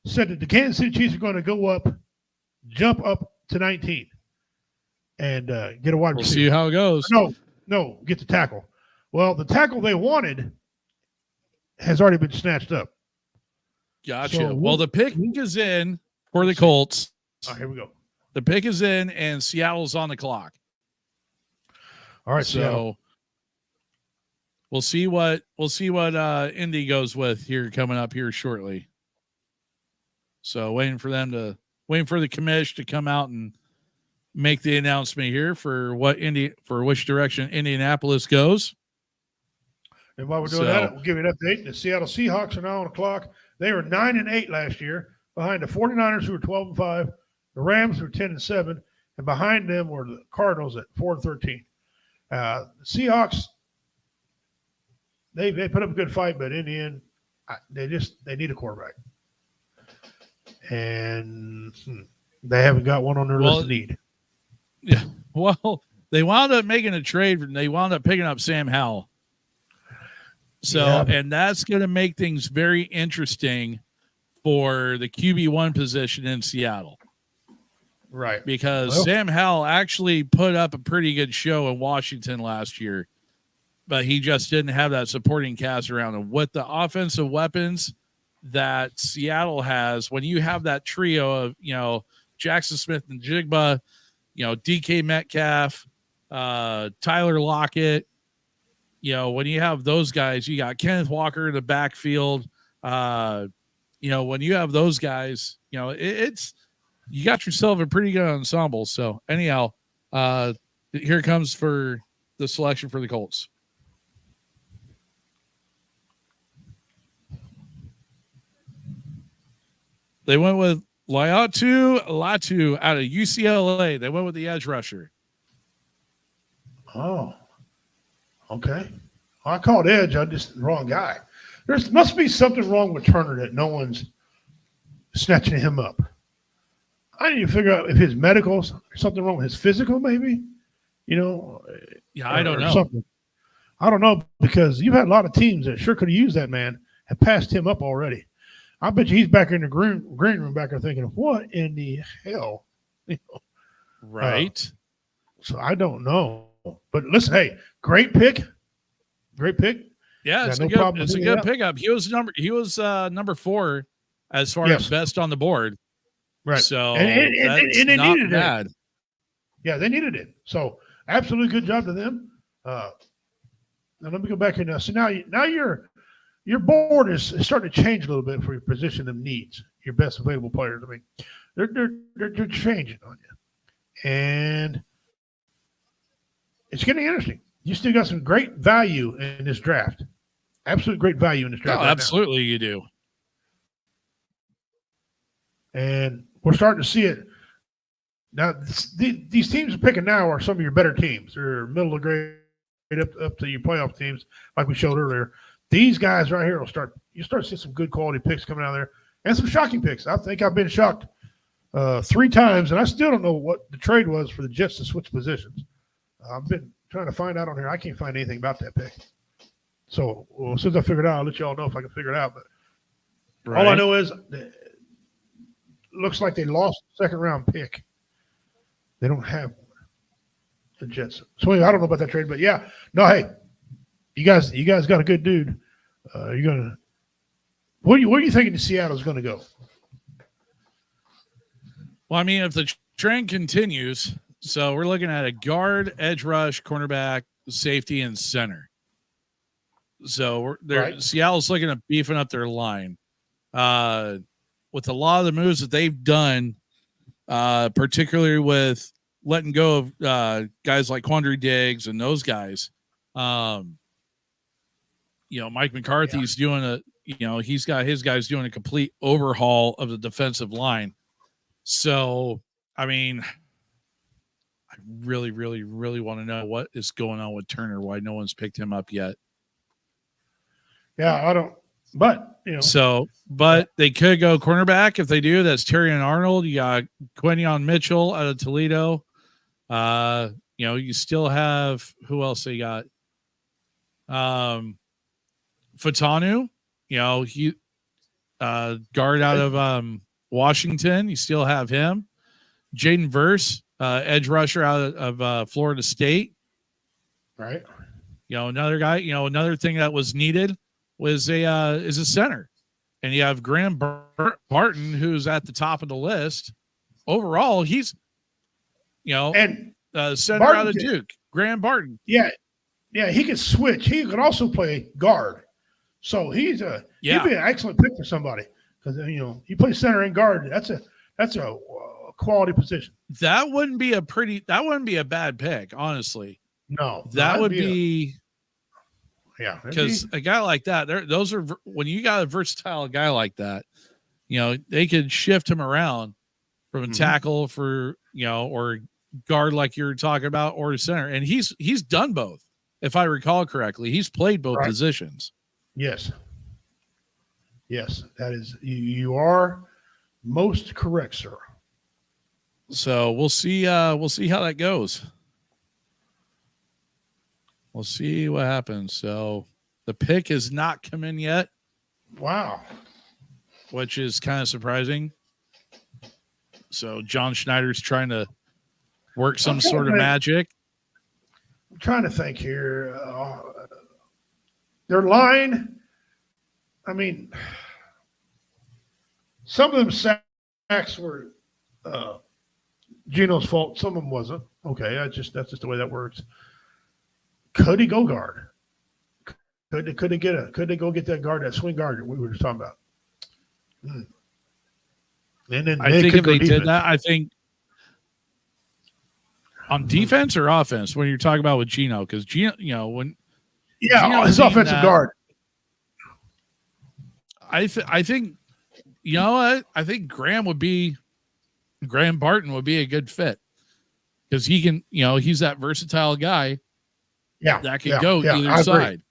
said that the Kansas City Chiefs are going to jump up to 19, and get a wide receiver. We'll see how it goes. No, get the tackle. Well, the tackle they wanted has already been snatched up. Gotcha. So well, the pick is in for the Colts. All right, here we go. The pick is in, and Seattle's on the clock. All right, so Seattle. we'll see what Indy goes with here coming up here shortly. So waiting for the commish to come out and make the announcement here for which direction Indianapolis goes. And while we're doing that, we'll give you an update. The Seattle Seahawks are now on the clock. They were 9-8 last year, behind the 49ers, who were 12-5, the Rams, who were 10-7, and behind them were the Cardinals at 4-13. The Seahawks, they put up a good fight, but in the end, they need a quarterback, and they haven't got one on their list of need. Yeah, well, they wound up making a trade, and they wound up picking up Sam Howell. So, and that's going to make things very interesting for the QB1 position in Seattle. Right. Because Sam Howell actually put up a pretty good show in Washington last year, but he just didn't have that supporting cast around him. With the offensive weapons that Seattle has, when you have that trio of, Jackson Smith and Jigba, DK Metcalf, Tyler Lockett, when you have those guys, you got Kenneth Walker in the backfield. When you have those guys, it's you got yourself a pretty good ensemble. So anyhow, here comes for the selection for the Colts. They went with Laiatu Latu out of UCLA. They went with the edge rusher. Oh, okay. I called edge. I just the wrong guy. There must be something wrong with Turner that no one's snatching him up. I need to figure out if his medicals, something wrong with his physical, maybe. Yeah, I don't know. Something. I don't know, because you've had a lot of teams that sure could have used that man, have passed him up already. I bet you he's back in the green room back there thinking, what in the hell? Right. So I don't know. But listen, hey, great pick. Great pick. Yeah, it's a good pickup. He was number 4 as far as best on the board. Right. So and they not needed bad. it. Yeah, they needed it. So absolutely good job to them. Now let me go back here now. So now your board is starting to change a little bit for your position of needs, your best available players. I mean, they're changing on you, and it's getting interesting. You still got some great value in this draft. Absolute great value in this draft. Oh, absolutely, you do. And we're starting to see it now. These teams are picking now are some of your better teams. They're middle of the grade up to your playoff teams, like we showed earlier. These guys right here you start to see some good quality picks coming out of there and some shocking picks. I think I've been shocked 3 times, and I still don't know what the trade was for the Jets to switch positions. I've been trying to find out on here. I can't find anything about that pick. So as soon as I figure it out, I'll let you all know if I can figure it out. But all I know is it looks like they lost the second-round pick. They don't have one, the Jets. So anyway, I don't know about that trade, but yeah. No, hey, you guys got a good dude. You're gonna where are you thinking Seattle's going to go? Well, I mean, if the trend continues, so we're looking at a guard, edge rush, cornerback, safety, and center. So Seattle's looking at beefing up their line. With a lot of the moves that they've done, particularly with letting go of guys like Quandre Diggs and those guys, Mike McCarthy's doing he's got his guys doing a complete overhaul of the defensive line. So, I mean, I really, really, really want to know what is going on with Turner, why no one's picked him up yet. Yeah, I don't. But, but they could go cornerback. If they do, that's Terry and Arnold. You got Quinion Mitchell out of Toledo. You still have, who else they got? Fatanu, he guard out of Washington. You still have him. Jaden Verse, edge rusher out of Florida State. Right. Another guy, another thing that was needed is a center. And you have Graham Barton, who's at the top of the list. Overall, he's, and center Barton out of Duke. Graham Barton. Yeah. Yeah, he can switch. He can also play guard. So he'd be an excellent pick for somebody because he plays center and guard. That's a quality position. That wouldn't be a bad pick, honestly. No, that would be because a guy like that, those are when you got a versatile guy like that, they could shift him around from a tackle for or guard like you're talking about or a center, and he's done both. If I recall correctly, he's played both positions. Yes. Yes, that is you are most correct, sir. So we'll see how that goes. We'll see what happens. So the pick has not come in yet. Wow. Which is kind of surprising. So John Schneider's trying to work some sort of magic. I'm trying to think here. Their line, I mean, some of them sacks were Geno's fault. Some of them wasn't. Okay, that's just the way that works. Could he go guard? Could they go get that guard, that swing guard that we were just talking about? And then I think if they did that, I think on defense or offense when you're talking about with Geno, because Geno, his offensive guard. I think I think Graham Barton would be a good fit because he can, he's that versatile guy. Yeah, that can go either side.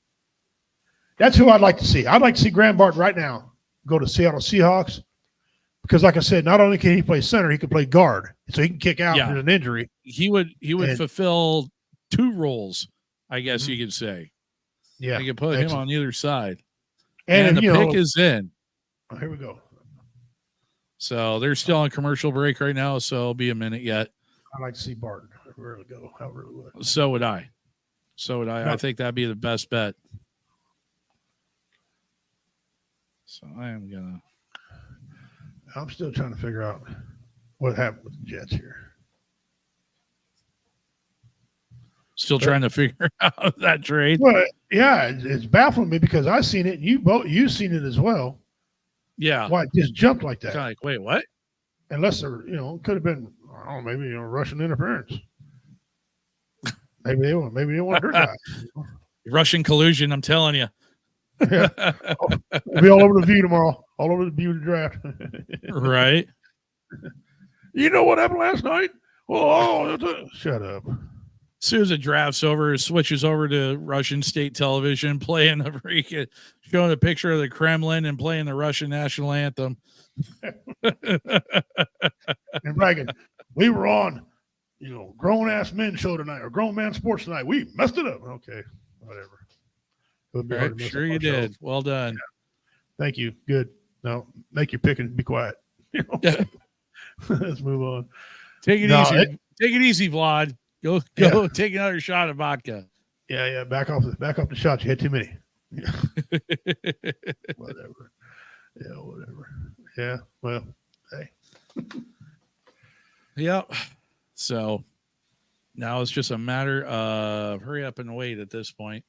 That's who I'd like to see. I'd like to see Graham Barton right now go to Seattle Seahawks because, like I said, not only can he play center, he can play guard, so he can kick out if there's an injury. He would fulfill 2 roles, I guess you could say. Yeah, you could put him on either side, and the pick is in. Oh, here we go. So they're still on commercial break right now, so it'll be a minute yet. I'd like to see Barton. I really would. So would I. No. I think that'd be the best bet. So I'm still trying to figure out what happened with the Jets here. Still trying to figure out that trade. Well, yeah, it's baffling me because I've seen it. You've seen it as well. Yeah. Why it just jumped like that? Kind of like, wait, what? Unless there, could have been, I don't know, maybe Russian interference. Maybe they want their guy. Russian collusion, I'm telling you. Yeah. We'll be all over the View tomorrow. All over the View of the draft. Right. You know what happened last night? Oh, shut up. soon as it drafts over, switches over to Russian state television, playing the freaking, showing a picture of the Kremlin and playing the Russian national anthem. And bragging, we were on, grown ass men show tonight or grown man sports tonight. We messed it up. Okay, whatever. Right, sure you did. Well done. Yeah. Thank you. Good. Now make your pick and be quiet. Let's move on. Take it easy. Take it easy, Vlad. Go take another shot of vodka. Yeah. Back off the shots. You had too many. Yeah. Whatever. Yeah, whatever. Yeah. Well, hey. Yep. So now it's just a matter of hurry up and wait at this point.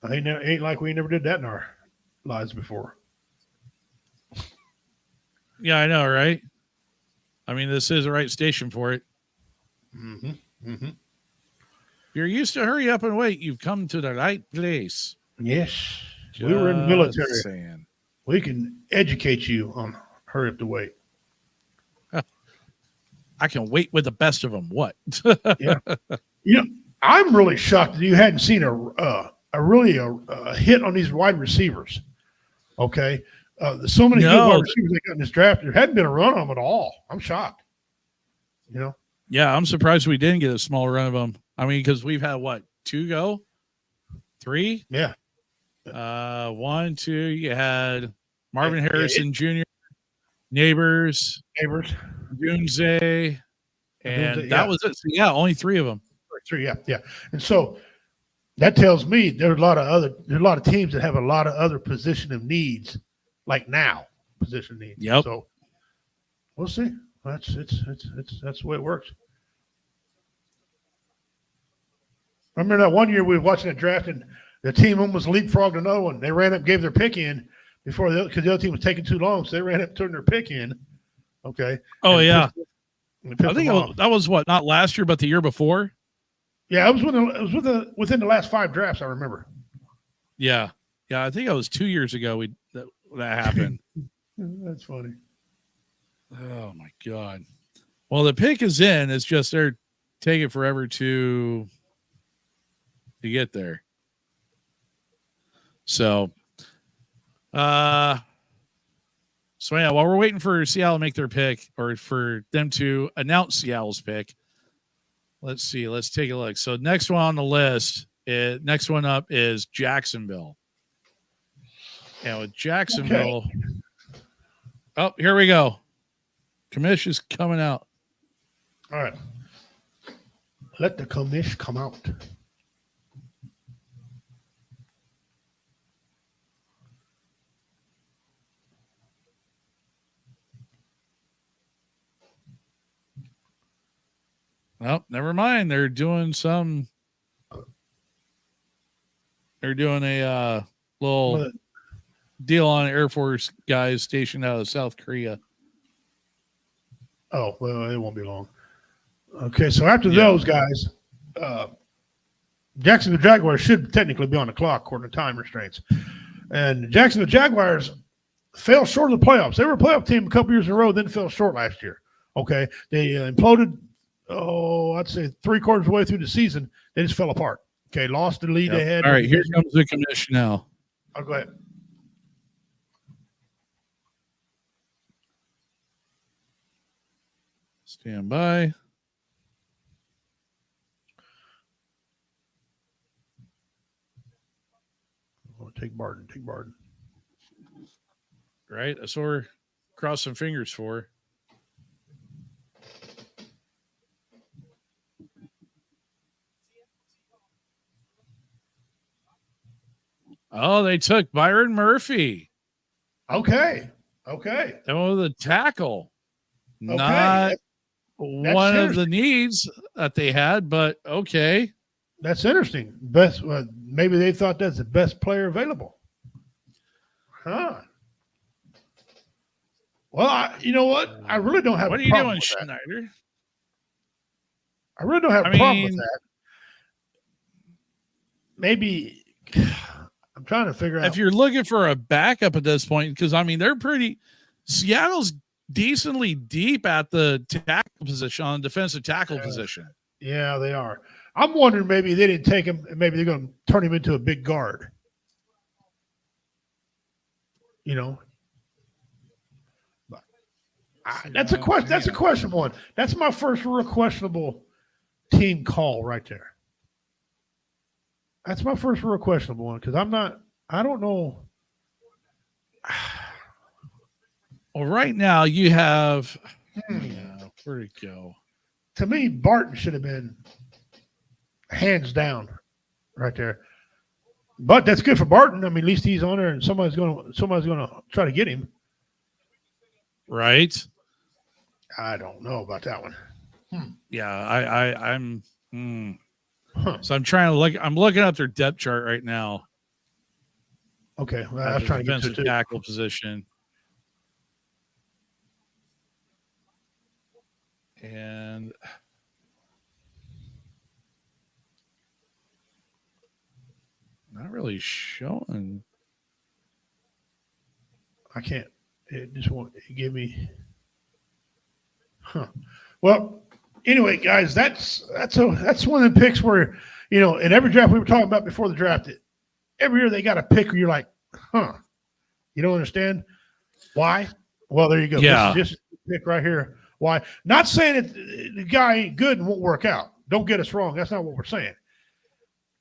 Ain't like we never did that in our lives before. Yeah, I know, right? I mean, this is the right station for it. Mm-hmm. Mm-hmm. If you're used to hurry up and wait, you've come to the right place. Yes. Just we were in the military. Saying. We can educate you on hurry up to wait. I can wait with the best of them. What? Yeah. I'm really shocked that you hadn't seen a hit on these wide receivers. Okay. So many good wide receivers they got in this draft. There hadn't been a run on them at all. I'm shocked. Yeah, I'm surprised we didn't get a small run of them. I mean, because we've had what, 2 go? 3? Yeah. 1, 2. You had Marvin Harrison Jr., Neighbors, Dunze, and that was it. So yeah, only 3 of them. 3, yeah. And so that tells me there's a lot of teams that have a lot of other position of needs, like now position needs. Yep. So we'll see. That's the way it works. I remember that one year we were watching a draft and the team almost leapfrogged another one. They ran up, gave their pick in before because the other team was taking too long, so they ran up, turned their pick in. Okay. Oh yeah. I think that was what, not last year, but the year before. Yeah, it was within the last 5 drafts. I remember. Yeah. I think it was 2 years ago that happened. That's funny. Oh my God. Well, the pick is in. It's just they're taking forever to get there. So, yeah, while we're waiting for Seattle to make their pick or for them to announce Seattle's pick, let's see. Let's take a look. So next one on the list, next one up is Jacksonville. And with Jacksonville, oh, here we go. Commish is coming out. All right. Let the commish come out. Well, never mind. They're doing a little deal on Air Force guys stationed out of South Korea. Oh, well, it won't be long. Okay, so after those guys, Jacksonville Jaguars should technically be on the clock according to time restraints. And Jacksonville Jaguars fell short of the playoffs. They were a playoff team a couple years in a row, then fell short last year. Okay, they imploded, I'd say 3/4 of the way through the season. They just fell apart. Okay, lost the lead ahead. All right, here comes the commission now. Oh, go ahead. Stand by. Oh, take Barton. Right, that's what we're crossing fingers for. Oh, they took Byron Murphy. Okay. And with the tackle. Okay. Not That's one of the needs that they had, but okay. That's interesting. Maybe they thought that's the best player available. Huh. Well, you know what? I really don't have What a are you problem doing, with that. Schneider? I really don't have a problem with that. Maybe I'm trying to figure out. If you're looking for a backup at this point, because, I mean, Seattle's decently deep at the tackle position, on defensive tackle position. Yeah, they are. I'm wondering maybe they didn't take him and maybe they're going to turn him into a big guard. You know, that's a question. That's a questionable one. That's my first real questionable team call right there. That's my first real questionable one because I don't know. Well, right now you have. Where'd it go? To me, Barton should have been hands down right there. But that's good for Barton. I mean, at least he's on there, and somebody's going to try to get him. Right. I don't know about that one. Yeah, I'm. So I'm trying to look. I'm looking up their depth chart right now. Okay, well, I was trying to get to defensive tackle position, and not really showing. I can't. It just won't give me. Well, anyway, guys, that's one of the picks where, you know, in every draft we were talking about before the draft, every year they got a pick where you're like, you don't understand why? Well, there you go. Yeah. This is just a pick right here. Why? Not saying that the guy ain't good and won't work out. Don't get us wrong. That's not what we're saying.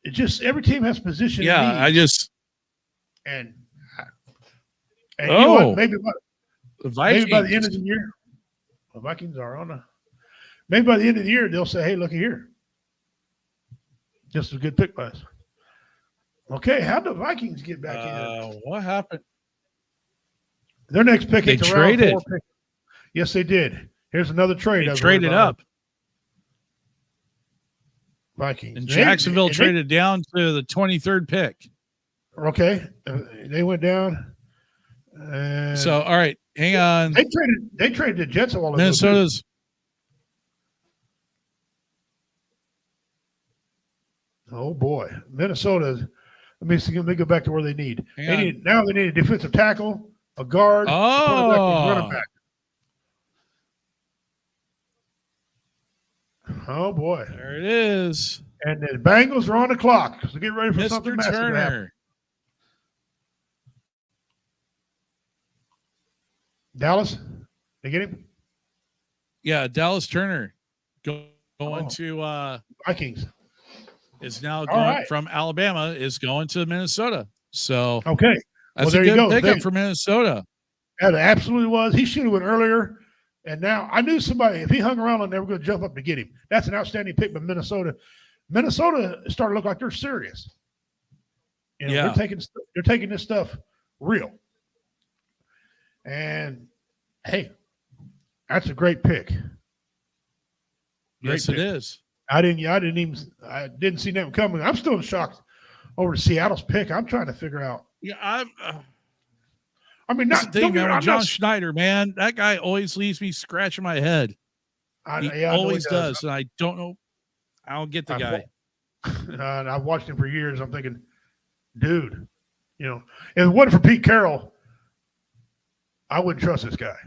It's just every team has position. Yeah, needs. And you know what? Maybe by the end of the year, the Vikings are on a. Maybe by the end of the year they'll say, "Hey, looky here, this is a good pick by us." Okay, how'd the Vikings get back in? What happened? Their next pick They is traded. Round 4 pick. Yes, they did. Here's another trade. They traded up. Vikings. And Jacksonville traded down to the 23rd pick. Okay, they went down. So, all right, hang on. They traded the Jets a while ago. Minnesota's. Oh boy, Minnesota. Let me go back to where they need. Hang on. Now they need a defensive tackle, a guard, a running back. Oh boy, There it is. And the Bengals are on the clock, so get ready for something Mr. massive to happen. Turner. Dallas, they get him? Yeah, Dallas Turner going to Vikings. Is now going from Alabama is going to Minnesota. So okay, that's there a you good go. pickup for Minnesota. That absolutely was. He should have went earlier. And now I knew somebody, if he hung around, they were going to jump up to get him. That's an outstanding pick by Minnesota. Minnesota started to look like they're serious. You know, they're taking this stuff real. And hey, that's a great pick. Yes, it is. I didn't see that coming. I'm still in shock over Seattle's pick. I'm trying to figure out. Yeah, I mean, not the thing, man. John Schneider, man, that guy always leaves me scratching my head. He always does, and I don't know. I don't get the guy. I've watched him for years. I'm thinking, dude, you know, if it wasn't for Pete Carroll, I wouldn't trust this guy.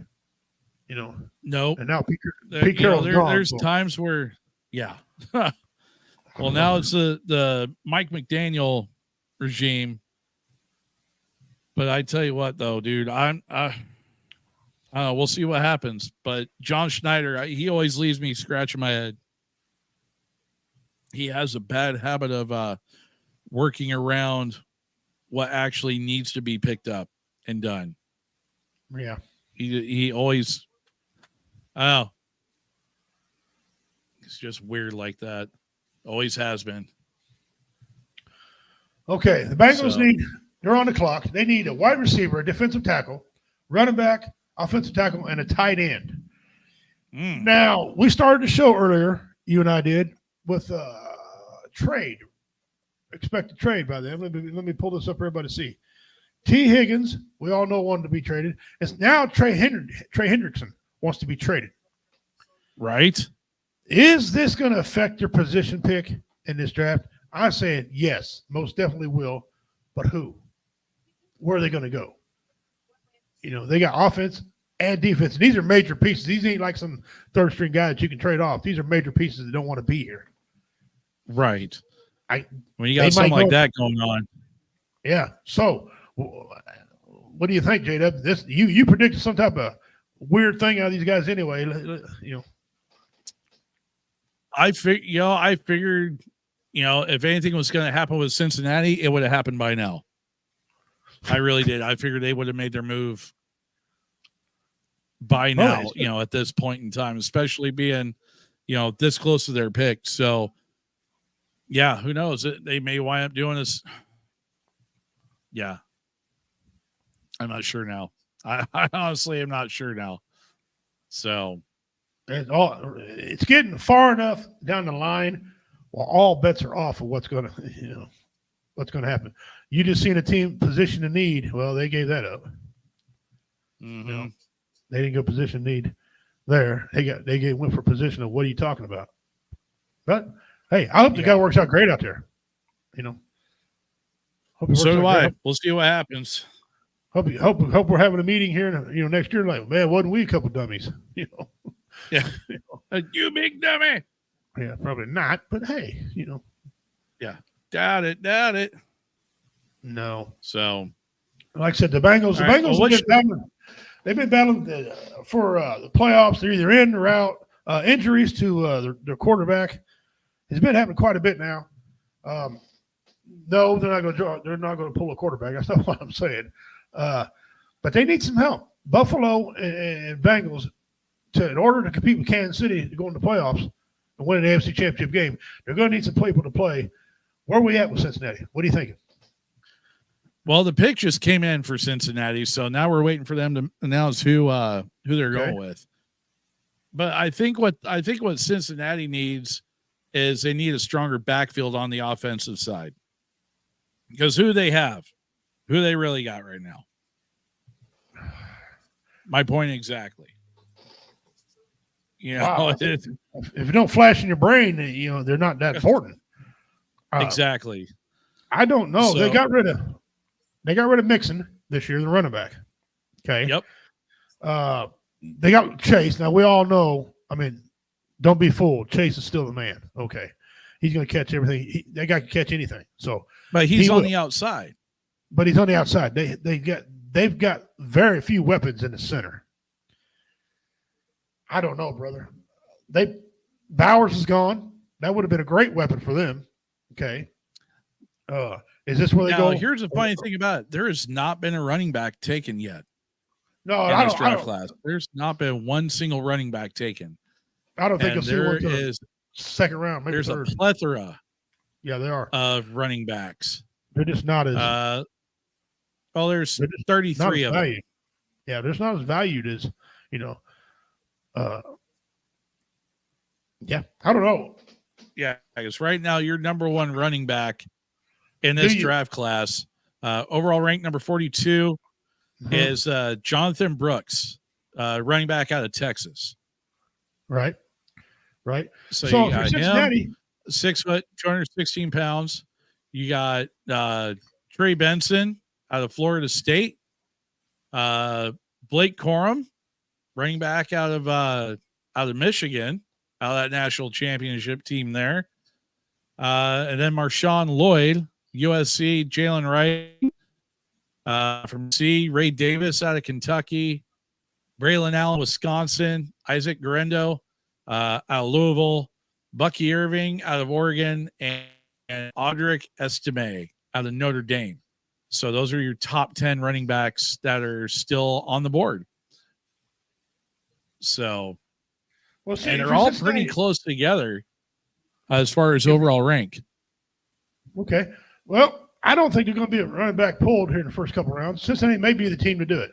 You know, no. And now Pete Carroll. There's times where, yeah. Well, now it's the Mike McDaniel regime. But I tell you what, though, dude, I don't know. We'll see what happens. But John Schneider, he always leaves me scratching my head. He has a bad habit of working around what actually needs to be picked up and done. Yeah. He always, I don't know. It's just weird like that. Always has been. Okay, the Bengals they're on the clock. They need a wide receiver, a defensive tackle, running back, offensive tackle, and a tight end. Now, we started the show earlier, you and I did, with trade. Expected trade by them. Let me pull this up for everybody to see. T. Higgins, we all know wanted to be traded. It's now Trey Hendrickson wants to be traded. Right. Is this going to affect your position pick in this draft? I'm saying yes, most definitely will. But who? Where are they going to go? You know, they got offense and defense. These are major pieces. These ain't like some third string guy that you can trade off. These are major pieces that don't want to be here. Right. I When you they got something might like go- that going on. Yeah. So, what do you think, J-Dub? This you predicted some type of weird thing out of these guys anyway. You know. I figured, if anything was going to happen with Cincinnati, it would have happened by now. I really did. I figured they would have made their move by now, at this point in time, especially being, this close to their pick. So, yeah, who knows? They may wind up doing this. Yeah. I'm not sure now. I honestly am not sure now. So, it's getting far enough down the line where all bets are off of what's going to happen. You just seen a team position to need. Well, they gave that up. mm-hmm. They didn't go position need there. They went for position of what are you talking about? But hey, I hope the guy works out great out there. Hope So do I. We'll see what happens. Hope we're having a meeting here, next year. Like, man, wasn't we a couple dummies? Yeah. You big dummy. Yeah, probably not. But hey, Yeah. Doubt it. No. So, like I said, the Bengals. Right, They've been battling for the playoffs. They're either in or out. Injuries to their quarterback has been happening quite a bit now. No, they're not going to pull a quarterback. That's not what I'm saying. But they need some help. Buffalo and Bengals, in order to compete with Kansas City to go into the playoffs and win an AFC Championship game, they're going to need some people to play. Where are we at with Cincinnati? What are you thinking? Well, the pick just came in for Cincinnati, so now we're waiting for them to announce who they're going with. But I think what Cincinnati needs is they need a stronger backfield on the offensive side. Because who they really got right now. My point exactly. Wow. If you don't flash in your brain, they're not that important. Exactly. I don't know. So, they got rid of Mixon this year, the running back. Okay. Yep. They got Chase. Now we all know. I mean, don't be fooled. Chase is still the man. Okay, he's going to catch everything. That guy can catch anything. So, but he's on the outside. But he's on the outside. They've got very few weapons in the center. I don't know, brother. Bowers is gone. That would have been a great weapon for them. Okay. Is this where they go? Here's the funny thing about it. There has not been a running back taken yet. No, in this draft class. There's not been one single running back taken. I don't think you'll see one is second round. Maybe there's third. a plethora. Yeah, they are of running backs. They're just not as. There's 33 of them. Yeah, there's not as valued as Yeah, I don't know. Yeah, because right now your number one running back in this draft class, overall rank number 42, is Jonathan Brooks, running back out of Texas. Right. So you got Cincinnati, him, 6 foot, 216 pounds. You got Trey Benson out of Florida State. Blake Corum, running back out of Michigan, out of that national championship team there. And then Marshawn Lloyd, USC, Jalen Wright from C, Ray Davis out of Kentucky, Braylon Allen, Wisconsin, Isaac Guerendo out of Louisville, Bucky Irving out of Oregon, and Audric Estime out of Notre Dame. So those are your top 10 running backs that are still on the board. So, and they're all pretty close together as far as overall rank. Okay. Well, I don't think they're going to be a running back pulled here in the first couple of rounds. Cincinnati may be the team to do it.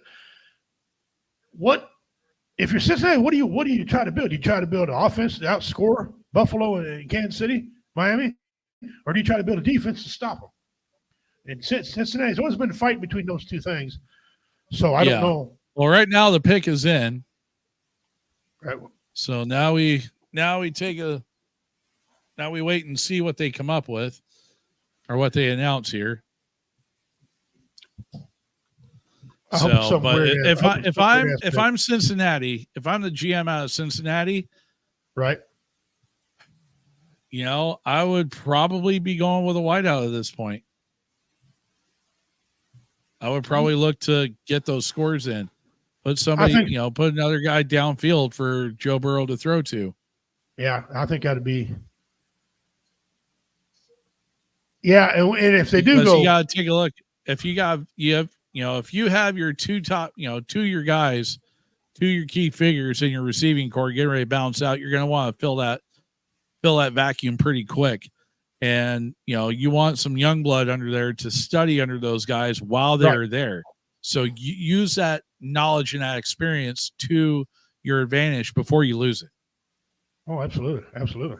If you're Cincinnati, what do you try to build? Do you try to build an offense to outscore Buffalo and Kansas City, Miami? Or do you try to build a defense to stop them? And Cincinnati's always been a fight between those two things. So I don't know. Well, right now the pick is in. Right. So now we wait and see what they come up with or what they announce here. So, but if I'm Cincinnati, if I'm the GM out of Cincinnati, right? I would probably be going with a wideout at this point. I would probably look to get those scores in. Put somebody, put another guy downfield for Joe Burrow to throw to. Yeah, I think that'd be. Yeah, and if they do go, you got to take a look. If you have your two of your guys, two of your key figures in your receiving core getting ready to bounce out, you're going to want to fill that vacuum pretty quick. And, you want some young blood under there to study under those guys while they're there. So you use that knowledge and that experience to your advantage before you lose it. Oh, absolutely. Absolutely.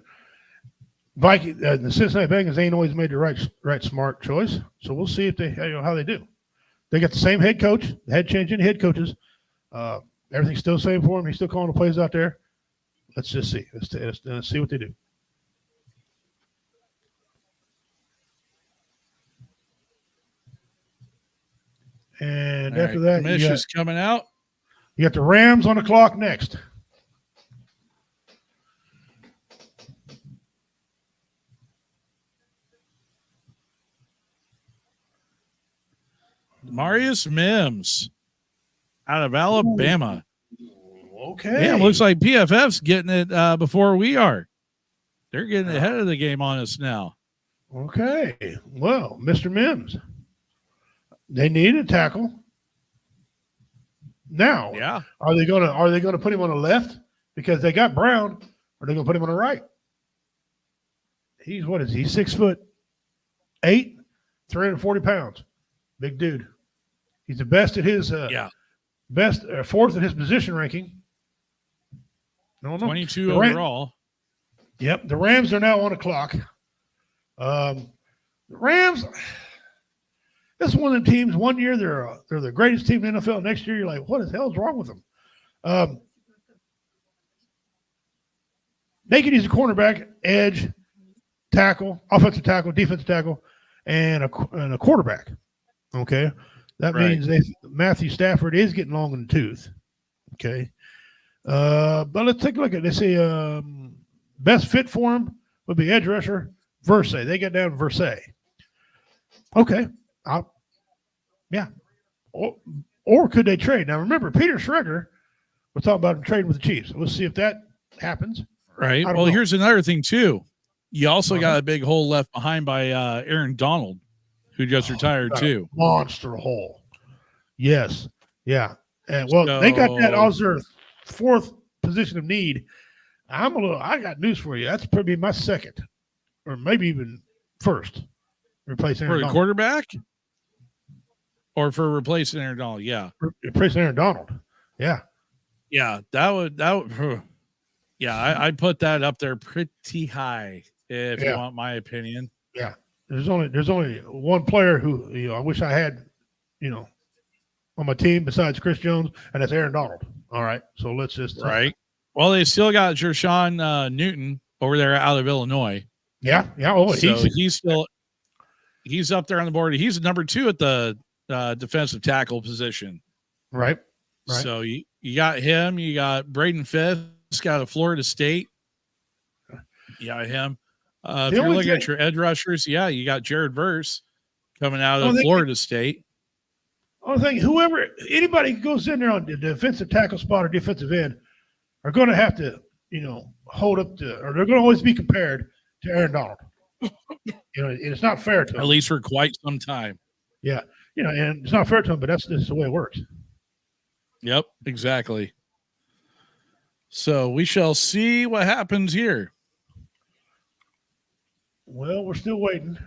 The Cincinnati Bengals ain't always made the right smart choice. So we'll see if how they do. They got the same head coach. They had changed any head coaches. Everything's still the same for him. He's still calling the plays out there. Let's just see. Let's see what they do. And after that, is coming out. You got the Rams on the clock next. Marius Mims out of Alabama. Okay. Yeah, looks like PFF's getting it before we are. They're getting ahead of the game on us now. Okay. Well, Mr. Mims, they need a tackle. Now, are they gonna put him on the left because they got Brown, or are they gonna put him on the right? He's 6'8", 340 pounds, big dude. He's the best at his fourth in his position ranking. No, 22 overall. Yep, the Rams are now on the clock. The Rams. This is one of the teams. One year they're the greatest team in the NFL. Next year you're like, what the hell is wrong with them? They can use a cornerback, edge, tackle, offensive tackle, defensive tackle, and a quarterback. Okay, that means Matthew Stafford is getting long in the tooth. Okay, but let's take a look at it. They say best fit for him would be edge rusher, Versay. They got down Versay. Okay. Or could they trade? Now, remember, Peter Schrager was talking about trading with the Chiefs. We'll see if that happens. Right. Well, here's another thing, too. You also got a big hole left behind by Aaron Donald, who just retired, too. Monster hole. Yes. Yeah. And, they got that as their fourth position of need. I got news for you. That's probably my second, or maybe even first. Replacing for the quarterback, or for replacing Aaron Donald. Yeah, replacing Aaron Donald. Yeah, that would. I'd put that up there pretty high if you want my opinion. Yeah, there's only one player who I wish I had, on my team besides Chris Jones, and that's Aaron Donald. All right, so let's just Well, they still got Jershawn Newton over there out of Illinois. Yeah. Oh, so he's up there on the board. He's number 2 at the defensive tackle position. Right. So you got him. You got Braden Fisk out of Florida State. You got him. If you're looking at your edge rushers, you got Jared Verse coming out of Florida State. I think anybody who goes in there on the defensive tackle spot or defensive end are going to have to, hold up or they're going to always be compared to Aaron Donald. It's not fair to him. At least for quite some time. Yeah. And it's not fair to him, but that's just the way it works. Yep, exactly. So we shall see what happens here. Well, we're still waiting.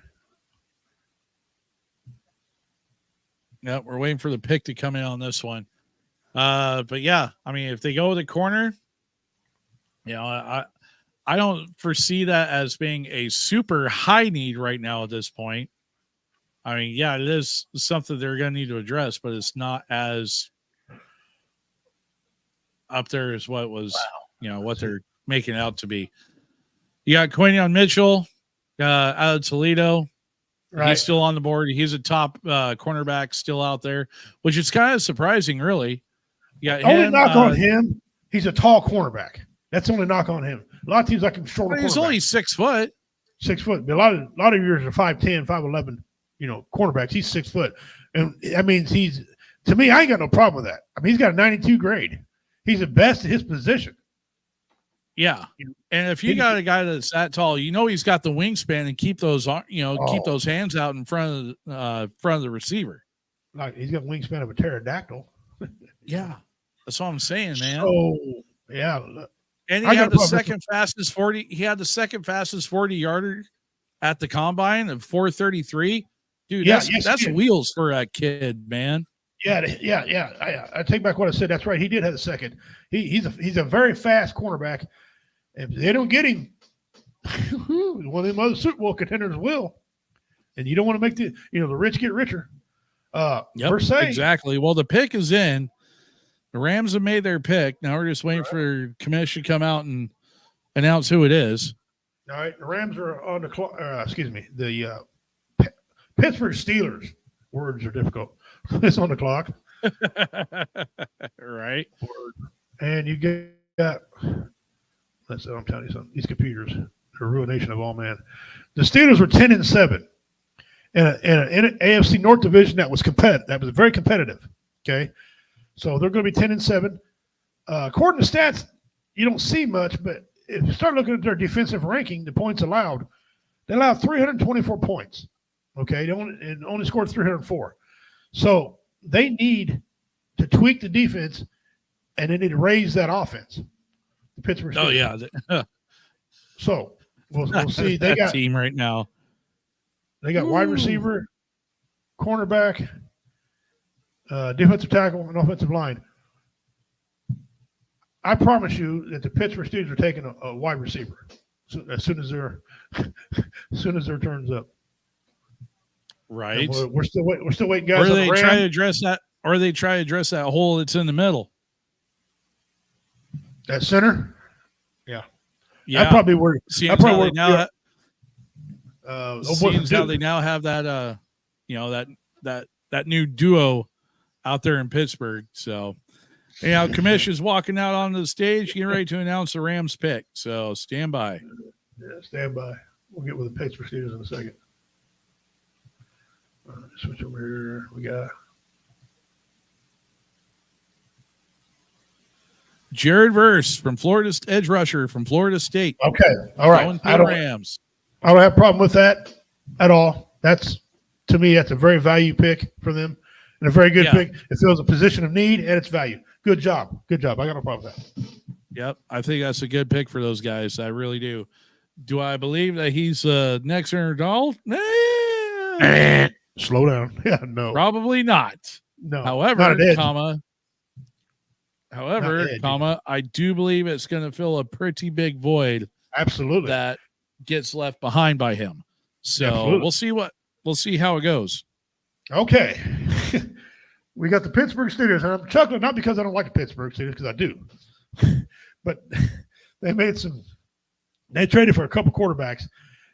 Yep, we're waiting for the pick to come in on this one. But if they go with a corner, I don't foresee that as being a super high need right now at this point. I mean, it is something they're going to need to address, but it's not as up there as what was, what they're making it out to be. You got Quinion Mitchell out of Toledo. Right. He's still on the board. He's a top cornerback still out there, which is kind of surprising, really. You got only knock on him. He's a tall cornerback. That's the only knock on him. A lot of teams like him shorter. He's only 6 foot. 6 foot. But a lot of yours are 5'10", 5'11", cornerbacks. He's 6 foot. And that means to me, I ain't got no problem with that. I mean, he's got a 92 grade. He's the best at his position. Yeah. And if you got a guy that's that tall, he's got the wingspan and keep those, keep those hands out in front of the receiver. Like he's got wingspan of a pterodactyl. Yeah. That's what I'm saying, man. So, yeah. And he had the second fastest 40 yarder at the combine of 4:33. Dude, that's wheels for a kid, man. Yeah. I take back what I said. That's right. He did have the second. He's a very fast cornerback. If they don't get him, one of them other Super Bowl contenders will. And you don't want to make the rich get richer. Per se. Exactly. Well, the pick is in. The Rams have made their pick. Now we're just waiting for commission to come out and announce who it is. All right. The Rams are on the clock. The Pittsburgh Steelers. Words are difficult. It's on the clock. Right. And you got, I'm telling you something. These computers are ruination of all man. The Steelers were 10-7 in an AFC North division that was competitive. That was very competitive. Okay. So they're going to be 10-7. According to stats, you don't see much, but if you start looking at their defensive ranking, the points allowed, they allowed 324 points. Okay. They only scored 304. So they need to tweak the defense, and they need to raise that offense. The Pittsburgh Steelers. Oh, yeah. So we'll see. They got team right now. They got wide receiver, cornerback, defensive tackle, and offensive line. I promise you that the Pittsburgh Steelers are taking a wide receiver as soon as their turns up. Right. We're still waiting, guys. Or they try to address that hole that's in the middle. That center. Yeah. That probably work. Seems how they now have that that new duo out there in Pittsburgh. So Kamish is walking out onto the stage, getting ready to announce the Rams pick. So stand by. Yeah, stand by. We'll get with the Pittsburgh Steelers in a second. Switch over here. We got Jared Verse from Florida, edge rusher from Florida State. Okay. All right. Rams. I don't have a problem with that at all. To me, that's a very value pick for them and a very good pick. It fills a position of need and it's value. Good job. I got no problem with that. Yep. I think that's a good pick for those guys. I really do. Do I believe that he's next Aaron Donald? Slow down. Yeah, no. Probably not. No. However, I do believe it's going to fill a pretty big void. Absolutely. That gets left behind by him. So Absolutely. We'll see how it goes. Okay. We got the Pittsburgh Steelers, and I'm chuckling not because I don't like the Pittsburgh Steelers, because I do. But they traded for a couple quarterbacks.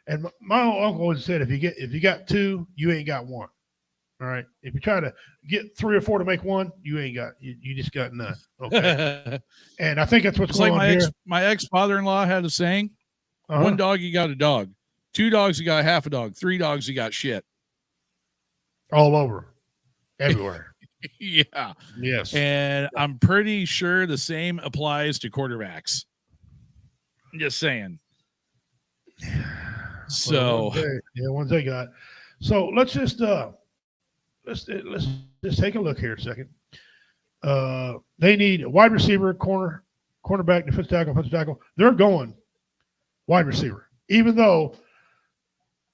And my uncle always said, if you got two, you ain't got one. All right. If you try to get 3 or 4 to make one, you just got none. Okay. And I think that's what's going on here. My ex-father-in-law had a saying, one dog, you got a dog. 2 dogs, you got half a dog. 3 dogs, you got shit. All over. Everywhere. Yeah. Yes. And I'm pretty sure the same applies to quarterbacks. I'm just saying. So ones they got. So let's just take a look here a second. They need a wide receiver, cornerback, defensive tackle. They're going wide receiver, even though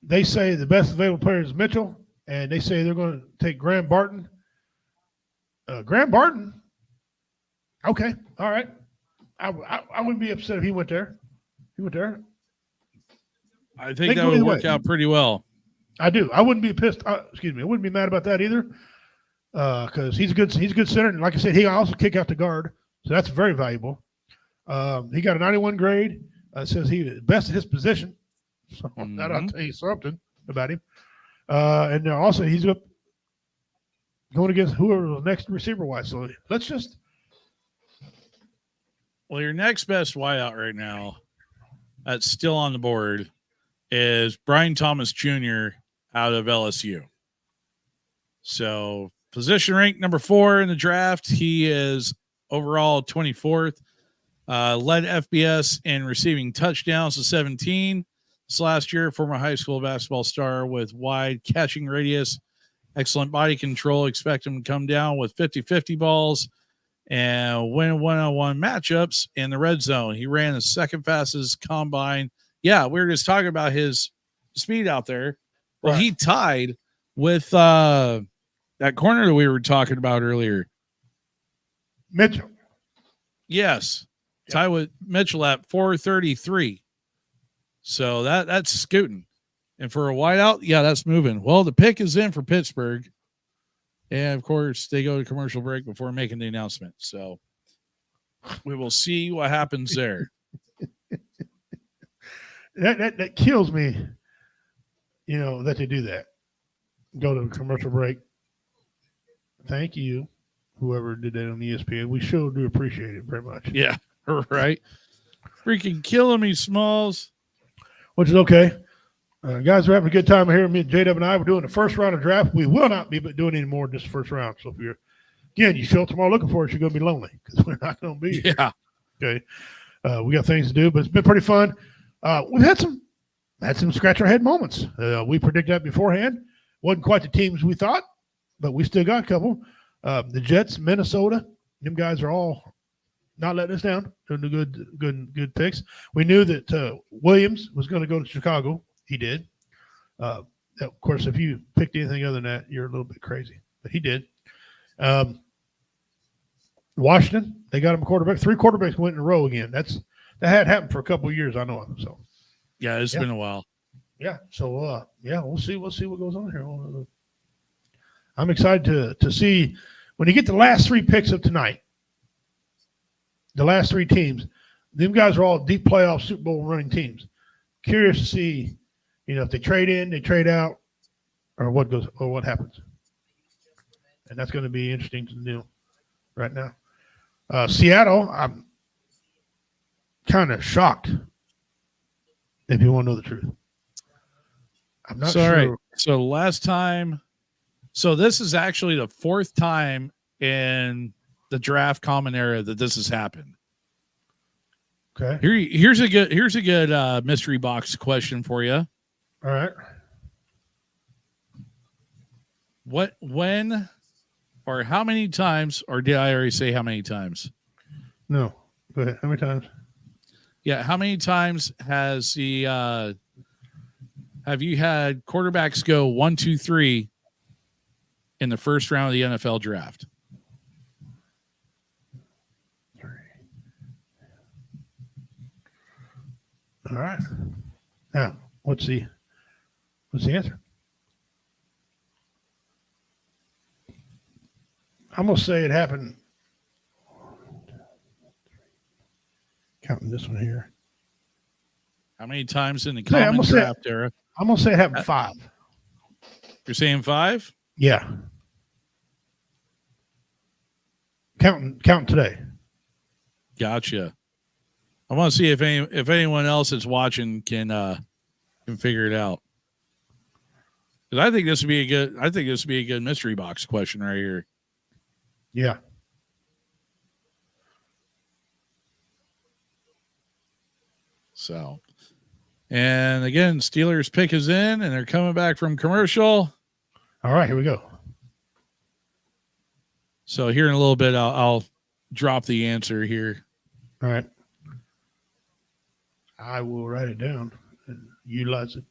they say the best available player is Mitchell, and they say they're going to take Graham Barton. Graham Barton. Okay, all right. I wouldn't be upset if he went there. I think that would work out pretty well. I do. I wouldn't be pissed. I wouldn't be mad about that either, because he's a good center, and like I said, he can also kick out the guard, so that's very valuable. He got a 91 grade. Says he was best at his position. So that'll tell you something about him. And also he's going against whoever the next receiver wise. So let's just. Well, your next best wideout right now, that's still on the board, is Brian Thomas Jr. out of LSU. So position rank number 4 in the draft. He is overall 24th. Led FBS in receiving touchdowns to 17 this last year. Former high school basketball star with wide catching radius, excellent body control. Expect him to come down with 50-50 balls and win one-on-one matchups in the red zone. He ran the second fastest combine. Yeah, we were just talking about his speed out there. Well, Right. he tied with that corner that we were talking about earlier. Mitchell. Yes. Yep. Tied with Mitchell at 4:33. So that's scooting. And for a wideout, yeah, that's moving. Well, the pick is in for Pittsburgh. And of course, they go to commercial break before making the announcement. So we will see what happens there. That kills me, that they do that. Go to a commercial break. Thank you, whoever did that on ESPN. We sure do appreciate it very much. Yeah, right. Freaking killing me, Smalls. Which is okay. Guys, we're having a good time here. Me and J-Dub and I, we're doing the first round of draft. We will not be doing any more this first round. So if you show up tomorrow looking for us, you're going to be lonely because we're not going to be here. Yeah. Okay. We got things to do, but it's been pretty fun. We've had some scratch our head moments. We predicted that beforehand. Wasn't quite the teams we thought, but we still got a couple. The Jets, Minnesota, them guys are all not letting us down. Doing the good picks. We knew that Williams was going to go to Chicago. He did. Of course, if you picked anything other than that, you're a little bit crazy. But he did. Washington, they got him a quarterback. 3 quarterbacks went in a row again. That had happened for a couple of years. I know. So Yeah, it's been a while. yeah. So we'll see what goes on here. I'm excited to see when you get the last 3 picks of tonight. The last 3 teams, them guys are all deep playoff Super Bowl running teams. Curious to see, if they trade in, they trade out, or what happens. And that's going to be interesting to do right now. Seattle, I'm kind of shocked. If you want to know the truth, I'm not sure. All right. So last time, this is actually the 4th time in the draft common era that this has happened. Okay. Here's a good mystery box question for you. All right. When, or how many times, or did I already say how many times? No. Go ahead. How many times? Yeah. How many times have you had quarterbacks go 1, 2, 3 in the first round of the NFL draft? All right. Now, what's the answer? I'm gonna say it happened. Counting this one here. How many times in the Yeah, I'm common gonna say- draft era? I'm gonna say it happened 5. You're saying 5? Yeah. Counting today. Gotcha. I want to see if anyone else that's watching can figure it out. Because I think this would be a good mystery box question right here. Yeah. So, and again, Steelers pick is in, and they're coming back from commercial. All right, here we go. So here in a little bit, I'll drop the answer here. All right. I will write it down and utilize it.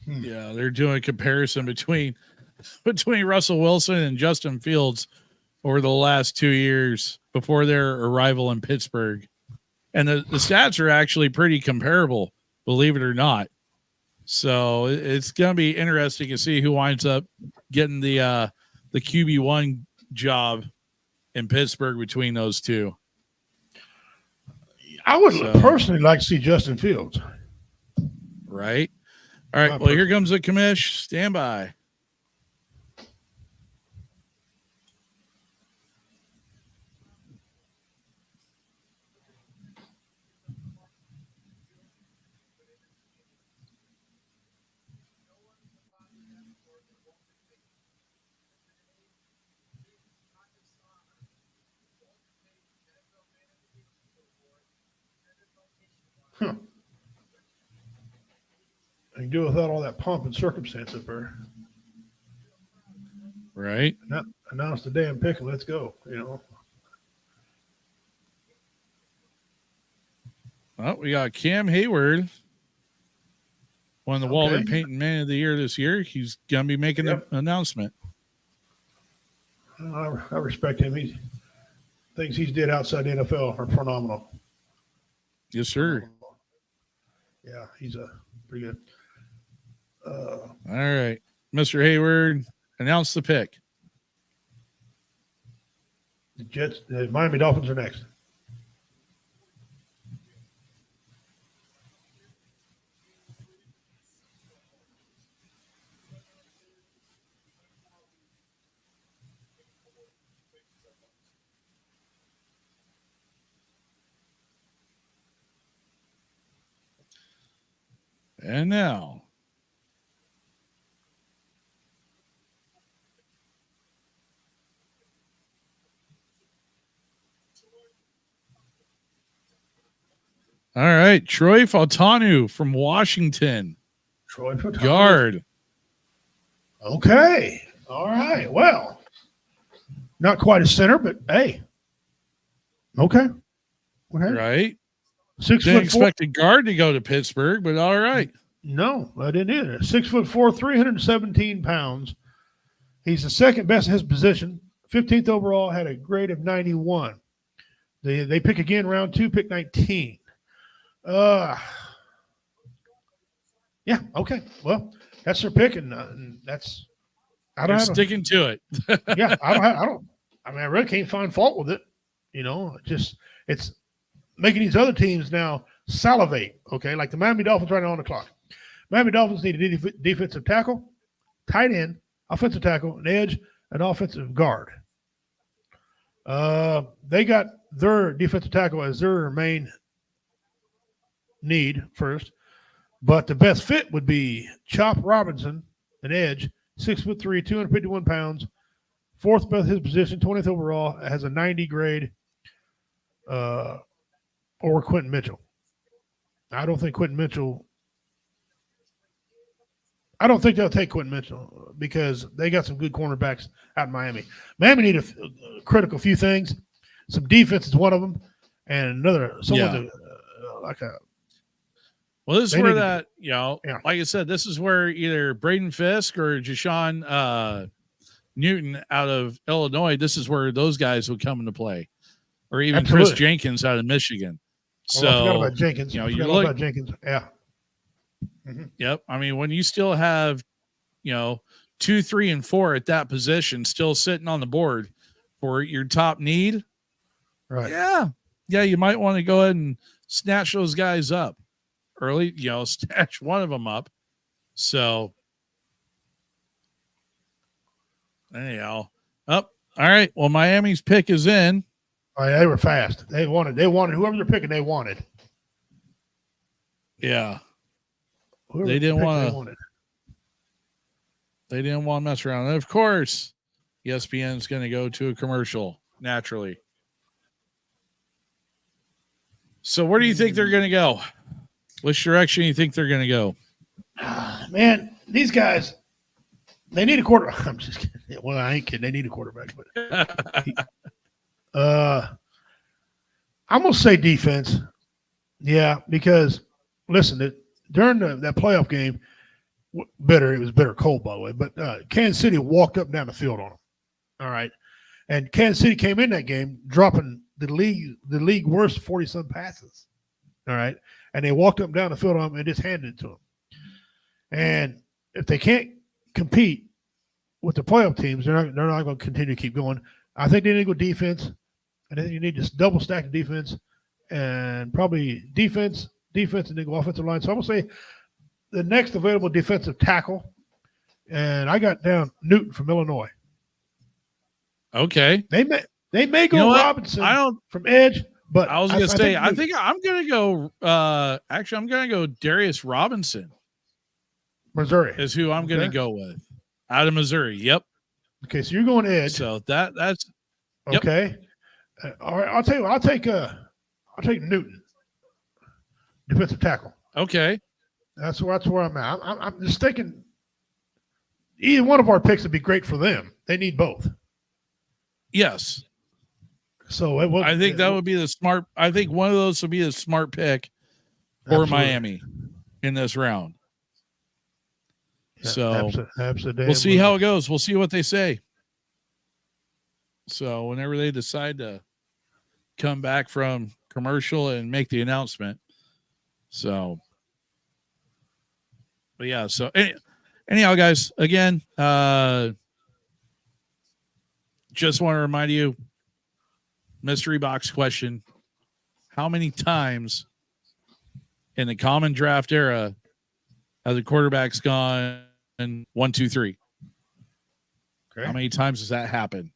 Yeah, they're doing a comparison between Russell Wilson and Justin Fields over the last 2 years before their arrival in Pittsburgh. And the stats are actually pretty comparable, believe it or not. So it's going to be interesting to see who winds up getting the QB1 job in Pittsburgh between those two. I would personally like to see Justin Fields. Right? All right. Well, here comes the commish. Stand by. Huh. I can do without all that pomp and circumstance up there. Right. Not announce the damn pick and let's go. You know. Well, we got Cam Hayward, one of the Walter Okay. Payton Man of the Year this year. He's gonna be making Yep. the announcement. I respect him. He things he's did outside the NFL are phenomenal. Yes, sir. Yeah, he's a pretty good. All right, Mr. Hayward, announce the pick. The Jets, the Miami Dolphins are next. And now, all right, Troy Fautanu from Washington, Troy Fautanu. guard. Okay. All right. Well, not quite a center, but hey. Okay. Okay. Right. 6 Didn't foot four. expect a guard to go to Pittsburgh, but all right. No, I didn't either. 6'4", 317 pounds. He's the second best in his position. 15th overall, had a grade of 91. They pick again round 2, pick 19. Yeah, okay. Well, that's their pick, and that's I don't You're have sticking to it. yeah, I don't. I mean, I really can't find fault with it. You know, it's making these other teams now salivate. Okay, like the Miami Dolphins right now on the clock. Miami Dolphins need a defensive tackle, tight end, offensive tackle, an edge, an offensive guard. They got their defensive tackle as their main need first, but the best fit would be Chop Robinson, an edge, 6'3", 251 pounds, fourth best his position, 20th overall, has a 90 grade, or Quentin Mitchell. I don't think they'll take Quentin Mitchell because they got some good cornerbacks out in Miami. Miami need a critical few things. Some defense is one of them, and someone like a. Well, this is They where need to- that, like I said, this is where either Braden Fisk or Jashawn Newton out of Illinois, this is where those guys would come into play. Or even Absolutely. Chris Jenkins out of Michigan. Well, I forgot So, about Jenkins. you know, I you forgot look- about Jenkins. Yeah. yep. I mean, when you still have, 2, 3, and 4 at that position still sitting on the board for your top need, Right. yeah, you might want to go ahead and snatch those guys up early, snatch one of them up. So, anyhow, all right. Well, Miami's pick is in. Oh, yeah, they were fast. They wanted whoever they're picking. They wanted. Yeah, Whoever They didn't picked, wanna- They wanted. they didn't want to mess around. And of course, ESPN's going to go to a commercial naturally. So, where do you think they're going to go? Which direction do you think they're going to go? Man, these guys, they need a quarterback. I'm just kidding. Well, I ain't kidding. They need a quarterback, but I'm gonna say defense. Yeah, because listen, during that playoff game, it was bitter cold, by the way. But Kansas City walked up and down the field on them. All right, and Kansas City came in that game dropping the league worst 40-some passes. All right, and they walked up and down the field on them and just handed it to them. And if they can't compete with the playoff teams, they're not going to continue to keep going. I think they need to go defense. I think you need to double stack the defense and probably defense, and then go offensive line. So I'm going to say the next available defensive tackle, and I got down Newton from Illinois. Okay. They may go You know what? Robinson I don't. from edge, but I was gonna say. I Newton. think I'm gonna go. Actually, I'm gonna go Darius Robinson Missouri is who I'm gonna go with out of Missouri. Yep. Okay, so you're going edge. So that's yep. Okay. All right. I'll tell you what. I'll take Newton, defensive tackle. Okay. That's where I'm at. I'm just thinking either one of our picks would be great for them. They need both. Yes. So I think that would be the smart. I think one of those would be the smart pick for Miami in this round. Yeah, so absolutely. We'll see how it goes. We'll see what they say. So whenever they decide to come back from commercial and make the announcement. So, but yeah. So anyhow, guys, again, just want to remind you, mystery box question: how many times in the common draft era have the quarterbacks gone 1, 2, 3? Okay. How many times does that happen?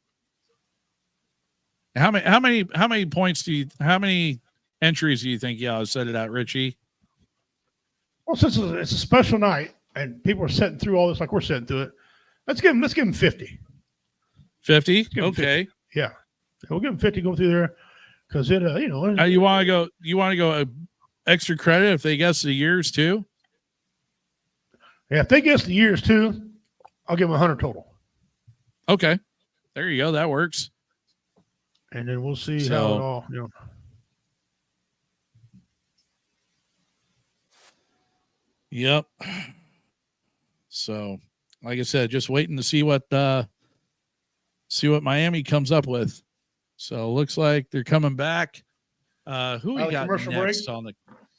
How many points how many entries do you think y'all set it at, Richie? Well, since it's a special night and people are sitting through all this like we're sitting through it, let's give them 50. 50? Okay. 50. Yeah. We'll give them 50 going through there because it, you know. You want to go extra credit if they guess the years too? Yeah, if they guess the years too, I'll give them 100 total. Okay. There you go. That works. And then we'll see how it all, you know. Yep. So, like I said, just waiting to see what Miami comes up with. So, looks like they're coming back. Who we got next break? On the?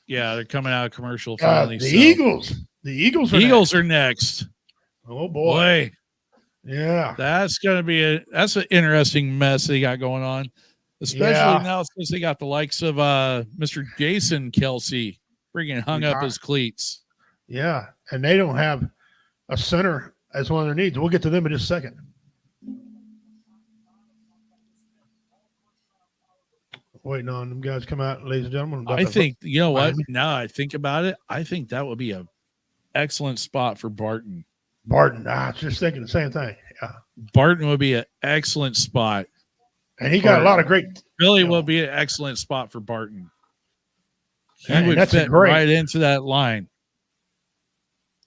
Yeah, they're coming out of commercial finally. The Eagles. The Eagles are next. Oh boy. Yeah. That's gonna be that's an interesting mess they got going on. Especially now since they got the likes of Mr. Jason Kelsey freaking hung up his cleats. Yeah, and they don't have a center as one of their needs. We'll get to them in just a second. Waiting on them guys to come out, ladies and gentlemen. I think, you know what? Now I think about it, I think that would be an excellent spot for Barton. I was just thinking the same thing. Yeah. Barton would be an excellent spot. And he got a lot of great. Really will be an excellent spot for Barton. He would fit right into that line.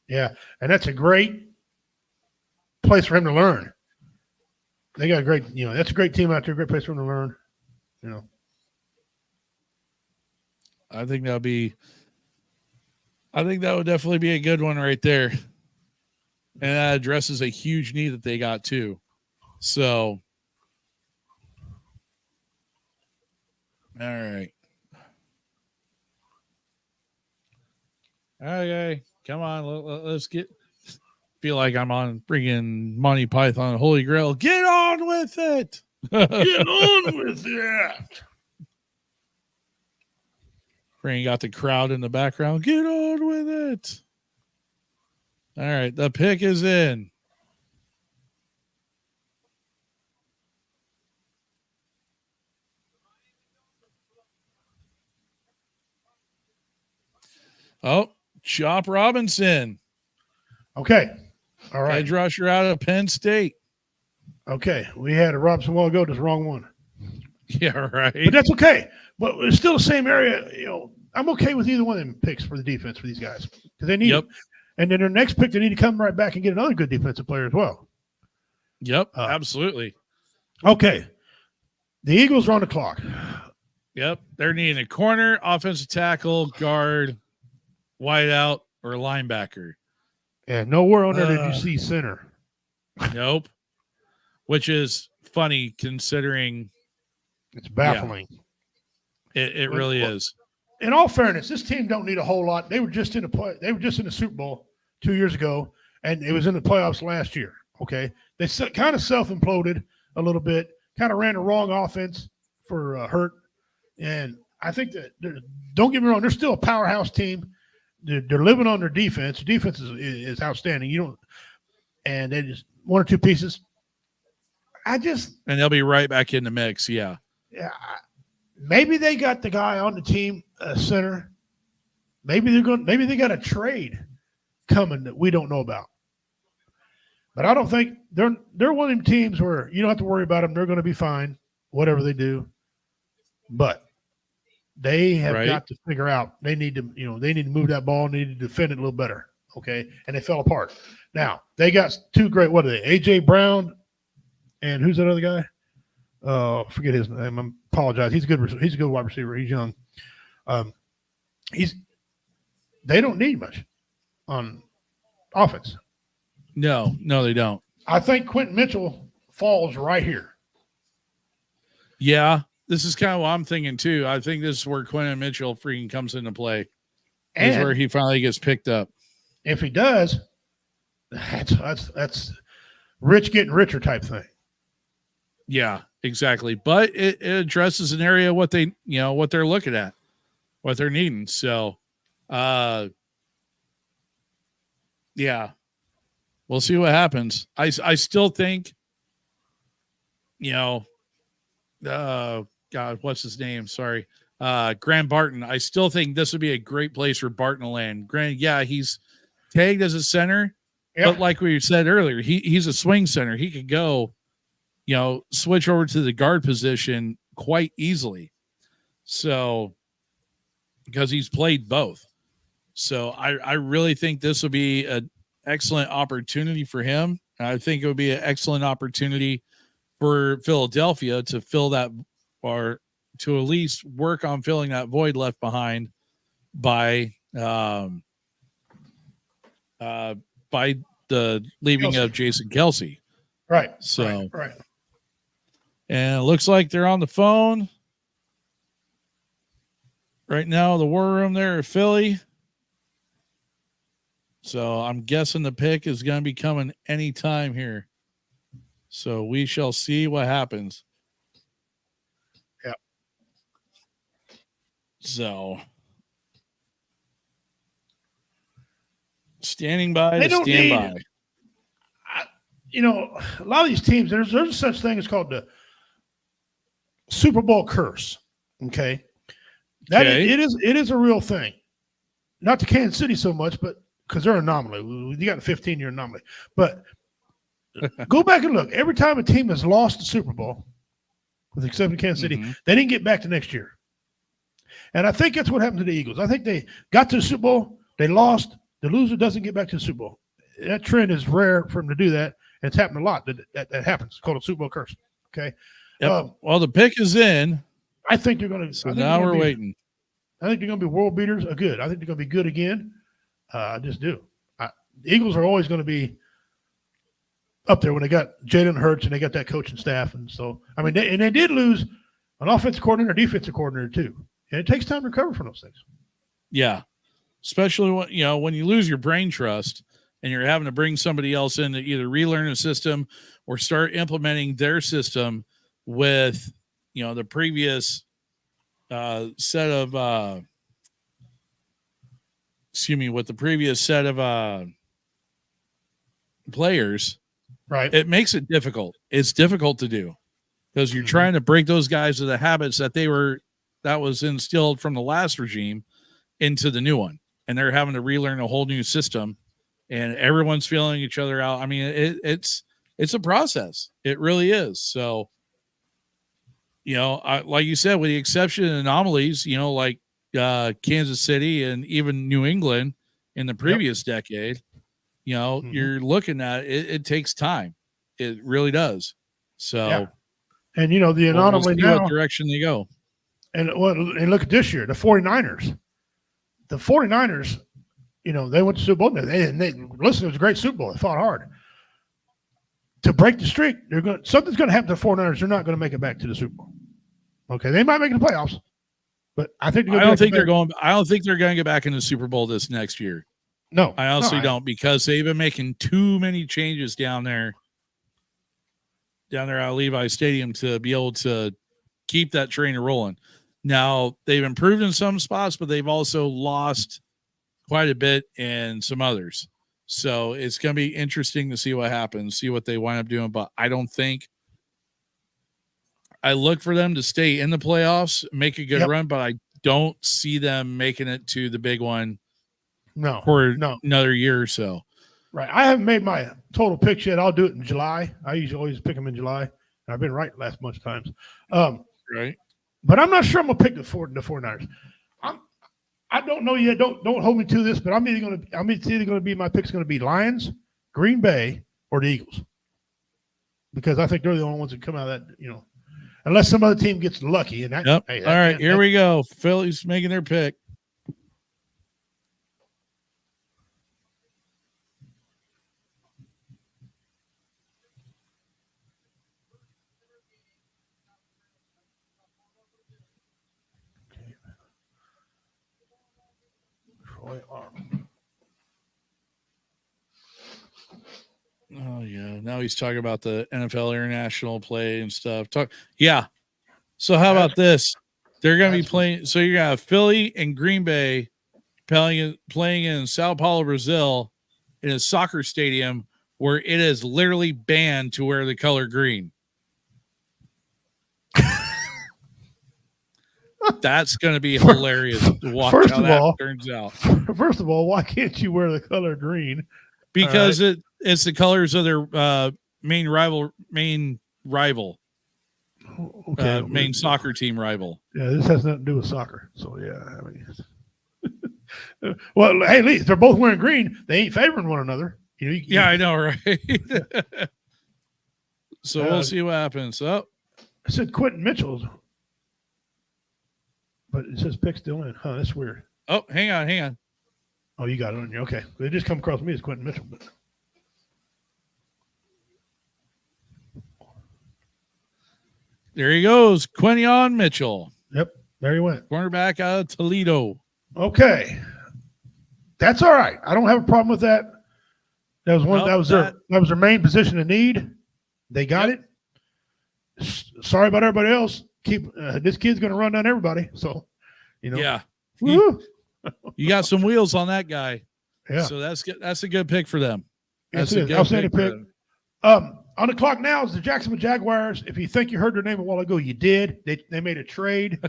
Yeah, and that's a great place for him to learn. They got a great, that's a great team out there, great place for him to learn. I think that would definitely be a good one right there. And that addresses a huge need that they got too. So, all right. Okay, come on. Let's feel like I'm on bringing Monty Python Holy Grail. Get on with it. Get on with it. Bring got the crowd in the background. Get on with it. All right, the pick is in. Oh, Chop Robinson. Okay. All right. Edge rusher out of Penn State. Okay. We had a Robinson a while ago, just wrong one. Yeah, right. But that's okay. But it's still the same area. I'm okay with either one of them picks for the defense for these guys because they need it. And then their next pick, they need to come right back and get another good defensive player as well. Yep, absolutely. Okay. The Eagles are on the clock. Yep. They're needing a corner, offensive tackle, guard, wideout, or linebacker. Yeah, nowhere on there did you see center. Nope. Which is funny considering it's baffling. Yeah, it really is. In all fairness, this team don't need a whole lot. They were just in the Super Bowl 2 years ago, and it was in the playoffs last year. Okay, they kind of self-imploded a little bit, kind of ran the wrong offense for Hurt, and I think that don't get me wrong, they're still a powerhouse team. they're living on their defense. Defense is outstanding. And they just one or two pieces. And they'll be right back in the mix. Yeah. Yeah. Maybe they got the guy on the team, center. Maybe they got a trade coming that we don't know about. But I don't think they're one of them teams where you don't have to worry about them. They're going to be fine, whatever they do. But they have got to figure out they need to move that ball, they need to defend it a little better. Okay. And they fell apart. Now they got two great, what are they? AJ Brown and who's that other guy? Forget his name. I apologize. He's a good wide receiver. He's young. They don't need much on offense. No, they don't. I think Quentin Mitchell falls right here. Yeah, this is kind of what I'm thinking too. I think this is where Quentin Mitchell freaking comes into play. This is where he finally gets picked up. If he does, that's rich getting richer type thing. Yeah, exactly. But it addresses an area what they're looking at, what they're needing. So, yeah, we'll see what happens. I still think, God, what's his name? Sorry. Graham Barton. I still think this would be a great place for Barton to land. Grant, yeah, he's tagged as a center, but like we said earlier, he's a swing center. He could go, switch over to the guard position quite easily. So, because he's played both. So I really think this would be an excellent opportunity for him. And I think it would be an excellent opportunity for Philadelphia to fill that, or to at least work on filling that void left behind by the leaving of Jason Kelce. Right. So, right. And it looks like they're on the phone right now, the war room there at Philly. So I'm guessing the pick is going to be coming anytime here. So we shall see what happens. Yeah. So standing by to stand by. A lot of these teams, there's such thing as called the Super Bowl curse. Okay. It is a real thing. Not to Kansas City so much, but because they're an anomaly. You got a 15-year anomaly. But go back and look. Every time a team has lost the Super Bowl, with the exception of Kansas City, they didn't get back to next year. And I think that's what happened to the Eagles. I think they got to the Super Bowl, they lost. The loser doesn't get back to the Super Bowl. That trend is rare for them to do that. And it's happened a lot. That happens. It's called a Super Bowl curse. Okay. Yep. Well, the pick is in. I think they're going to. So now we're waiting. I think they're going to be world beaters. Good. I think they're going to be good again. I just do. The Eagles are always going to be up there when they got Jalen Hurts and they got that coaching staff. And so, I mean, they did lose an offensive coordinator, defensive coordinator too. And it takes time to recover from those things. Yeah. Especially when you lose your brain trust and you're having to bring somebody else in to either relearn a system or start implementing their system with, the previous set of players, right? It makes it difficult. It's difficult to do because you're trying to break those guys of the habits that was instilled from the last regime into the new one. And they're having to relearn a whole new system and everyone's feeling each other out. I mean, it's a process. It really is. So, like you said, with the exception of anomalies, like Kansas City and even New England in the previous decade, you're looking at it. It takes time. It really does. So, and the anomaly we'll see what direction they go. And look at this year, the 49ers. The 49ers, they went to Super Bowl. Listen, it was a great Super Bowl. They fought hard. To break the streak, something's going to happen to the 49ers. They're not going to make it back to the Super Bowl. Okay, they might make the playoffs, but I think I don't think they're going to get back in the Super Bowl this next year. No, I honestly don't, because they've been making too many changes down there at Levi Stadium to be able to keep that train rolling. Now they've improved in some spots, but they've also lost quite a bit in some others. So it's going to be interesting to see what happens, see what they wind up doing. But I don't think I look for them to stay in the playoffs, make a good run, but I don't see them making it to the big one for another year or so. Right. I haven't made my total picks yet. I'll do it in July. I usually always pick them in July. And I've been right last bunch of times. Right. But I'm not sure I'm going to pick the 49ers. I don't know yet. Don't hold me to this, but it's either going to be, my pick's going to be Lions, Green Bay, or the Eagles. Because I think they're the only ones that come out of that, unless some other team gets lucky. And all right, here we go. Philly's making their pick. Oh yeah, now he's talking about the NFL international play and stuff. So how about this? They're going to be playing. So you're going to have Philly and Green Bay playing in Sao Paulo, Brazil, in a soccer stadium where it is literally banned to wear the color green. That's going to be hilarious to watch how that turns out. First of all, why can't you wear the color green? Because it's the colors of their main rival, main soccer team rival. Yeah, this has nothing to do with soccer. So yeah, I mean, well, hey, Lee, they're both wearing green. They ain't favoring one another. I know, right? So we'll see what happens. Oh, I said Quentin Mitchell, but it says pick still in. Huh, that's weird. Oh, hang on. Oh, you got it on you. Okay. It just come across me as Quentin Mitchell. But... There he goes. Quentin Mitchell. Yep. There he went. Cornerback out of Toledo. Okay. That's all right. I don't have a problem with that. That was their main position of need. They got it. Sorry about everybody else. This kid's going to run down everybody. So, Yeah. You got some wheels on that guy. Yeah. So that's a good pick for them. That's a good pick. On the clock now is the Jacksonville Jaguars. If you think you heard their name a while ago, you did. They made a trade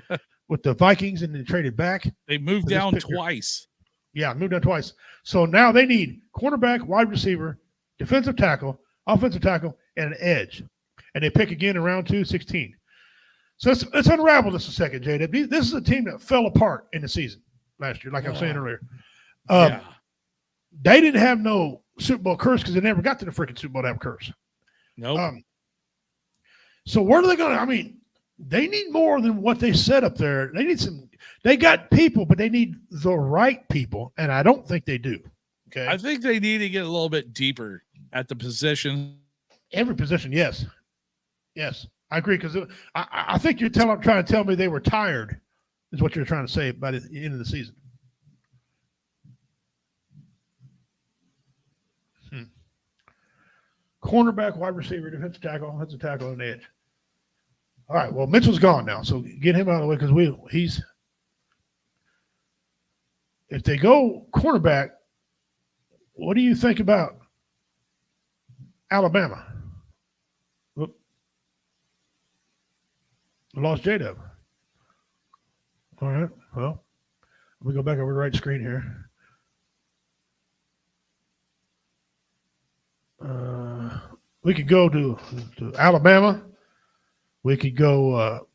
with the Vikings and they traded back. They moved down twice. Yeah, moved down twice. So now they need cornerback, wide receiver, defensive tackle, offensive tackle, and an edge. And they pick again in round 2, 16. So let's unravel this a second, JW. This is a team that fell apart in the season last year, like I was saying earlier. They didn't have no Super Bowl curse because they never got to the freaking Super Bowl to have a curse. Nope. So where are they going to? I mean, they need more than what they set up there. They got people, but they need the right people, and I don't think they do. Okay. I think they need to get a little bit deeper at the position. Every position, yes. Yes, I agree, because I think you're trying to tell me they were tired, is what you're trying to say by the end of the season. Cornerback, wide receiver, defensive tackle, and edge. All right, well, Mitchell's gone now, so get him out of the way because if they go cornerback, what do you think about Alabama? Whoop. I lost J-Dub. All right, well, let me go back over the right screen here. We could go to Alabama. We could go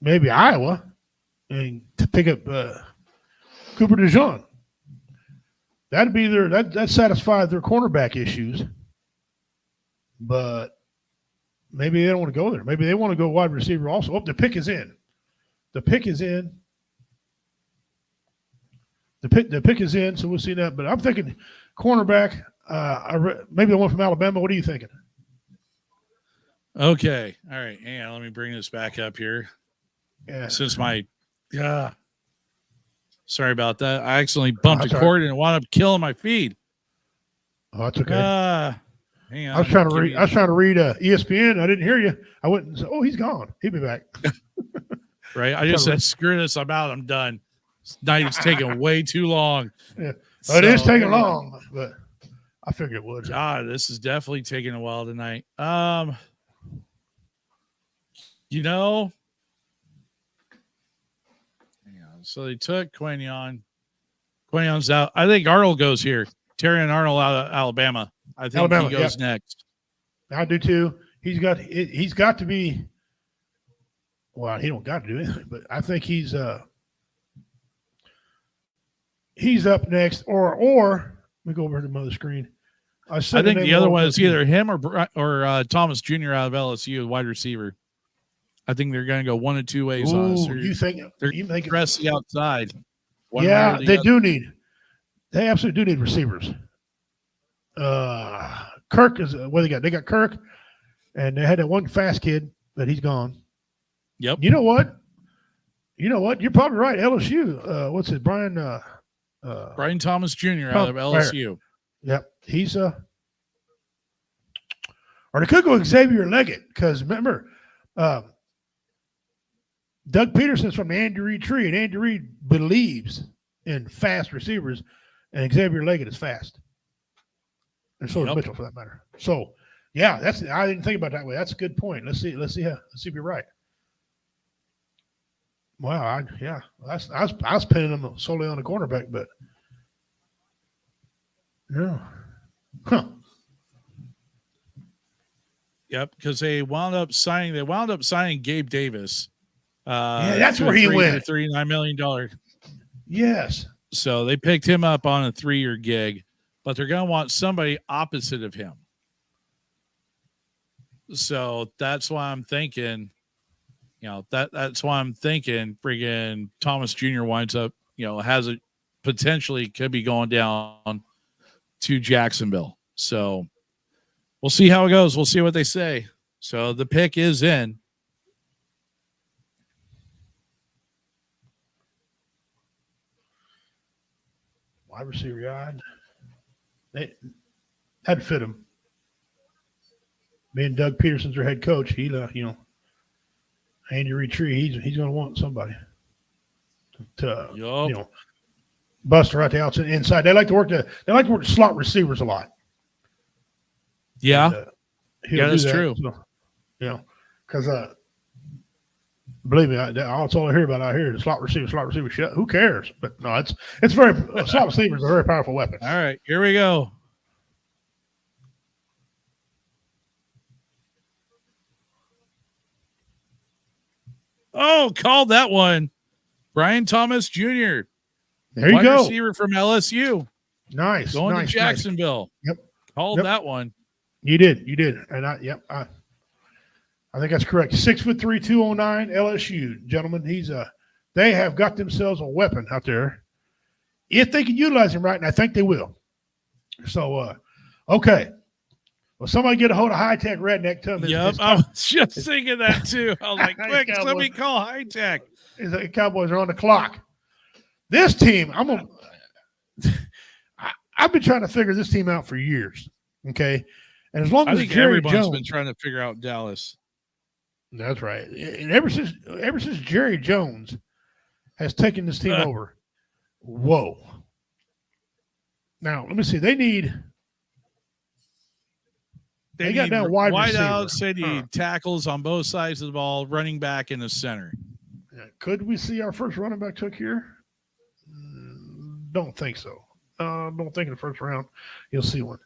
maybe Iowa and to pick up Cooper DeJean. That'd be that satisfies their cornerback issues. But maybe they don't want to go there. Maybe they want to go wide receiver also. Oh, the pick is in. The pick is in. The pick is in, so we'll see that. But I'm thinking cornerback. Maybe the one from Alabama. What are you thinking? Okay. All right. Hang on. Let me bring this back up here. Yeah. Since sorry about that. I accidentally bumped a cord and it wound up killing my feed. Oh, that's okay. Hang on. I was trying to read ESPN. I didn't hear you. I went and said, "Oh, he's gone. He'll be back." Right. I just said, "Screw this. I'm out. I'm done." This night is taking way too long. Yeah. It is taking long, but I figured it would. God, this is definitely taking a while tonight. You know, so they took Quinion. Quinion's out. I think Arnold goes here. Terrion Arnold out of Alabama. I think he goes next. I do too. He's got to be. Well, he don't got to do anything, but I think he's up next. Or let me go over to the mother screen. I think the other one is either him or Thomas Jr. out of LSU, wide receiver. I think they're going to go one of two ways on us. You think they're pressing outside? Yeah, they do need. They absolutely do need receivers. Kirk is what they got. They got Kirk, and they had that one fast kid, but he's gone. Yep. You know what? You're probably right. LSU. What's it? Brian Thomas Jr. out of LSU. Yep. He's or they could go Xavier Leggett because remember, Doug Peterson's from the Andy Reid tree, and Andy Reid believes in fast receivers, and Xavier Leggett is fast, and so is Mitchell for that matter. So, yeah, I didn't think about it that way. That's a good point. Let's see if you're right. Wow, I was pinning them solely on the cornerback, but yeah, Yep, because they wound up signing Gabe Davis. Yeah, that's where he went. $39 million. Yes. So they picked him up on a 3-year gig, but they're going to want somebody opposite of him. So that's why I'm thinking, friggin' Thomas Jr. winds up, has a potentially could be going down to Jacksonville. So we'll see how it goes. We'll see what they say. So the pick is in. Wide receiver guy. They had to fit him. Being Doug Peterson's their head coach, he Andy Reid tree, he's going to want somebody to bust her out the outside inside. They like to work the slot receivers a lot. Yeah, and, that's true. So, because believe me, that's all I hear about out here. The slot receiver. Who cares? But no, it's very slot receivers are a very powerful weapon. All right, here we go. Oh, called that one. Brian Thomas Jr. There you go. Receiver from LSU. Nice. Going to Jacksonville. Nice. Yep. Called that one. You did. And I think that's correct. 6'3", 209 LSU, gentlemen. They have got themselves a weapon out there. If they can utilize him right, and I think they will. So, okay. Well, somebody get a hold of High Tech Redneck. Tell me. Yep, I was just thinking that too. I was like, quick, somebody call High Tech. The Cowboys are on the clock. This team, I've been trying to figure this team out for years. Okay, and as long as Jerry Jones been trying to figure out Dallas. That's right. And ever since Jerry Jones has taken this team over, whoa. Now let me see. They got down wide outs. They need tackles on both sides of the ball, running back in the center. Could we see our first running back took here? Don't think so. Don't think in the first round you'll see one.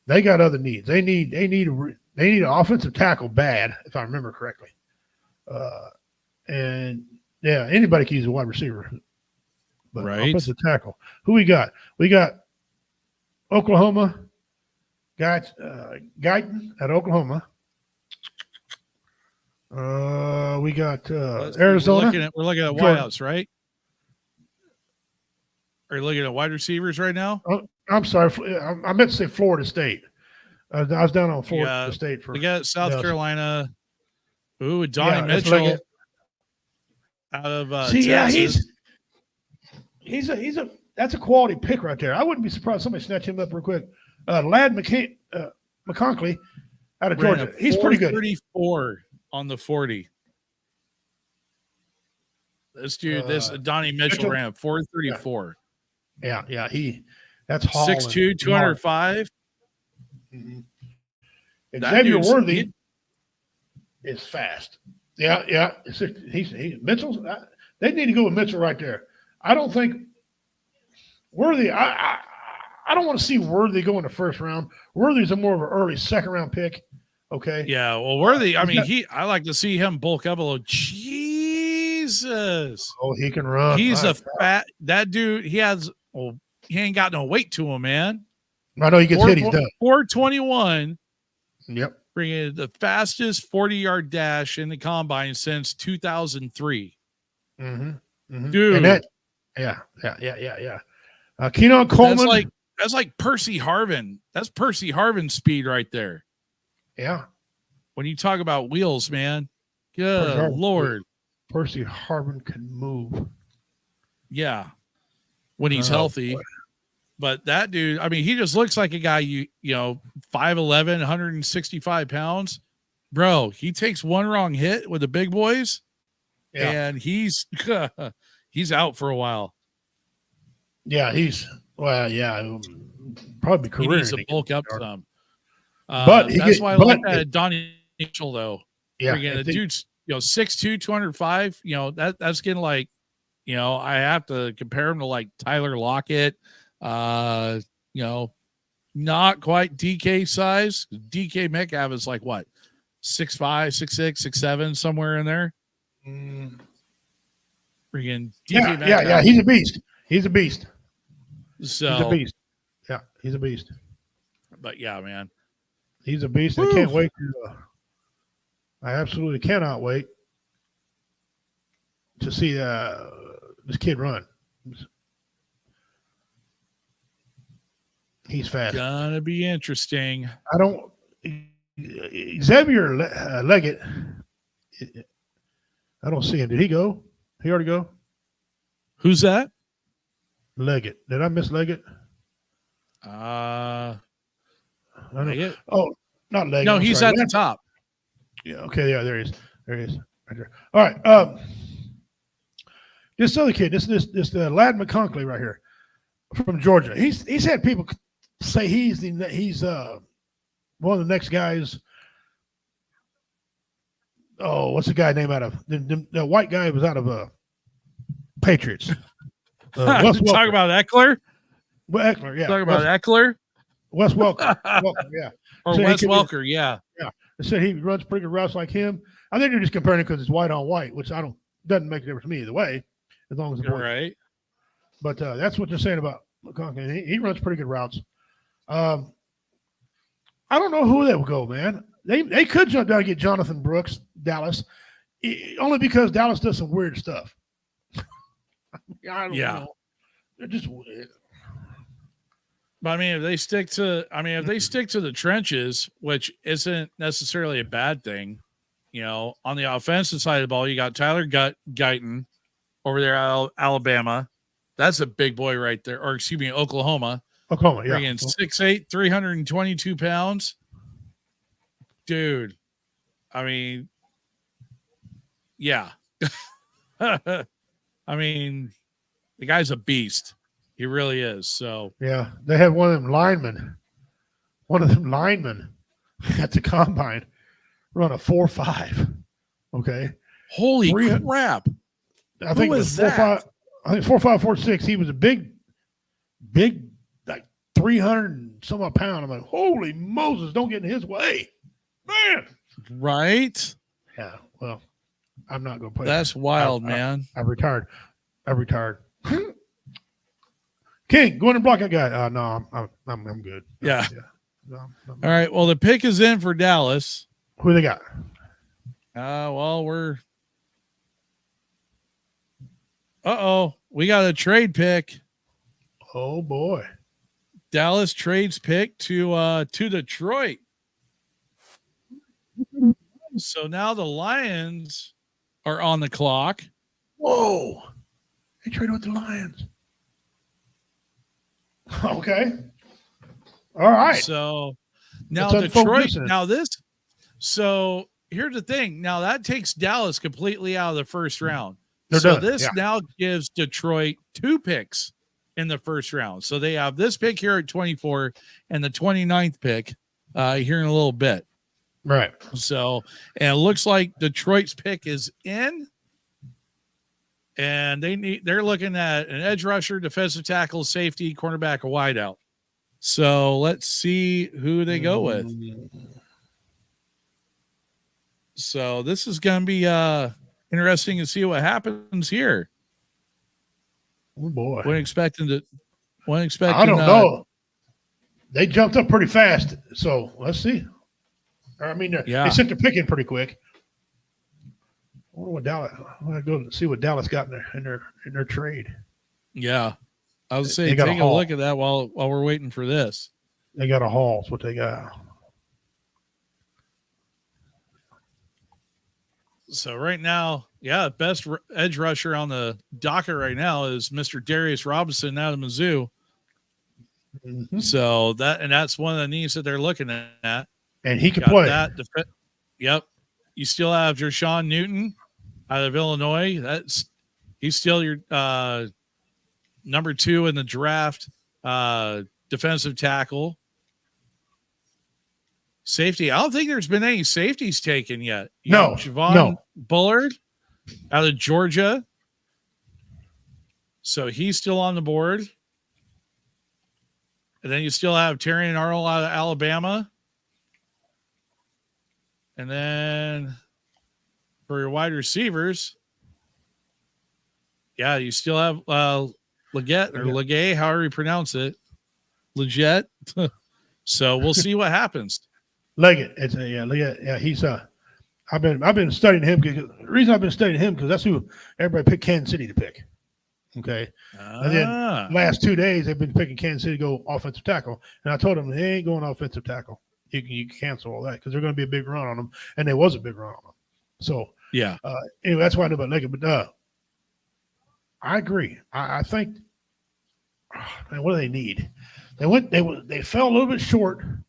They got other needs. They need an offensive tackle bad, if I remember correctly. And yeah, anybody can use a wide receiver. But right. Offensive tackle. Who we got? We got Oklahoma. Guyton at Oklahoma. We got Arizona. We're looking at wideouts, right? Are you looking at wide receivers right now? Oh, I'm sorry. I meant to say Florida State. I was down on Florida State for. We got South Carolina. Ooh, Donnie Mitchell out of Texas. Yeah, he's a that's a quality pick right there. I wouldn't be surprised if somebody snatch him up real quick. Ladd McConkey out of Georgia. He's pretty good. 34 on the 40. This dude, this Donnie Mitchell ran 434. Yeah. That's hauling. 6'2", 205. Mm-hmm. That Xavier dude's- Worthy is fast. Yeah. He's Mitchell's. They need to go with Mitchell right there. I don't think Worthy. I don't want to see Worthy go in the first round. Worthy's a more of an early second round pick. Okay. Yeah, well, Worthy. I mean, I like to see him bulk up a little. Jesus. Oh, he can run. He's a fat. That dude. He has. Well, he ain't got no weight to him, man. I know he gets hit. He's done. 421. Yep. Bringing the fastest 40-yard dash in the combine since 2003. Mm-hmm. Dude. And that, yeah. Keenan Coleman. That's like Percy Harvin. That's Percy Harvin speed right there. Yeah. When you talk about wheels, man. Good Lord. Percy Harvin can move. Yeah. When he's healthy. Boy. But that dude, I mean, he just looks like a guy, you know, 5'11", 165 pounds. Bro, he takes one wrong hit with the big boys, and he's out for a while. Yeah, probably career. He needs to bulk up some. But that's why I like that Donnie Mitchell, though. Yeah. The dude's, 6'2", 205. That's getting like, I have to compare him to like Tyler Lockett. Not quite DK size. DK Metcalf is like what, 6'5", 6'6", 6'7", somewhere in there. Freaking DK Metcalf. Yeah. He's a beast. So he's a beast. Yeah, he's a beast. But yeah, man, he's a beast. I can't wait to. I absolutely cannot wait to see this kid run. He's fast. Gonna be interesting. Xavier Leggett. I don't see him. Did he go? He already go? Who's that? Leggett. Did I miss Leggett? Leggett? Oh, not Leggett. No, he's at the top. Yeah. Okay. Yeah. There he is. Right there. All right. This other kid. This Lad McConkey right here from Georgia. He's had people say he's one of the next guys. Oh, what's the guy name out of the white guy was out of Patriots. Talk about Eckler. Well, Eckler, yeah. Talk about Eckler. Wes Welker, yeah. Or so Wes Welker, yeah. Yeah. They said he runs pretty good routes like him. I think they're just comparing it because it's white on white, which doesn't make a difference to me either way, as long as it's right. But that's what they're saying about McConkey. He runs pretty good routes. I don't know who they will go, man. They could jump down and get Jonathan Brooks, Dallas, only because Dallas does some weird stuff. I don't know. They're just weird. But I mean, if they stick to the trenches, which isn't necessarily a bad thing, on the offensive side of the ball, you got Tyler Guyton over there at Alabama. That's a big boy right there. Or excuse me, Oklahoma. Oklahoma, yeah. Bringing 6'8", 322 pounds. Dude, I mean, yeah. I mean, the guy's a beast. He really is. So yeah, they had one of them linemen at the combine run a 4.5. Okay. Holy crap. I think it was 4.5. I think 4.5, 4.6. He was a big, like 300 and some odd pound. I'm like, holy Moses, don't get in his way. Man. Right? Yeah. Well, I'm not going to play. That's wild, man. I've retired. King, go in and block that guy. No, I'm good. Yeah. No. All right. Well, the pick is in for Dallas. Who they got? We got a trade pick. Oh boy. Dallas trades pick to Detroit. So now the Lions are on the clock. Whoa. They traded with the Lions. Okay. All right. So now Detroit, so here's the thing. Now that takes Dallas completely out of the first round. They're So done. this Yeah. now gives Detroit 2 picks in the first round. So they have this pick here at 24 and the 29th pick here in a little bit. Right. So, and it looks like Detroit's pick is in, and they're looking at an edge rusher, defensive tackle, safety, cornerback, a wideout. So let's see who they go with. So this is going to be interesting to see what happens here. Oh boy. Wasn't expecting. I don't know. They jumped up pretty fast, so let's see. I mean, they sent their pick in pretty quick. I wonder what Dallas. I want to go and see what Dallas got in their trade. Yeah, I was saying, take a look at that while we're waiting for this. They got a haul. That's what they got. So right now, best edge rusher on the docket right now is Mr. Darius Robinson out of Mizzou. Mm-hmm. So that's one of the needs that they're looking at. And he can play. Yep. You still have Jershawn Newton out of Illinois. He's still your number 2 in the draft, defensive tackle. Safety. I don't think there's been any safeties taken yet. Javon Bullard out of Georgia. So he's still on the board. And then you still have Terrion Arnold out of Alabama. And then for your wide receivers, you still have Legette, however you pronounce it. Legette. So we'll see what happens. Leggett. Leggett. Yeah, he's I've been studying him. The reason I've been studying him because that's who everybody picked Kansas City to pick. Okay. And then last 2 days they've been picking Kansas City to go offensive tackle. And I told them they ain't going offensive tackle. You can cancel all that because they're going to be a big run on them. And there was a big run on them. So anyway, that's why I know about Leggett. But I agree. I think man, what do they need? They fell a little bit short in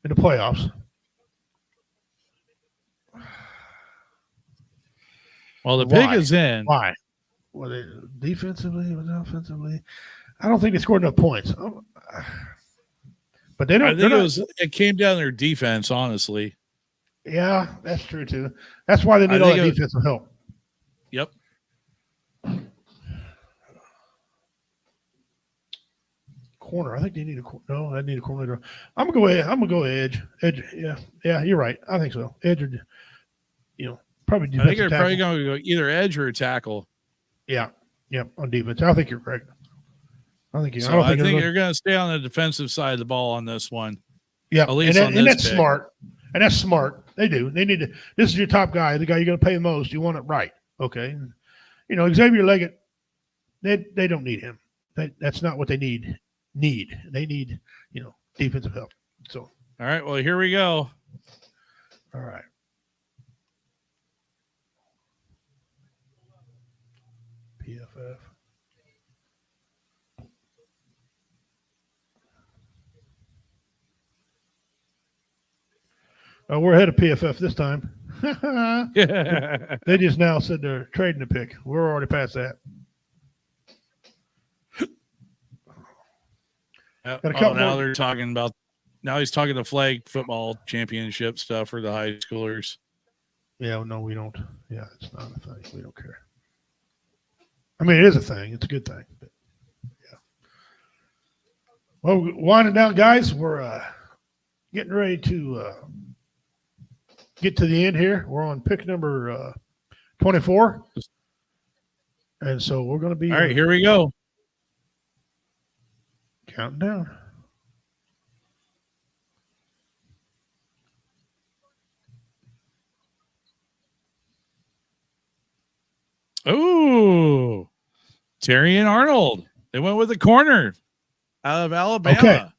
the playoffs. Well, the pick is in. Why? Well, defensively, offensively, I don't think they scored enough points. But they don't. It came down to their defense, honestly. Yeah, that's true too. That's why they need all that defensive help. Yep. Corner. I think they need I need a corner. I'm gonna go edge. Edge. Yeah. You're right. I think so. Edge or probably defensive. I think they're probably going to go either edge or a tackle. Yeah. On defense. I think you're correct. I think you're going to stay on the defensive side of the ball on this one. Yeah, at least and that's smart. And that's smart. They do. They need to. This is your top guy, the guy you're going to pay the most. You want it right, okay? Xavier Leggett. They don't need him. That's not what they need. They need defensive help. So all right. Well, here we go. All right. PFF. Oh, we're ahead of PFF this time. They just now said they're trading the pick. We're already past that. Now they're talking about. Now he's talking the flag football championship stuff for the high schoolers. Yeah, no, we don't. Yeah, it's not a thing. We don't care. I mean, it is a thing. It's a good thing. But yeah. Well, winding down, guys. We're getting ready to get to the end here. We're on pick number 24. And so we're going to be. All right, here we go. Counting down. Oh, Terrion Arnold. They went with the corner out of Alabama.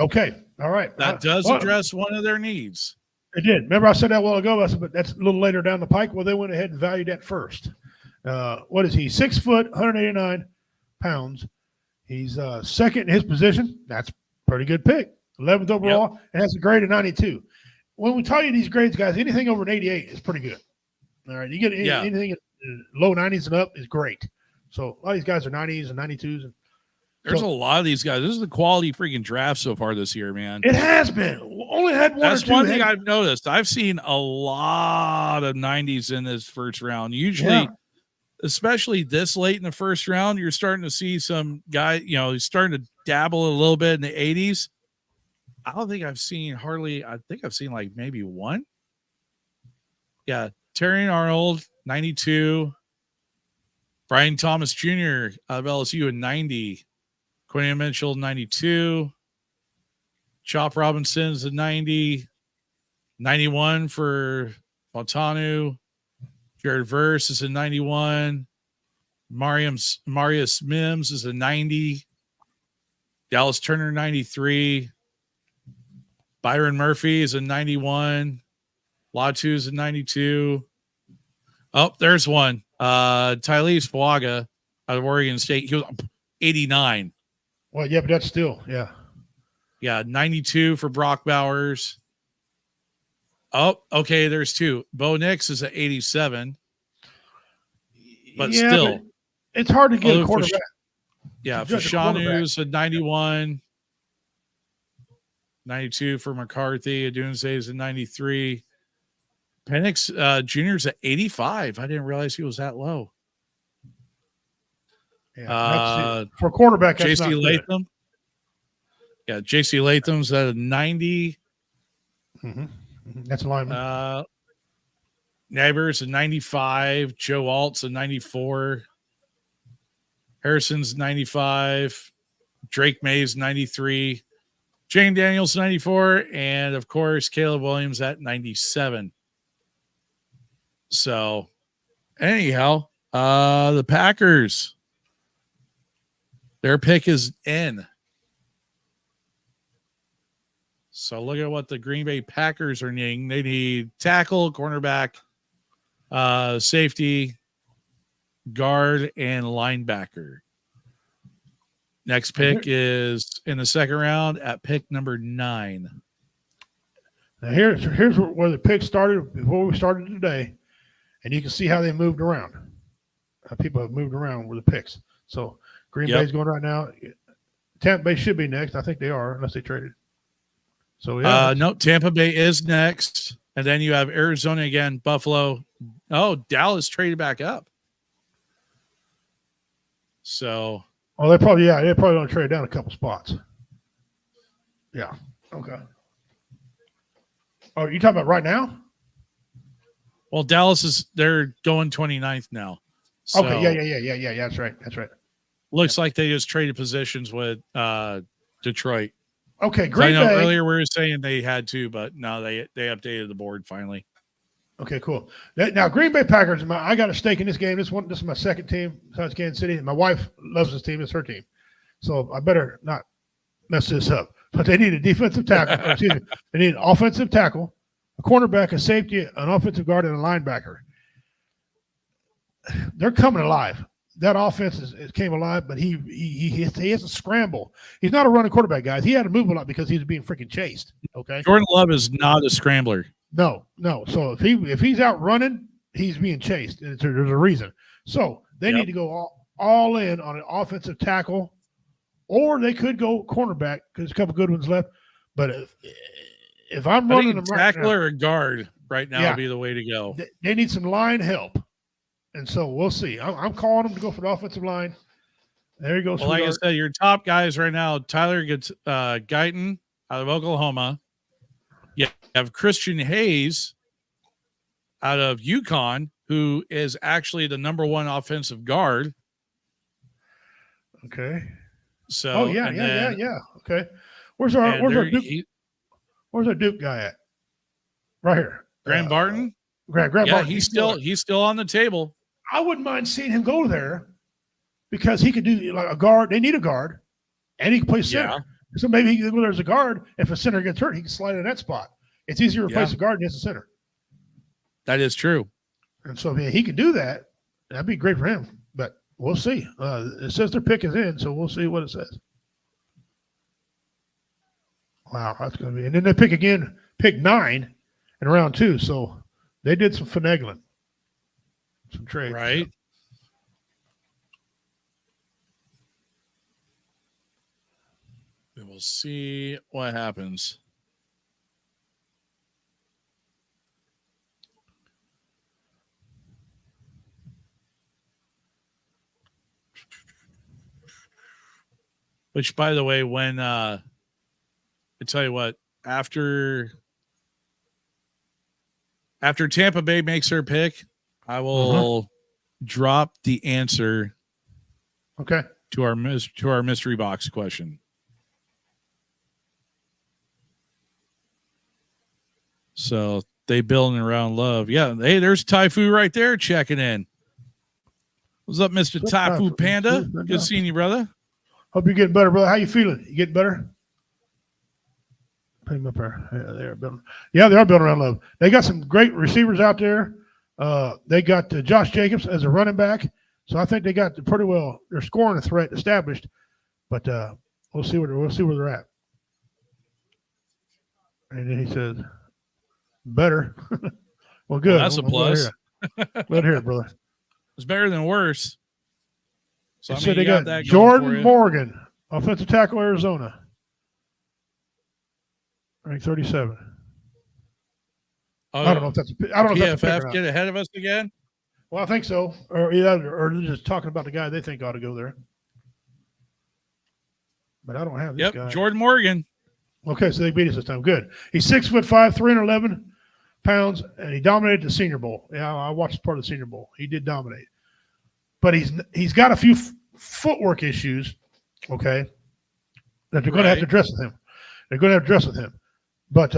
Okay. All right. That does address one of their needs. It did. Remember I said that a while ago, but that's a little later down the pike. Well, they went ahead and valued that first. What is he? 6 foot, 189 pounds. He's second in his position. That's a pretty good pick. 11th overall, and has a grade of 92. When we tell you these grades, guys, anything over an 88 is pretty good. All right, you get anything low 90s and up is great. So a lot of these guys are 90s and 92s. And There's a lot of these guys. This is the quality freaking draft so far this year, man. it has been. Only had one That's or two. one thing I've noticed. I've seen a lot of 90s in this first round. Usually, especially this late in the first round, you're starting to see some guy, he's starting to dabble a little bit in the 80s. I don't think I've seen I think I've seen like maybe one. Yeah. Terry Arnold, 92. Brian Thomas Jr. out of LSU in 90. Quinn Mitchell, 92. Chop Robinson's a 90. 91 for Montanu. Jared Verse is a 91. Marius Mims is a 90. Dallas Turner, 93. Byron Murphy is a 91. Latu is a 92. Oh, there's one. Tylese Fuaga out of Oregon State. He was 89. Well, yeah, but that's still, yeah. Yeah, 92 for Brock Bowers. Oh, okay, there's two. Bo Nix is at 87. But still. But it's hard to get a quarterback. Fashanu's a 91. 92 for McCarthy. Adunze is a 93. Penix Jr.'s at 85. I didn't realize he was that low. Yeah, for a quarterback, that's J.C. Latham. Yeah, J.C. Latham's at a 90. Mm-hmm. That's a lineman. Neighbors a 95. Joe Alt's a 94. Harrison's 95. Drake Mays 93. Jane Daniels 94. And, of course, Caleb Williams at 97. So, anyhow, the Packers, their pick is in. So look at what the Green Bay Packers are needing. They need tackle, cornerback, safety, guard, and linebacker. Next pick is in the second round at pick number 9. Now here's where the pick started before we started today, and you can see how they moved around. How people have moved around with the picks. So Green Bay's going right now. Tampa Bay should be next. I think they are, unless they traded. So no, Tampa Bay is next, and then you have Arizona again, Buffalo. Oh, Dallas traded back up. So, they probably don't trade down a couple spots. Yeah. Okay. Oh, you talking about right now? Well, Dallas they're going 29th now. So okay. Yeah. That's right. Looks like they just traded positions with Detroit. Okay, Green Bay. I know Bay. Earlier we were saying they had to, but no, they updated the board finally. Okay, cool. Now, Green Bay Packers, I got a stake in this game. This is my second team besides Kansas City. And my wife loves this team. It's her team. So I better not mess this up. But they need a defensive tackle. They need an offensive tackle, a cornerback, a safety, an offensive guard, and a linebacker. They're coming alive. That offense came alive, but he has to scramble. He's not a running quarterback, guys. He had to move a lot because he was being freaking chased. Okay. Jordan Love is not a scrambler. No. So if he's out running, he's being chased. There's a reason. So they need to go all in on an offensive tackle, or they could go cornerback because there's a couple good ones left. But if I'm running them right tackle or a guard right now would be the way to go. They need some line help. And so we'll see. I'm calling them to go for the offensive line. There you go. Well, like I said, your top guys right now, Tyler Guyton out of Oklahoma. You have Christian Hayes out of UConn, who is actually the number 1 offensive guard. Okay. So yeah. Okay. Where's our Duke guy at? Right here. Graham Barton. Graham Barton. He's still on the table. I wouldn't mind seeing him go there because he could do like a guard. They need a guard, and he can play center. Yeah. So maybe he can go there as a guard. If a center gets hurt, he can slide in that spot. It's easier to replace a guard than a center. That is true. And so he can do that. That'd be great for him. But we'll see. It says their pick is in, so we'll see what it says. Wow, that's going to be. And then they pick 9 in round 2. So they did some finagling. some trades. Right. We will see what happens. Which, by the way, when I tell you what, after Tampa Bay makes their pick, I will drop the answer Okay. to our mystery box question. So they building around love. Yeah. Hey, there's Typhoon right there checking in. What's up, Mr. Typhoon Panda? Good seeing you, brother. Hope you're getting better, brother. How you feeling? You getting better? Put him up there. Yeah, they are building. Yeah, they are building around love. They got some great receivers out there. They got Josh Jacobs as a running back, so I think they got pretty well. They're scoring a threat established, but we'll see where they're at. And then he says, "Better." Well, good. Well, that's a plus. Let hear it, brother. It's better than worse. So So they got Jordan Morgan, offensive tackle, Arizona, ranked 37. Oh, I don't know if that's I don't know if that's a pick or PFF not. get ahead of us again. Well, I think so, or they're just talking about the guy they think ought to go there. But I don't have this guy. Jordan Morgan. Okay, so they beat us this time. Good. He's 6'5", 311 pounds, and he dominated the Senior Bowl. Yeah, I watched part of the Senior Bowl. He did dominate, but he's got a few footwork issues. Okay, that they're going to have to address with him. They're going to have to address with him. But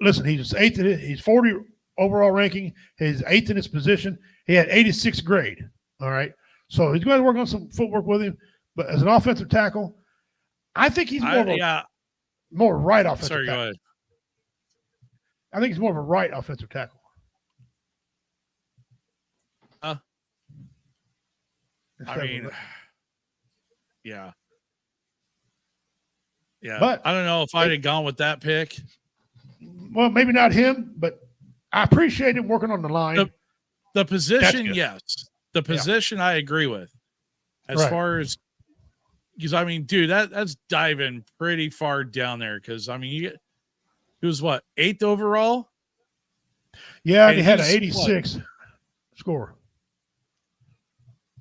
listen, he's eighth. He's 40 overall ranking. He's eighth in his position. He had 86th grade. All right, so he's going to work on some footwork with him. But as an offensive tackle, I think he's more right offensive tackle. Sorry, go ahead. I think he's more of a right offensive tackle. I mean, yeah. But I don't know if I'd have gone with that pick. Well, maybe not him, but I appreciate him working on the line. The position, yes. The position, I agree with. As far as, because I mean, dude, that's diving pretty far down there. Because I mean, he was what, 8th overall? Yeah, and he had an 86 score.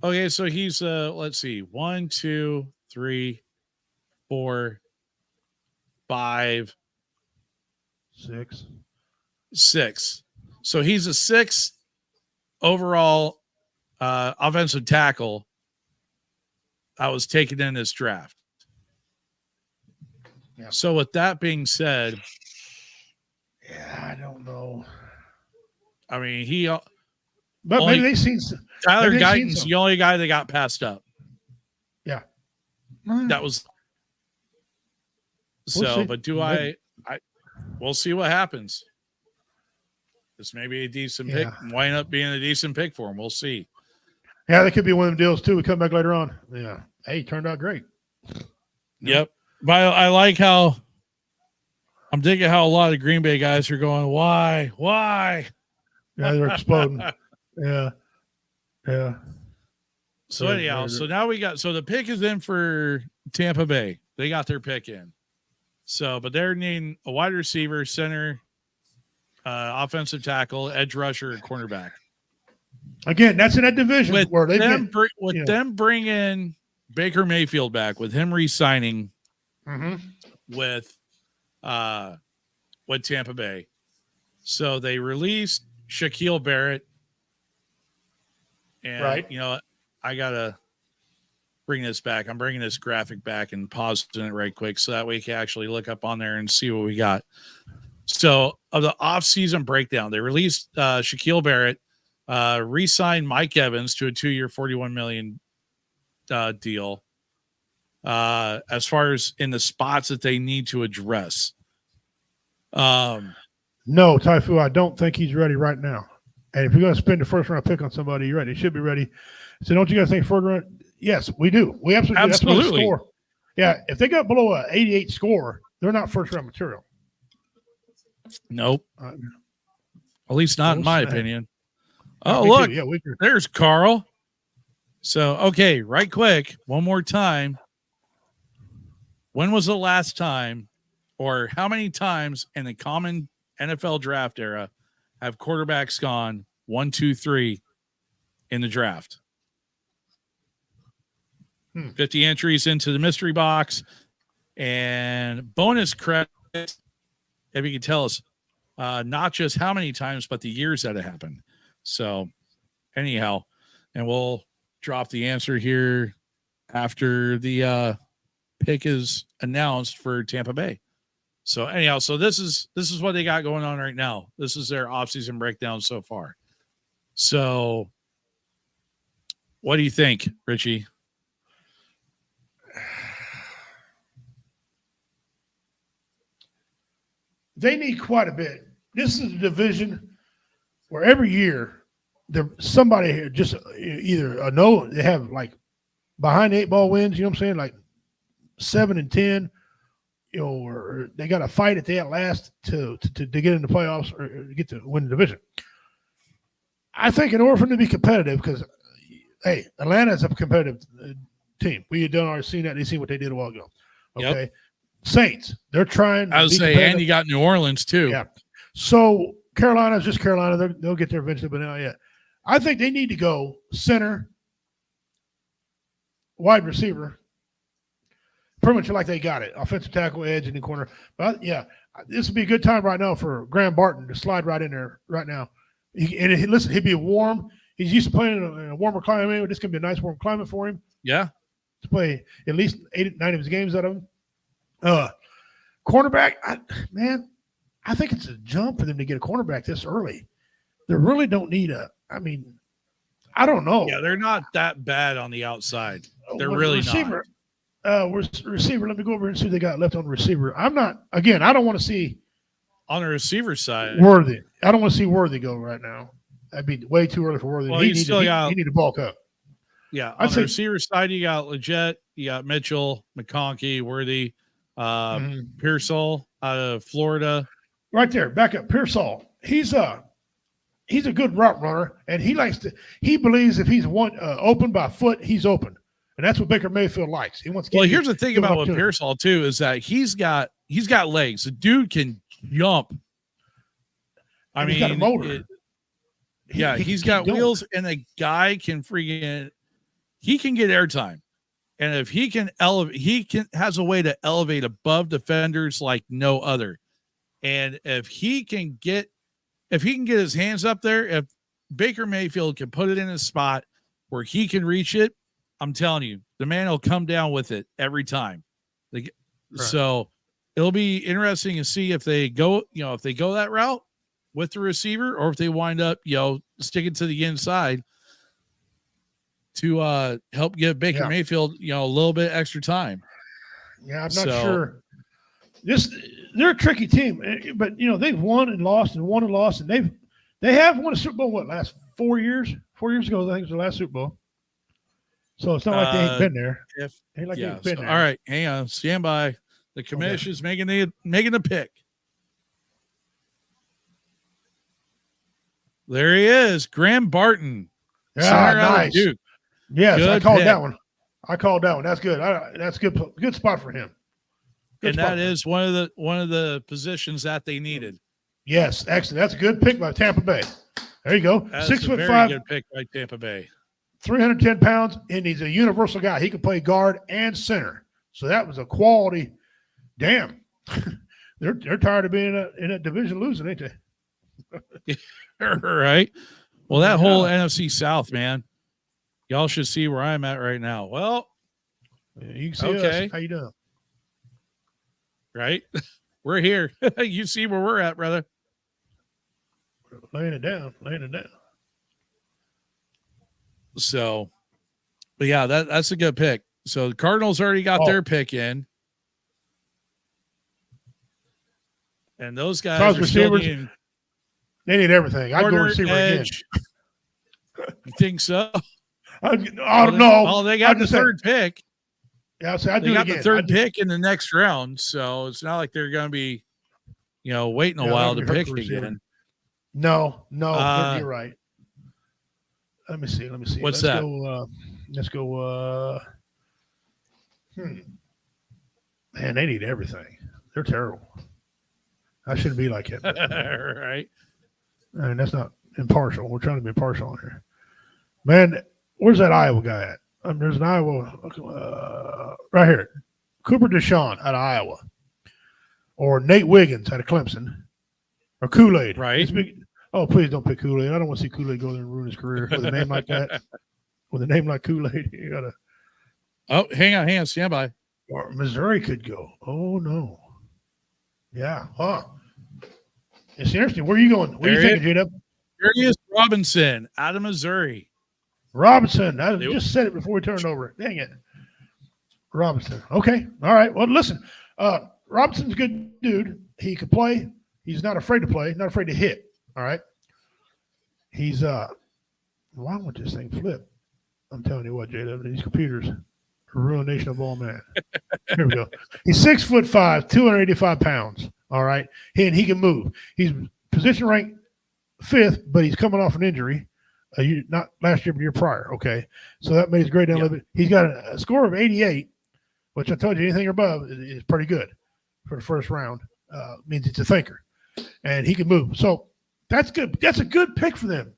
Okay, so he's let's see, 1, 2, 3, 4, 5, 6. So he's a 6th overall offensive tackle I was taken in this draft. Yeah. So with that being said, yeah, I don't know. I mean, but maybe they've seen Tyler Guyton's the only guy that got passed up. Yeah, that was so. But we'll see what happens. This may be a decent pick. Wind up being a decent pick for him. We'll see. Yeah, that could be one of them deals too. We come back later on. Yeah, hey, turned out great. Yep. But I like how I'm digging how a lot of Green Bay guys are going, why? Yeah, they're exploding. Yeah. So anyhow, so now the pick is in for Tampa Bay. They got their pick in. So, but they're needing a wide receiver, center, offensive tackle, edge rusher, and cornerback. Again, that's in that division with where they them bringing Baker Mayfield back, with him re-signing with Tampa Bay. So they released Shaquille Barrett. And, you know, I got to bring this back. I'm bringing this graphic back and pausing it right quick so that we can actually look up on there and see what we got. So of the off-season breakdown, they released Shaquille Barrett, re-signed Mike Evans to a 2-year, $41 million deal as far as in the spots that they need to address. No, Typhoon, I don't think he's ready right now. And if you're going to spend the first round pick on somebody, you're ready. He should be ready. So don't you guys think further round? Yes, we do. We absolutely. Score. Yeah, if they got below an 88 score, they're not first round material. Nope. At least not in my opinion. Oh, Me look, too. Yeah, there's Carl. So, okay, right quick, one more time. When was the last time, or how many times in the common NFL draft era have quarterbacks gone 1, 2, 3 in the draft? 50 entries into the mystery box, and bonus credit if you can tell us not just how many times, but the years that it happened. So, anyhow, and we'll drop the answer here after the pick is announced for Tampa Bay. So anyhow, so this is what they got going on right now. This is their offseason breakdown so far. So what do you think, Richie? They need quite a bit. This is a division where every year somebody here just either they have like behind the 8 ball wins, you know what I'm saying? Like 7 and 10, you know, or they got to fight at the last to get in the playoffs or get to win the division. I think in order for them to be competitive, because hey, Atlanta's a competitive team. We had done already seen that. They seen what they did a while ago. Okay. Yep. Saints, they're trying. I would say, and you got New Orleans too. Yeah. So Carolina's just Carolina. They'll get there eventually, but not yet. I think they need to go center, wide receiver, pretty much like they got it. Offensive tackle, edge, in the corner. But yeah, this would be a good time right now for Graham Barton to slide right in there right now. Listen, he'd be warm. He's used to playing in a warmer climate. Anyway. This can be a nice warm climate for him. Yeah. To play at least 8, 9 of his games out of him. Cornerback, I think it's a jump for them to get a cornerback this early. They really don't need I don't know. Yeah, they're not that bad on the outside. They're really receiver, not. Receiver, let me go over and see what they got left on the receiver. I don't want to see on the receiver side Worthy. I don't want to see Worthy go right now. That'd be way too early for Worthy. Well, he need to bulk up. Yeah, on the receiver side, you got Leggett, you got Mitchell, McConkey, Worthy, Pearsall out of Florida. Right there, back up. Pearsall. He's a good route runner, and he believes if he's open by foot, he's open. And that's what Baker Mayfield likes. He wants to here's the thing about with Pearsall too, is that he's got legs. The dude can jump. He's got a motor. He's got wheels, and a guy can get airtime. And if he can has a way to elevate above defenders like no other. And if he can get his hands up there, if Baker Mayfield can put it in a spot where he can reach it, I'm telling you, the man will come down with it every time. Right. So it'll be interesting to see if they go that route with the receiver, or if they wind up, sticking to the inside to help give Baker Mayfield, a little bit extra time. Yeah, I'm not sure. They're a tricky team, but they've won and lost, and they have won a Super Bowl last 4 years? 4 years ago, I think it was the last Super Bowl. So it's not like they ain't been there. There. All right, hang on, stand by. The commission is making the pick. There he is, Graham Barton. Yeah, nice. Duke. Yes, good I called pick. that one. That's good. That's good spot for him. And that is one of the positions that they needed. Yes, excellent. That's a good pick by Tampa Bay. There you go. That's 6'5", good pick by Tampa Bay. 310 pounds, and he's a universal guy. He can play guard and center. So that was a quality. Damn, they're tired of being in a division losing, ain't they? Right. Well, that whole NFC South, man, y'all should see where I'm at right now. Well, you can see us. How you doing? Right, we're here. You see where we're at, brother. Laying it down. So, but yeah, that's a good pick. So the Cardinals already got their pick in, and those guys are still needing. They need everything. I'd go receiver edge. Again. You think so? I don't know. Oh, they got the third pick. Yeah, so they got the third pick in the next round, so it's not like they're going to be, waiting a while to pick again. No, you're right. Let me see. What's let's that? Go, let's go. Man, they need everything. They're terrible. I shouldn't be like it. Right. And that's not impartial. We're trying to be impartial on here. Man, where's that Iowa guy at? There's an Iowa right here. Cooper DeShawn out of Iowa. Or Nate Wiggins out of Clemson. Or Kool-Aid. Right. Oh, please don't pick Kool-Aid. I don't want to see Kool-Aid go there and ruin his career with a name like that. With a name like Kool-Aid, you got to. Oh, hang on. Stand by. Or Missouri could go. Oh, no. Yeah. Huh. It's interesting. Where are you going? What are you thinking, J-Dub? Darius Robinson out of Missouri. Robinson. I just said it before we turned over. Dang it. Robinson. Okay. All right. Well, listen. Robinson's a good dude. He could play. He's not afraid to play. Not afraid to hit. All right. He's why would this thing flip? I'm telling you what, J-Dub, these computers are ruination of all man. Here we go. He's 6'5", 285 pounds. All right. And he can move. He's position ranked 5th, but he's coming off an injury. Not last year, but year prior. Okay. So that made his grade down a little bit. He's got a score of 88, which I told you anything above is pretty good for the first round. Means it's a thinker. And he can move. So that's good. That's a good pick for them.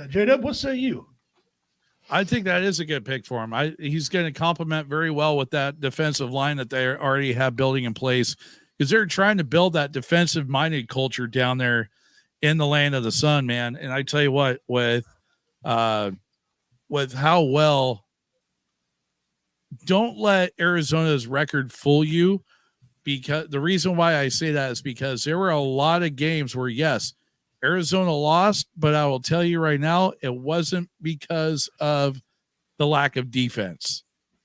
J-Dub, what say you? I think that is a good pick for him. He's going to complement very well with that defensive line that they already have building in place, because they're trying to build that defensive-minded culture down there in the land of the sun, man. And I tell you what, with how well, don't let Arizona's record fool you, because the reason why I say that is because there were a lot of games where, yes, Arizona lost, but I will tell you right now, it wasn't because of the lack of defense.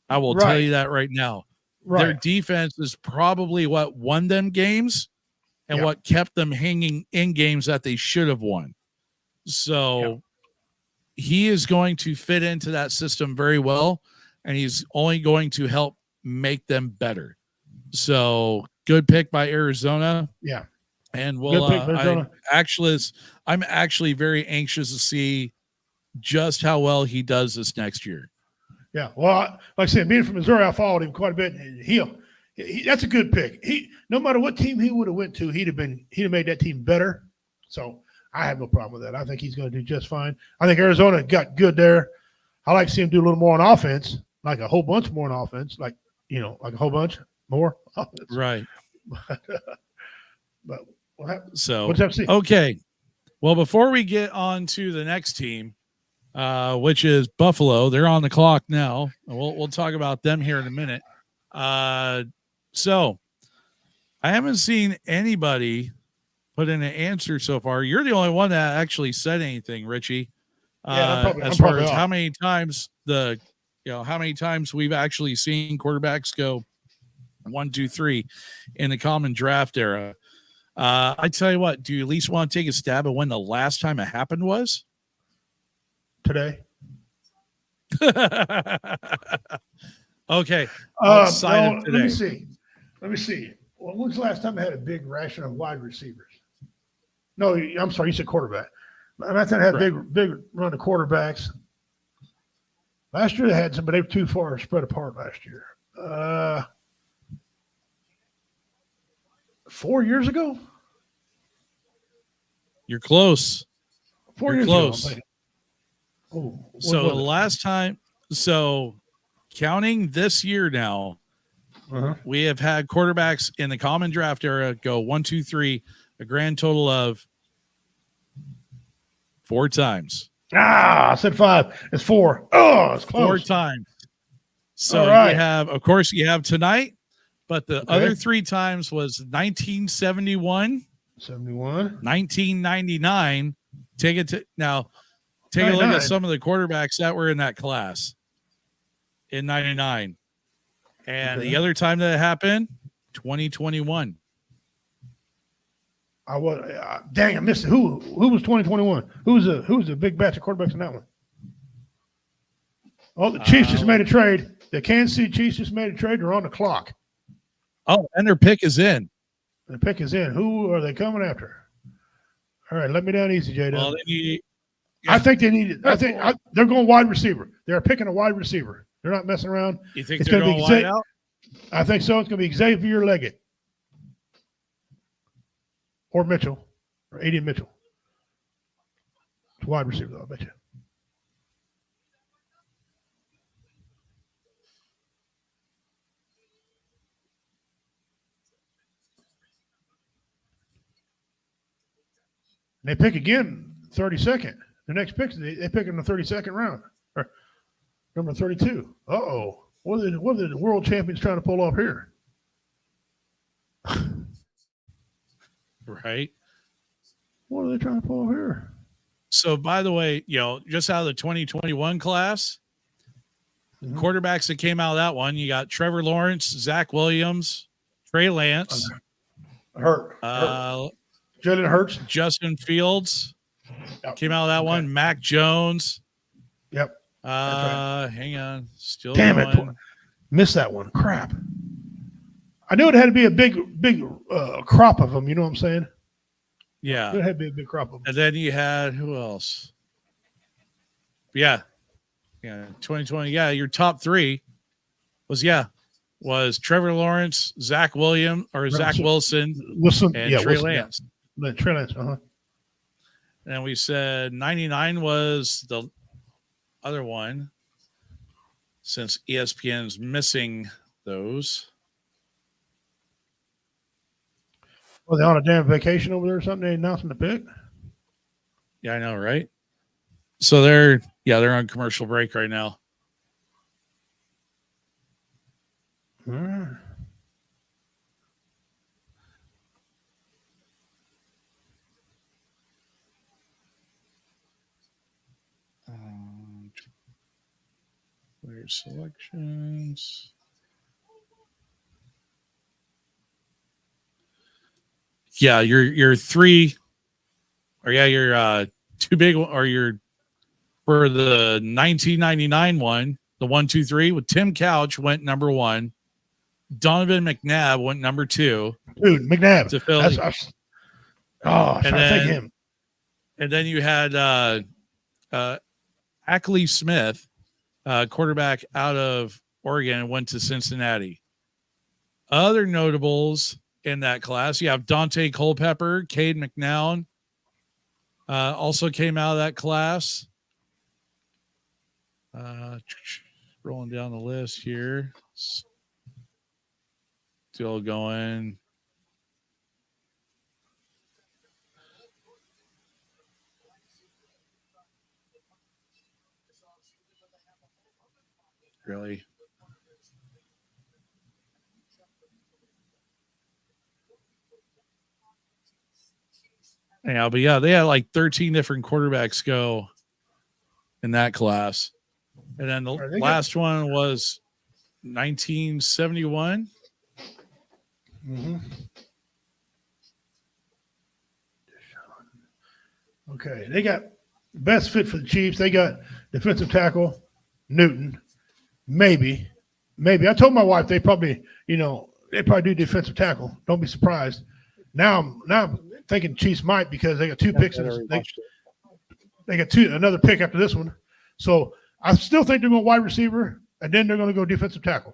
I will tell you that right now. Right. Their defense is probably what won them games and what kept them hanging in games that they should have won. So he is going to fit into that system very well, and he's only going to help make them better. So good pick by Arizona. Yeah. And I'm actually very anxious to see just how well he does this next year. Yeah, well, like I said, being from Missouri, I followed him quite a bit. And that's a good pick. No matter what team he would have went to, he'd have made that team better. So I have no problem with that. I think he's going to do just fine. I think Arizona got good there. I like to see him do a little more on offense, like a whole bunch more on offense, like a whole bunch more offense. Right. But okay. Well, before we get on to the next team, which is Buffalo, they're on the clock now. We'll talk about them here in a minute. So I haven't seen anybody put in an answer so far. You're the only one that actually said anything, Richie. As far as how many times we've actually seen quarterbacks go 1, 2, 3 in the common draft era. I tell you what, do you at least want to take a stab at when the last time it happened was? Today. Okay. Outside of today. Let me see. Well, when's the last time I had a big ration of wide receivers? No, I'm sorry, you said quarterback. Last time I had a big run of quarterbacks. Last year they had some, but they were too far spread apart last year. 4 years ago? You're close. 4 years close. ago. Oh, so the last time, counting this year now, we have had quarterbacks in the common draft era go 1, 2, 3, a grand total of 4 times. I said 5. It's 4. Oh, it's close. 4 times. So you have tonight, but the other 3 times was 1971, 1999. Take a look at some of the quarterbacks that were in that class in 99. And the other time that it happened, 2021. Dang, I missed it. Who was 2021? Who was the big batch of quarterbacks in that one? Oh, the Chiefs just made a trade. The Kansas City Chiefs just made a trade. They're on the clock. Oh, and their pick is in. The pick is in. Who are they coming after? All right, let me down easy, J-Dub. Well, I think they need it. They're going wide receiver. They're picking a wide receiver. They're not messing around. You think It's they're gonna going be wide out? I think so. It's going to be Xavier Leggett or Mitchell or Aiden Mitchell. It's wide receiver, though, I bet you. They pick again 32nd. The next pick, they pick in the 32nd round. Or number 32. Uh-oh. What are the world champions trying to pull off here? Right. What are they trying to pull off here? So, by the way, just out of the 2021 class, quarterbacks that came out of that one, you got Trevor Lawrence, Zach Williams, Trey Lance, Jalen Hurts, Justin Fields came out of that one, Mac Jones. Yep. Right. Hang on. Still Damn going. it. Missed that one. Crap. I knew it had to be a big crop of them. You know what I'm saying? Yeah. It had to be a big crop of them. And then you had who else? Yeah. 2020. Yeah. Your top three was Trevor Lawrence, Zach Williams, or Zach Wilson, and Trey Lance. Yeah. Trey Lance. And we said 99 was the other one, since ESPN's missing those. Well, they're on a damn vacation over there or something. They announcing the pick. Yeah, I know, right? So they're on commercial break right now. All right. Player selections. Yeah, your three, or your two big, or your for the 1999 one, the 1, 2, 3 with Tim Couch went number 1. Donovan McNabb went number 2. Dude, McNabb. To Philly. I'm trying to think him. And then you had Ackley Smith, quarterback out of Oregon, went to Cincinnati. Other notables in that class, you have Dante Culpepper, Cade McNown, also came out of that class. Rolling down the list here. Still going. Really? Yeah, but yeah, they had like 13 different quarterbacks go in that class. And then the last one was 1971. Mm-hmm. Okay, they got best fit for the Chiefs. They got defensive tackle Newton. Maybe. I told my wife they probably do defensive tackle. Don't be surprised. Now I'm thinking Chiefs might, because they got two picks. They got another pick after this one. So I still think they're going wide receiver, and then they're going to go defensive tackle,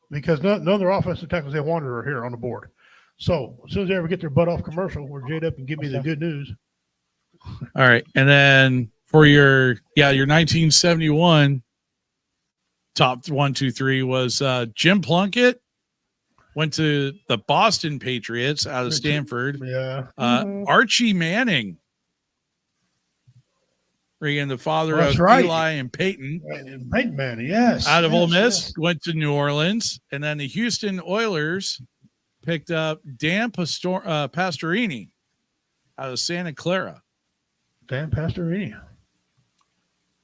because none of their offensive tackles they wanted are here on the board. So as soon as they ever get their butt off commercial, we're Jade up and give me the good news. All right, and then for your 1971 top 1, 2, 3 was Jim Plunkett, went to the Boston Patriots out of Stanford. Yeah. Archie Manning, the father of Eli and Peyton. Peyton Manning, yes. Out of Ole Miss, went to New Orleans. And then the Houston Oilers picked up Dan Pastorini out of Santa Clara. Dan Pastorini.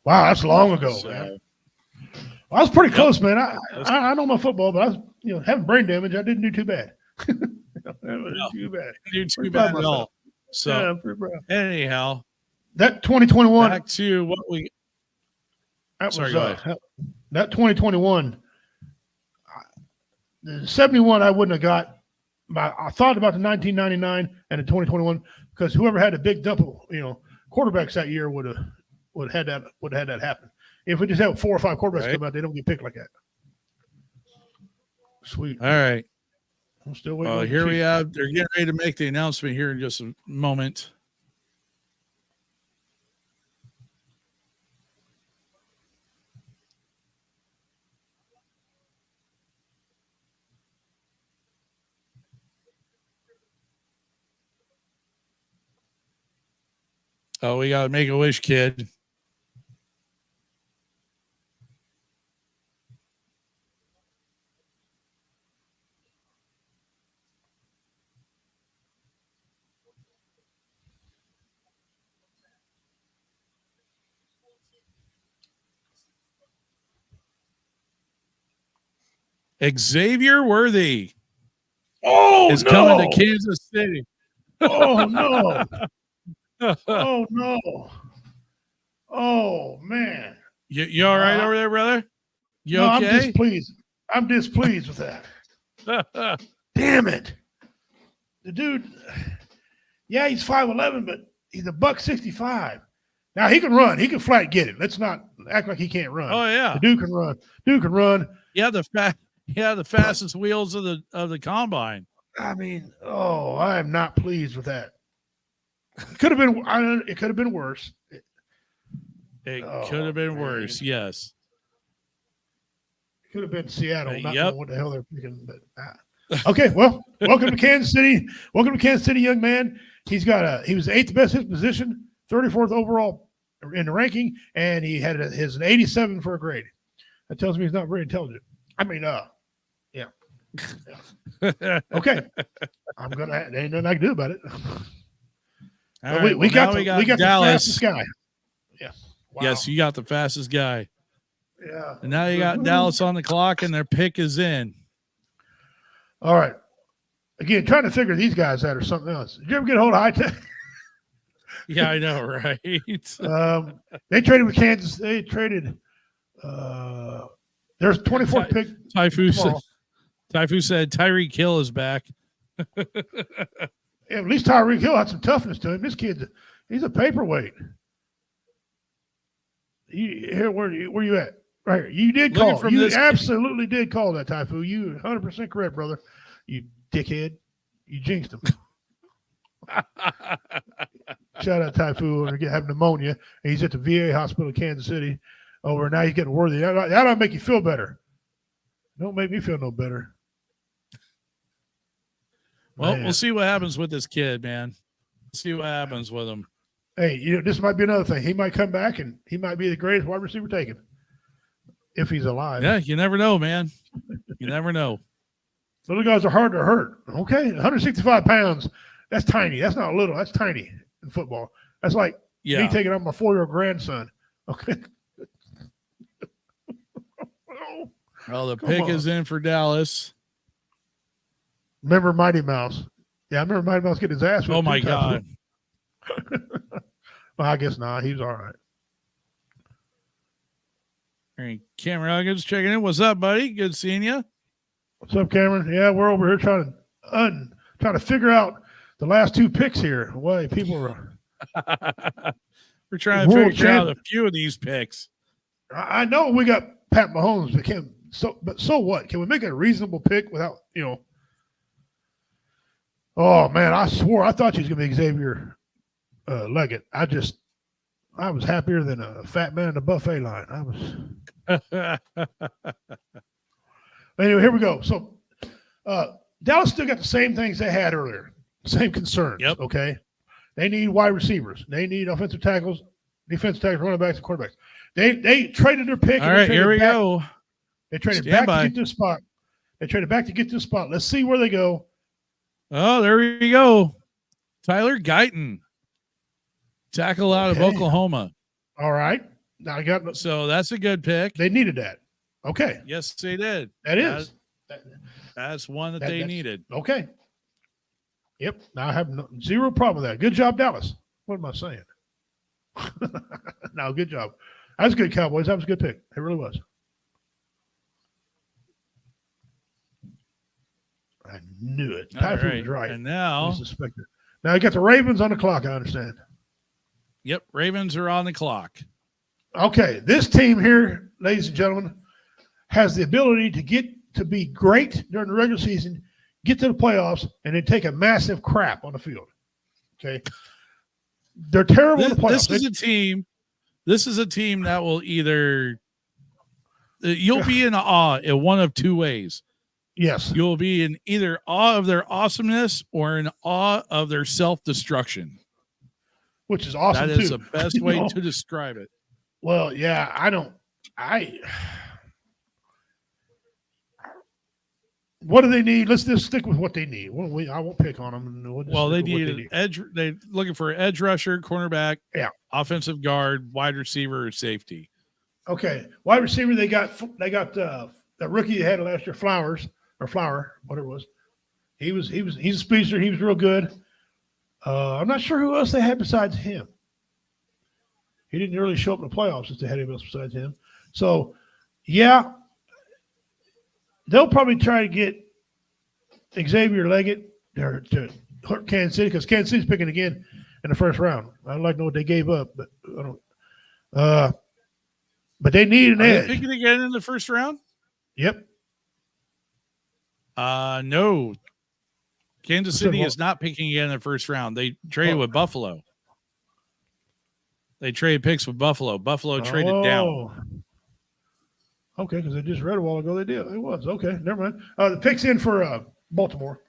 Wow, that's long ago, man. Well, I was pretty close, man. I know my football, but I was, having brain damage. I didn't do too bad. Too bad. Didn't do too bad at all. So, yeah, I'm pretty proud. Anyhow, that 2021. Back to what we. Sorry, go ahead. That 2021. The 71, I wouldn't have got. I thought about the 1999 and the 2021 because whoever had a big dump of quarterbacks that year would have had that happen. If we just have 4 or 5 quarterbacks come out, they don't get picked like that. Sweet. All right. I'm still waiting. Here we have. They're getting ready to make the announcement here in just a moment. Oh, we got a Make-A-Wish kid. Xavier Worthy is coming to Kansas City. Oh no! Oh no! Oh man! You all right over there, brother? You no, okay? I'm displeased. I'm displeased with that. Damn it! The dude, yeah, he's 5'11", but he's a $165. Now he can run. He can flat get it. Let's not act like he can't run. Oh yeah, the dude can run. Dude can run. Yeah, the fastest wheels of the combine. I mean, I am not pleased with that. It could have been. It could have been worse. It could have been worse. Yes. It could have been Seattle. Not Yep. knowing what the hell they're picking. But okay, well, welcome to Kansas City. Welcome to Kansas City, young man. He was 8th best in his position, 34th overall in the ranking, and he had his 87 for a grade. That tells me he's not very intelligent. I mean, yeah. Okay, there ain't nothing I can do about it. All we, right, we got now the fastest guy. Yeah. Wow. Yes, you got the fastest guy. Yeah. And now you got Dallas on the clock, and their pick is in. All right. Again, trying to figure these guys out or something else. Did you ever get a hold of High Tech? Yeah, I know, right? They traded with Kansas. They traded. There's 24th pick. Typhoon said Tyreek Hill is back. Yeah, at least Tyreek Hill had some toughness to him. This kid, he's a paperweight. Where you at? Right here. You did call. You absolutely did call that, Typhoon. You 100% correct, brother. You dickhead. You jinxed him. Shout out Typhoon. Having pneumonia. And he's at the VA hospital in Kansas City. Over now he's getting worthy. That'll make you feel better. Don't make me feel no better. Well, Man. We'll see what happens with this kid, man. See what happens with him. Hey, this might be another thing. He might come back and he might be the greatest wide receiver taken if he's alive. Yeah, you never know, man. You never know. Little guys are hard to hurt. Okay, 165 pounds. That's tiny. That's not little. That's tiny in football. That's like me taking on my 4-year-old grandson. Okay. Well, the pick is in for Dallas. Remember Mighty Mouse? Yeah, I remember Mighty Mouse getting his ass whipped. Oh my God. Well, I guess not. He's all right. All right, Cameron Huggins checking in. What's up, buddy? Good seeing you. What's up, Cameron? Yeah, we're over here trying to figure out the last 2 picks here. Why people are. We're trying to figure out a few of these picks. I know we got Pat Mahomes, but so what? Can we make a reasonable pick without, Oh man, I swore I thought she was gonna be Xavier Leggett. I was happier than a fat man in the buffet line. Anyway, here we go. So Dallas still got the same things they had earlier, same concerns. Yep. Okay, they need wide receivers, they need offensive tackles, defensive tackles, running backs, and quarterbacks. They traded their pick. All right, here we go. They traded back to get this spot. Let's see where they go. Oh, there we go. Tyler Guyton, tackle out of Oklahoma. All right. Now I got. So that's a good pick. They needed that. Okay. Yes, they did. That's one that they needed. Okay. Yep. Now I have zero problem with that. Good job, Dallas. What am I saying? No, good job. That was good, Cowboys. That was a good pick. It really was. I knew it. Typhoon was right. And now, I suspected. Now you got the Ravens on the clock, I understand. Yep, Ravens are on the clock. Okay, this team here, ladies and gentlemen, has the ability to be great during the regular season, get to the playoffs, and then take a massive crap on the field. Okay, they're terrible in the playoffs. This is a team that will either you'll be in awe in one of two ways. Yes, you'll be in either awe of their awesomeness or in awe of their self-destruction, which is awesome. That is the best way to describe it. Well, yeah, what do they need? Let's just stick with what they need. I won't pick on them. They need an edge. They're looking for an edge rusher, cornerback, offensive guard, wide receiver, or safety. Okay, wide receiver. They got that rookie they had last year, Flower, whatever it was. He's a speedster. He was real good. I'm not sure who else they had besides him. He didn't really show up in the playoffs if they had anybody else besides him. So, yeah, they'll probably try to get Xavier Leggett there to hurt Kansas City because Kansas City's picking again in the first round. I'd like to know what they gave up, but I don't. But they need an edge. Picking again in the first round? Yep. No. Kansas City is not picking again in the first round. They traded with Buffalo. They traded picks with Buffalo. Buffalo traded down. Okay, because I just read a while ago they did. It was. Okay, never mind. The pick's in for Baltimore.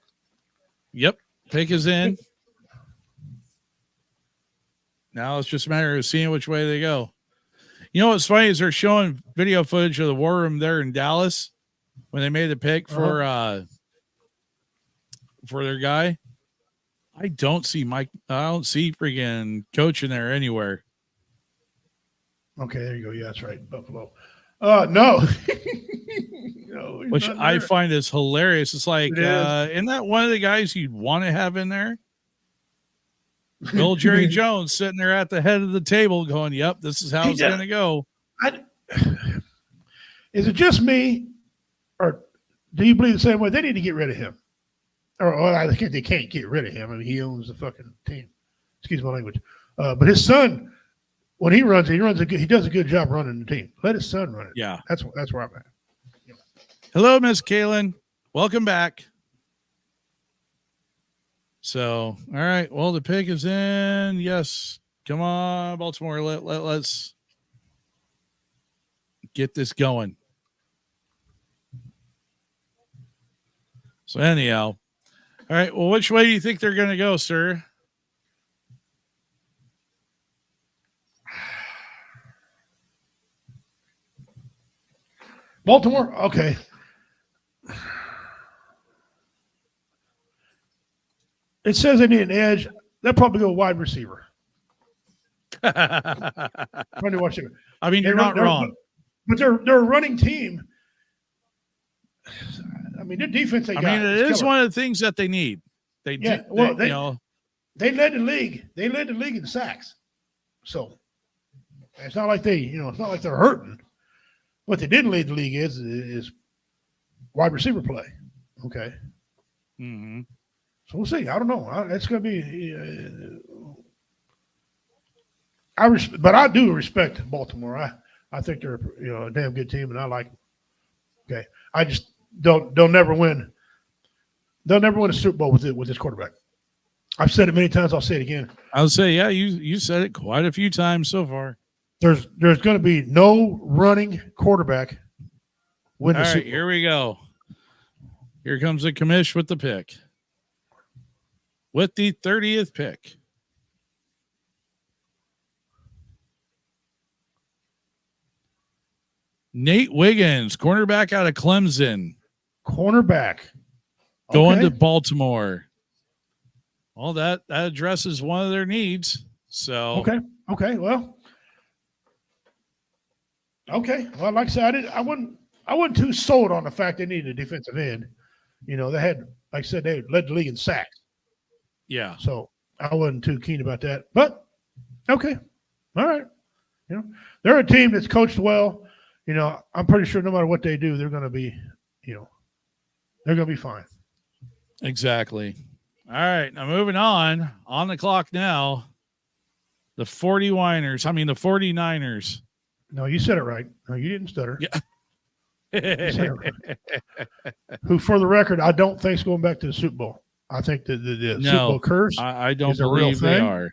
Yep. Pick is in. Now it's just a matter of seeing which way they go. You know what's funny is they're showing video footage of the war room there in Dallas when they made the pick for their guy. I don't see freaking coach in there anywhere. Okay, there you go. Yeah, that's right. Buffalo. No. No, which I find is hilarious. It's like, isn't that one of the guys you'd want to have in there? Bill Jerry Jones sitting there at the head of the table going, yep, this is how it's going to go. Is it just me, or do you believe the same way? They need to get rid of him. They can't get rid of him. I mean, he owns the fucking team. Excuse my language. But his son, when he does a good job running the team. Let his son run it. Yeah. That's where I'm at. Yeah. Hello, Miss Kaylin. Welcome back. So, all right. Well, the pick is in. Yes. Come on, Baltimore. Let's get this going. So anyhow. All right. Well, which way do you think they're going to go, sir? Baltimore? Okay. It says they need an edge. They'll probably go wide receiver. I mean, you're not wrong. But they're a running team. I mean, their defense it is one of the things that they need. They led the league. They led the league in sacks. So it's not like it's not like they're hurting. What they didn't lead the league is wide receiver play. Okay. Mm-hmm. So we'll see. I don't know. It's going to be. But I do respect Baltimore. I think they're a damn good team, and I like them. Okay. I just they'll never win. They'll never win a Super Bowl with this quarterback. I've said it many times. I'll say it again. I'll say, yeah, you said it quite a few times so far. There's going to be no running quarterback win the Super Bowl. Here we go. Here comes the commish with the pick. With the 30th pick. Nate Wiggins, cornerback out of Clemson. Cornerback. Going to Baltimore. Well, that addresses one of their needs. So Okay. Well, like I said, I wasn't too sold on the fact they needed a defensive end. They had, like I said, they led the league in sacks. Yeah. So I wasn't too keen about that. But okay. All right. They're a team that's coached well. I'm pretty sure no matter what they do, they're going to be, they're going to be fine. Exactly. All right, now moving on the clock now. The 49ers. No, you said it right. No, you didn't stutter. Yeah. You said it right. Who, for the record, I don't think is going back to the Super Bowl. I think the Super Bowl curse I don't is a real believe they thing. are.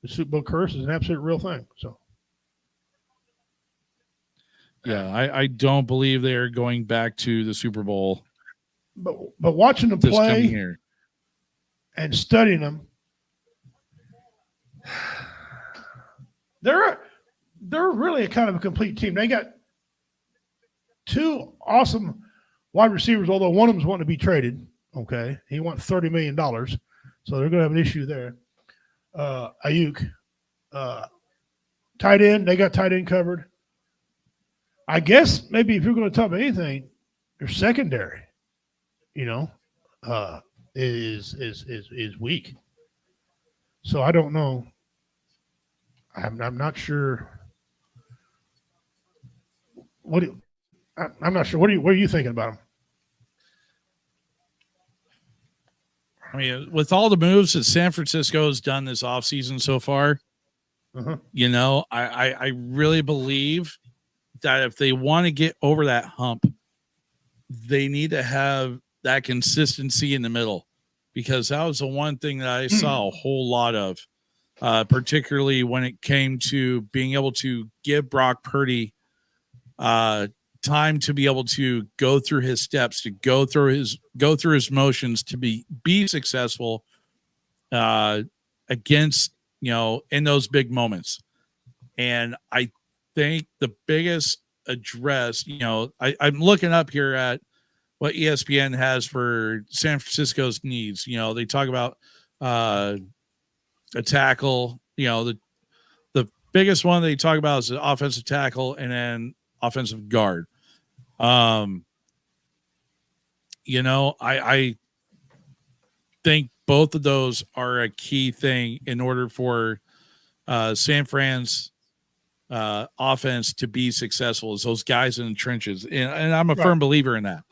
The Super Bowl curse is an absolute real thing. So, yeah, I don't believe they're going back to the Super Bowl but watching them this coming play year. and studying them, they're really a kind of a complete team. They got two awesome wide receivers, although one of them's wanting to be traded. Okay, he wants $30 million, so they're going to have an issue there. Ayuk, tight end, they got tight end covered. I guess maybe if you're going to talk about anything, your secondary, is weak. So I don't know. I'm not sure. I'm not sure. What are you thinking about them? I mean, with all the moves that San Francisco has done this offseason so far, I really believe that if they want to get over that hump, they need to have that consistency in the middle, because that was the one thing that I saw a whole lot of, particularly when it came to being able to give Brock Purdy time to be able to go through his steps, to go through his motions, to be successful against, in those big moments. And I think the biggest address, I'm looking up here at what ESPN has for San Francisco's needs. They talk about a tackle, the biggest one they talk about is the offensive tackle and then offensive guard. I think both of those are a key thing in order for San Fran's offense to be successful, is those guys in the trenches. And I'm a firm believer in that.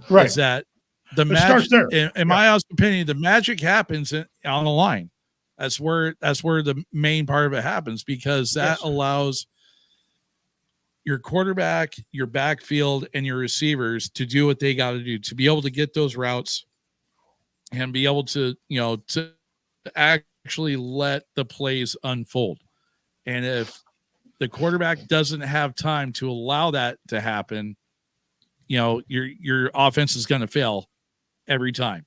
Right. Is that the magic, there. in my honest opinion, the magic happens on the line. That's where the main part of it happens, because that allows your quarterback, your backfield, and your receivers to do what they got to do, to be able to get those routes and be able to, to actually let the plays unfold. And if the quarterback doesn't have time to allow that to happen, your offense is going to fail every time.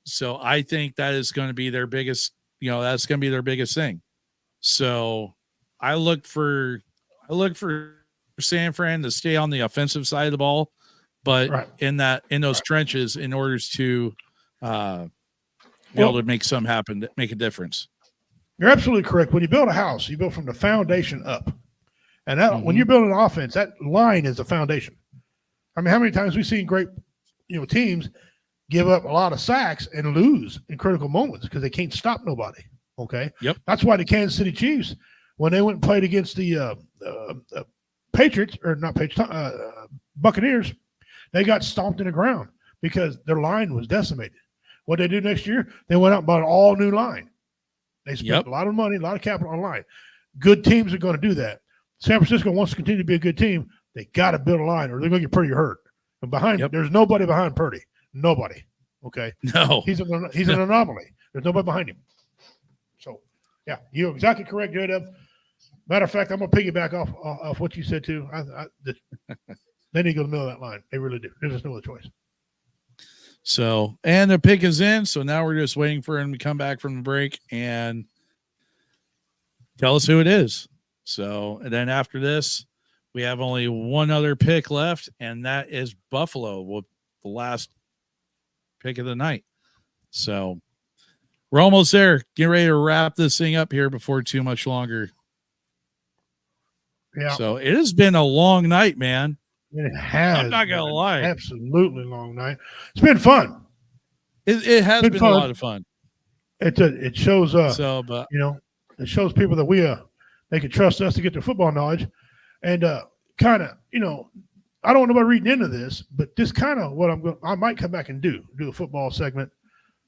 So I think that is going to be their biggest, that's going to be their biggest thing. So I look for San Fran to stay on the offensive side of the ball, but in those trenches, in order to be able to make some happen, make a difference. You're absolutely correct. When you build a house, you build from the foundation up. And that, when you're building an offense, that line is the foundation. I mean, how many times we've seen great, teams give up a lot of sacks and lose in critical moments because they can't stop nobody. Okay. Yep. That's why the Kansas City Chiefs, when they went and played against the Patriots, or not Patriots, Buccaneers, they got stomped in the ground because their line was decimated. What they do next year, they went out and bought an all new line. They spent a lot of money, a lot of capital on line. Good teams are going to do that. San Francisco wants to continue to be a good team. They got to build a line, or they're going to get Purdy hurt. And behind, there's nobody behind Purdy. Nobody. Okay. No. He's an anomaly. There's nobody behind him. So, yeah, you're exactly correct, J-Dub. Matter of fact, I'm going to piggyback off what you said too. They need to go to the middle of that line. They really do. There's just no other choice. So, and the pick is in. So now we're just waiting for him to come back from the break and tell us who it is. So, and then after this, we have only one other pick left, and that is Buffalo with the last pick of the night. So we're almost there. Get ready to wrap this thing up here before too much longer. Yeah. So it has been a long night, man. It has. I'm not gonna lie. Absolutely long night. It's been fun. It has been a lot of fun. It shows but it shows people that they can trust us to get their football knowledge, and kind of I don't want nobody reading into this, but this kind of what I might come back and do a football segment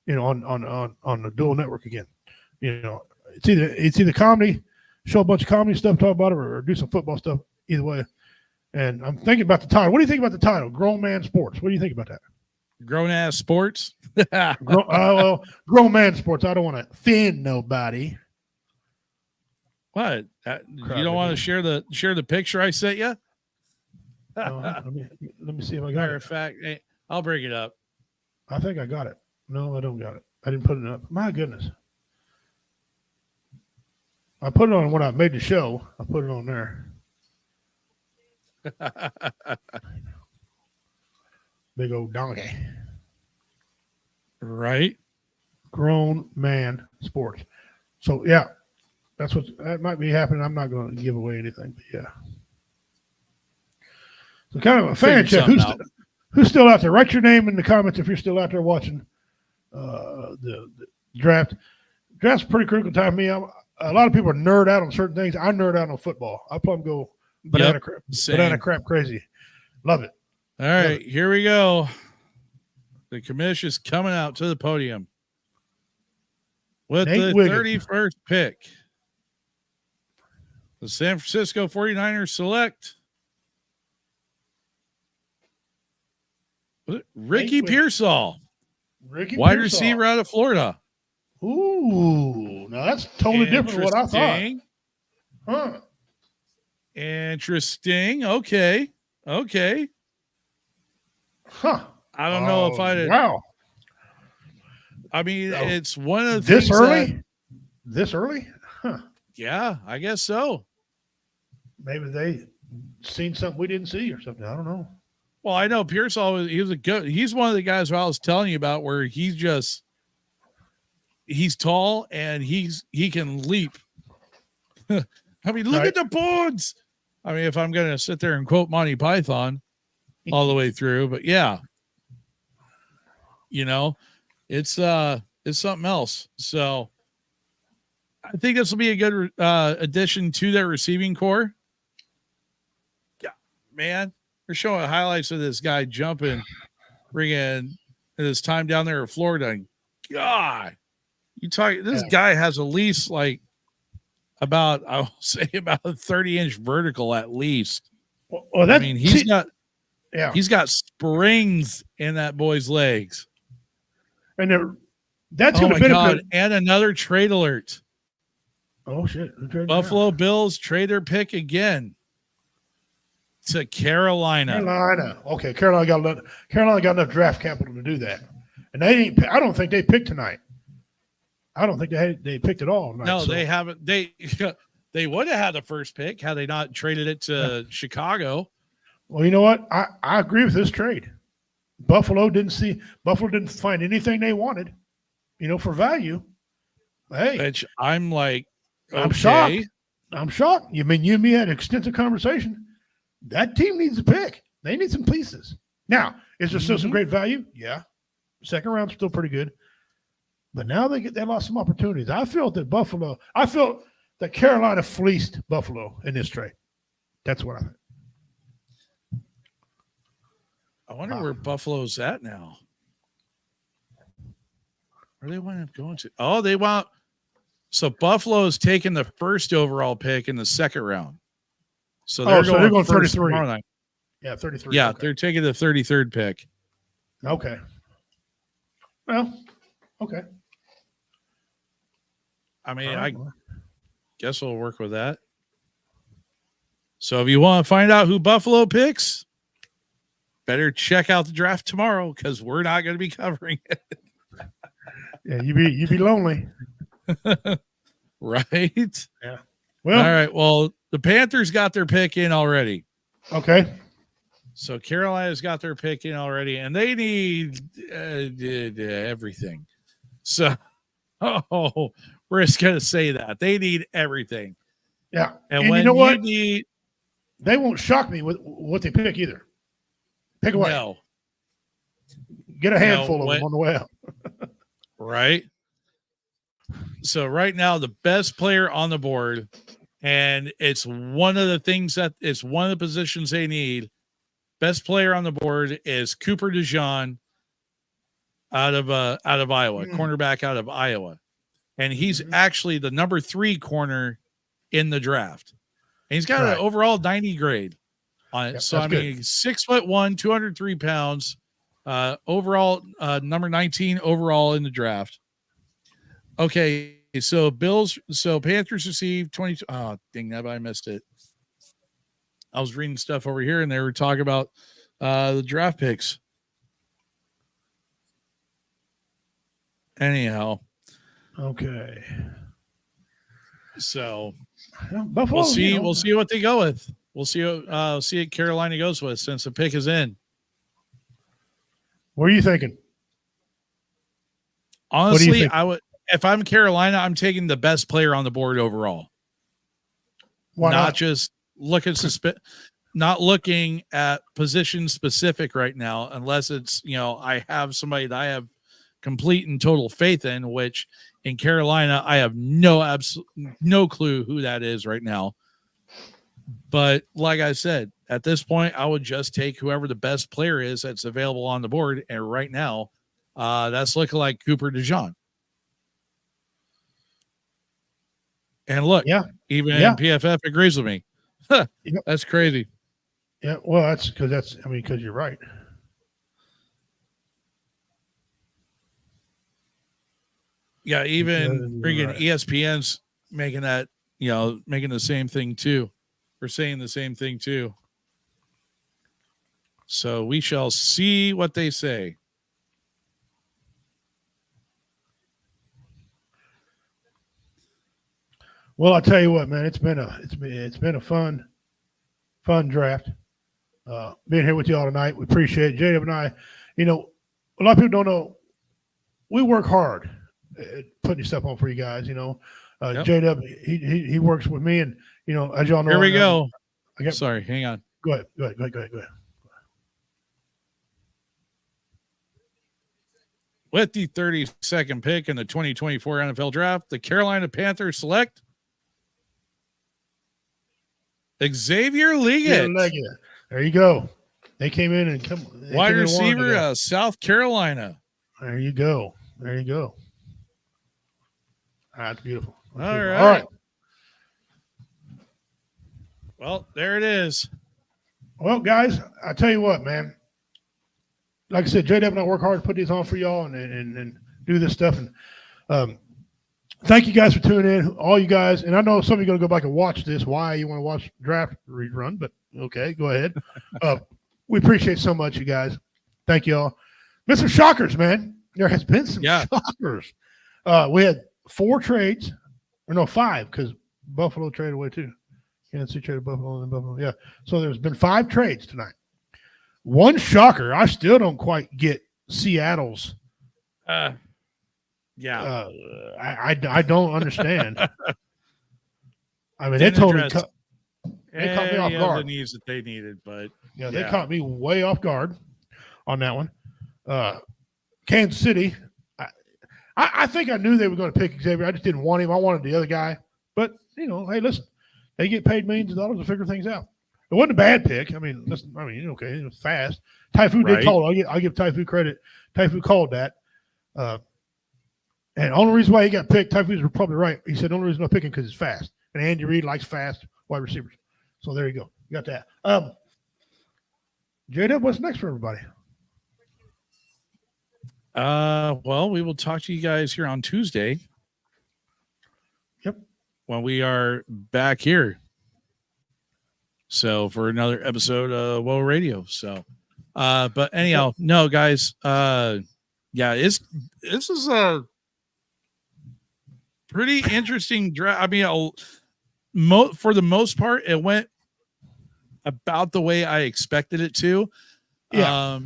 on the dual network again. It's either comedy, show a bunch of comedy stuff, talk about it, or do some football stuff. Either way. And I'm thinking about the title. What do you think about the title? Grown Man Sports. What do you think about that? Grown ass sports. Grown Man Sports. I don't want to offend nobody. What? You don't want to share the picture I sent you? Let me see if I got Matter it. of fact, hey, I'll bring it up. I think I got it. No, I don't got it. I didn't put it up. My goodness. I put it on when I made the show. I put it on there. Big old donkey. Right. Grown Man Sports. So yeah, that might be happening. I'm not going to give away anything, but yeah. So kind of a fan check. Who's still out there? Write your name in the comments if you're still out there watching the draft. Draft's a pretty critical time for me. A lot of people are nerd out on certain things. I nerd out on football. I plumb go banana crap crazy. Love it. All right, here we go. The commission is coming out to the podium with Nate the Wiggins. 31st pick. The San Francisco 49ers select Ricky Pearsall, wide receiver out of Florida. Ooh, now that's totally different from what I thought. Huh. Interesting. Okay. Huh. I don't know if I'd. Wow. I mean, it's one of the this things early. This early? Huh. Yeah, I guess so. Maybe they seen something we didn't see or something. I don't know. Well, I know Pearsall. He's one of the guys I was telling you about where he's tall and he can leap. I mean, look at the boards. I mean, if I'm going to sit there and quote Monty Python all the way through, but yeah, it's something else. So I think this will be a good addition to their receiving core. Yeah, man, they're showing highlights of this guy jumping, bringing his time down there in Florida. And God, this guy has at least about a 30-inch vertical at least. Well, he's got springs in that boy's legs. And that's oh going to benefit. God. And another trade alert. Oh shit! Buffalo Bills trade their pick again to Carolina. Okay, Carolina got enough draft capital to do that, and I don't think they picked tonight. I don't think they picked it all. No, they haven't. They would have had the first pick had they not traded it to Chicago. Well, you know what? I agree with this trade. Buffalo didn't find anything they wanted, for value. Hey, which I'm like, okay. I'm shocked. You mean you and me had an extensive conversation? That team needs a pick. They need some pieces. Now, is there still some great value? Yeah. Second round's still pretty good. But now they lost some opportunities. I felt that Carolina fleeced Buffalo in this trade. That's what I think. I wonder where Buffalo's at now. Where they wind up going to? Oh, so Buffalo's taking the first overall pick in the second round. So they're going 33. Yeah, 33. Yeah, okay. They're taking the 33rd pick. Okay. Well, okay. I mean, I guess we'll work with that. So if you want to find out who Buffalo picks, better check out the draft tomorrow because we're not going to be covering it. Yeah, you be lonely. Right? Yeah. Well, all right. Well, the Panthers got their pick in already. Okay. So Carolina's got their pick in already, and they need everything. So, we're just going to say that. They need everything. Yeah. And when what? They won't shock me with what they pick either. Pick away. No. Get a handful of them on the way out. Right. So right now, the best player on the board, and it's one of the positions they need. Best player on the board is Cooper DeJean, out of Iowa, Mm. cornerback out of Iowa. And he's Mhm. actually the number 3 corner in the draft. And he's got Right. an overall 90 grade on it. Yep, So, that's I mean, 6'1", 203 pounds, overall, number 19 overall in the draft. Okay. So Panthers received 22. Oh, dang that, I missed it. I was reading stuff over here and they were talking about the draft picks. Anyhow. Okay. So Buffalo, we'll see. We'll see what they go with. We'll see what Carolina goes with since the pick is in. What are you thinking? Honestly, think? I would. If I'm Carolina, I'm taking the best player on the board overall. Why not not? just not looking at position specific right now, unless it's, I have somebody that I have complete and total faith in, which in Carolina, I have no clue who that is right now. But like I said, at this point, I would just take whoever the best player is that's available on the board. And right now, that's looking like Cooper DeJean. And look, even PFF agrees with me. That's crazy. Yeah, well, that's because you're right. Yeah, even freaking right. ESPN's making that, making the same thing too. We're saying the same thing too. So we shall see what they say. Well, I'll tell you what, man, it's been a fun draft. Being here with you all tonight, we appreciate it. JW and I, a lot of people don't know, we work hard at putting stuff on for you guys. Yep. JW, he works with me, and as y'all know, here we go. Sorry, hang on. Go ahead. With the 32nd pick in the 2024 NFL Draft, the Carolina Panthers select Xavier Leggett. There you go. They came in and wide receiver, South Carolina. There you go. That's beautiful. All right. Well, there it is. Well, guys, I tell you what, man. Like I said, JW and I work hard to put these on for y'all and do this stuff. And thank you guys for tuning in, all you guys. And I know some of you are going to go back and watch this. Why you want to watch draft rerun? But okay, go ahead. We appreciate so much, you guys. Thank you all. Mr. Shockers, man. There has been some shockers. We had 4 trades, or no, 5, because Buffalo traded away too. Kansas City traded Buffalo and Buffalo. Yeah. So there's been 5 trades tonight. One shocker, I still don't quite get Seattle's. I don't understand. I mean, they totally caught me off guard. The needs that they needed, but they caught me way off guard on that one. Kansas City, I think I knew they were going to pick Xavier. I just didn't want him. I wanted the other guy. But hey, listen, they get paid millions of dollars to figure things out. It wasn't a bad pick. I mean, listen, okay, it was fast. Typhoon did call it. I'll give Typhoon credit. Typhoon called that. And the only reason why he got picked, Typhoon's probably right. He said the only reason I'm picking because it's fast. And Andy Reid likes fast wide receivers. So there you go. You got that. J-Dub, what's next for everybody? Well, we will talk to you guys here on Tuesday. Yep. When we are back here. So for another episode of Whoa Radio. So, but anyhow, no, guys. This is a pretty interesting draft. I mean, for the most part, it went about the way I expected it to. Yeah.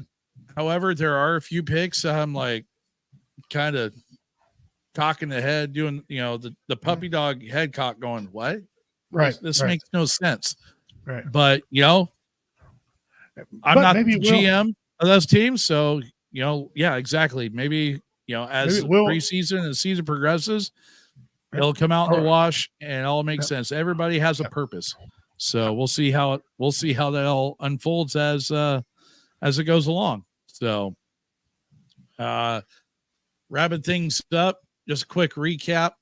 However, there are a few picks I'm like kind of cocking the head, doing the puppy dog head cock, going, what? Right. This makes no sense. Right. But I'm not the GM of those teams, so exactly. Maybe as preseason and season progresses, it'll come out in the wash and it all makes sense. Everybody has a purpose, so we'll see how that all unfolds as it goes along. So, Wrapping things up, just a quick recap.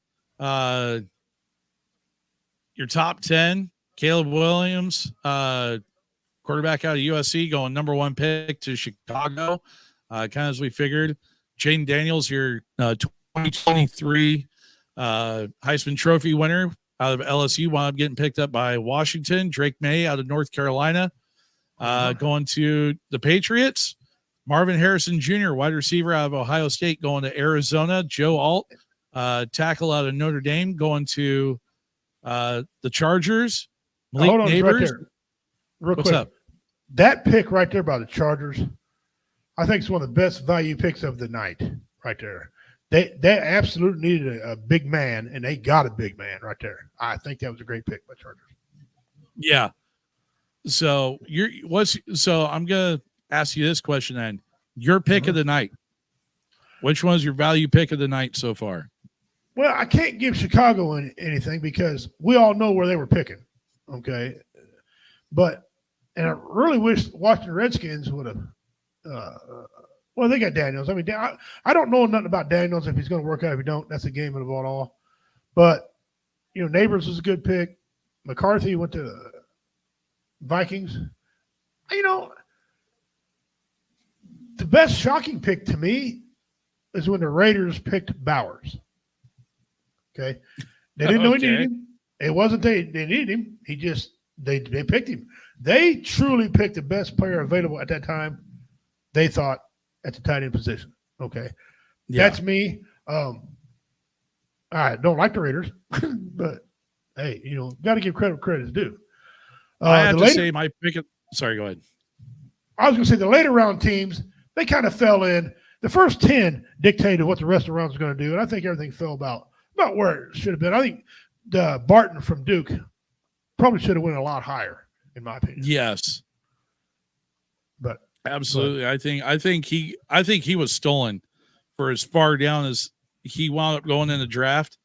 Your top 10, Caleb Williams, quarterback out of USC, going number 1 pick to Chicago, kind of as we figured. Jaden Daniels, your 2023 Heisman Trophy winner out of LSU, wound up getting picked up by Washington. Drake May out of North Carolina, going to the Patriots. Marvin Harrison Jr., wide receiver out of Ohio State, going to Arizona. Joe Alt, tackle out of Notre Dame, going to the Chargers. Malik Hold on, Neighbors. right there. Real What's quick. up? That pick right there by the Chargers, I think it's one of the best value picks of the night right there. They absolutely needed a big man, and they got a big man right there. I think that was a great pick by Chargers. Yeah. So I'm gonna ask you this question then. Your pick of the night. Which one's your value pick of the night so far? Well, I can't give Chicago anything because we all know where they were picking. Okay. And I really wish Washington Redskins would have well, they got Daniels. I mean, I don't know nothing about Daniels if he's going to work out. If he don't, that's a game of the ball all. But, Neighbors was a good pick. McCarthy went to the Vikings. The best shocking pick to me is when the Raiders picked Bowers. Okay. They didn't know he needed him. It wasn't they needed him. He just they picked him. They truly picked the best player available at that time, they thought, at the tight end position. Okay. Yeah. That's me. I don't like the Raiders, but hey, got to give credit is due. I have to say my pick. Sorry, go ahead. I was going to say the later round teams, they kind of fell in. The first 10 dictated what the rest of the rounds were going to do, and I think everything fell about where it should have been. I think Barton from Duke probably should have went a lot higher, in my opinion. Yes, but absolutely, I think he was stolen for as far down as he wound up going in the draft.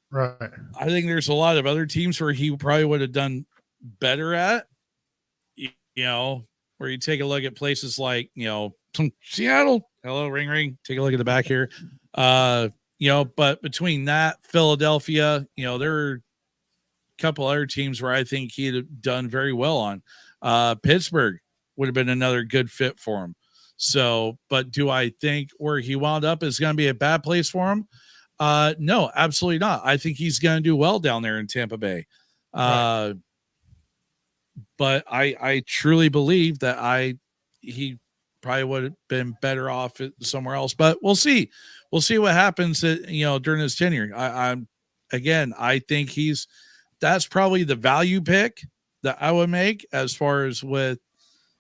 Right. I think there's a lot of other teams where he probably would have done better at. Where you take a look at places like Seattle. Hello, ring. Take a look at the back here. But between that, Philadelphia, there were a couple other teams where I think he'd have done very well on. Pittsburgh would have been another good fit for him. So, but do I think where he wound up is going to be a bad place for him? No, absolutely not. I think he's going to do well down there in Tampa Bay. Right. But I truly believe that he probably would have been better off somewhere else. But we'll see. We'll see what happens during his tenure. I think that's probably the value pick that I would make as far as with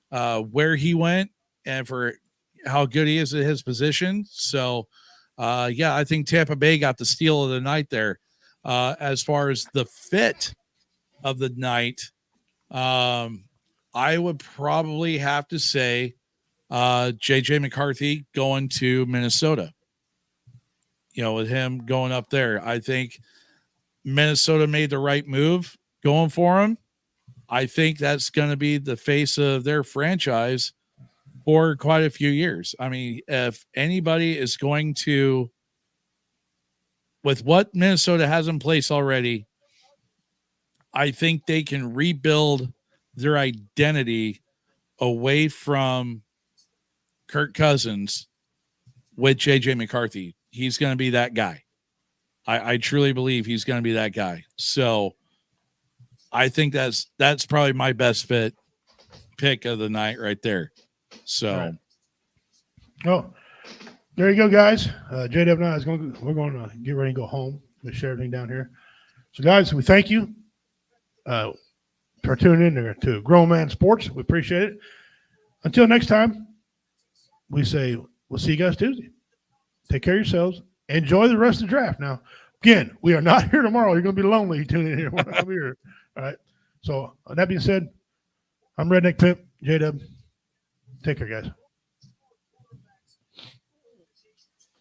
where he went and for how good he is at his position. So I think Tampa Bay got the steal of the night there. As far as the fit of the night, I would probably have to say J.J. McCarthy going to Minnesota. With him going up there, I think Minnesota made the right move going for him. I think that's going to be the face of their franchise for quite a few years. I mean, if anybody is going to, with what Minnesota has in place already, I think they can rebuild their identity away from Kirk Cousins with J.J. McCarthy. He's going to be that guy. I truly believe he's going to be that guy. So I think that's probably my best fit pick of the night right there. So, right. Oh, there you go, guys. JW and I we're going to get ready to go home. We share everything down here. So, guys, we thank you for tuning in there to Grown Man Sports. We appreciate it. Until next time, we say we'll see you guys Tuesday. Take care of yourselves. Enjoy the rest of the draft. Now, again, we are not here tomorrow. You're going to be lonely. You tune in here. We're not here. All right. So, that being said, I'm Redneck Pimp, JW. Take care, guys.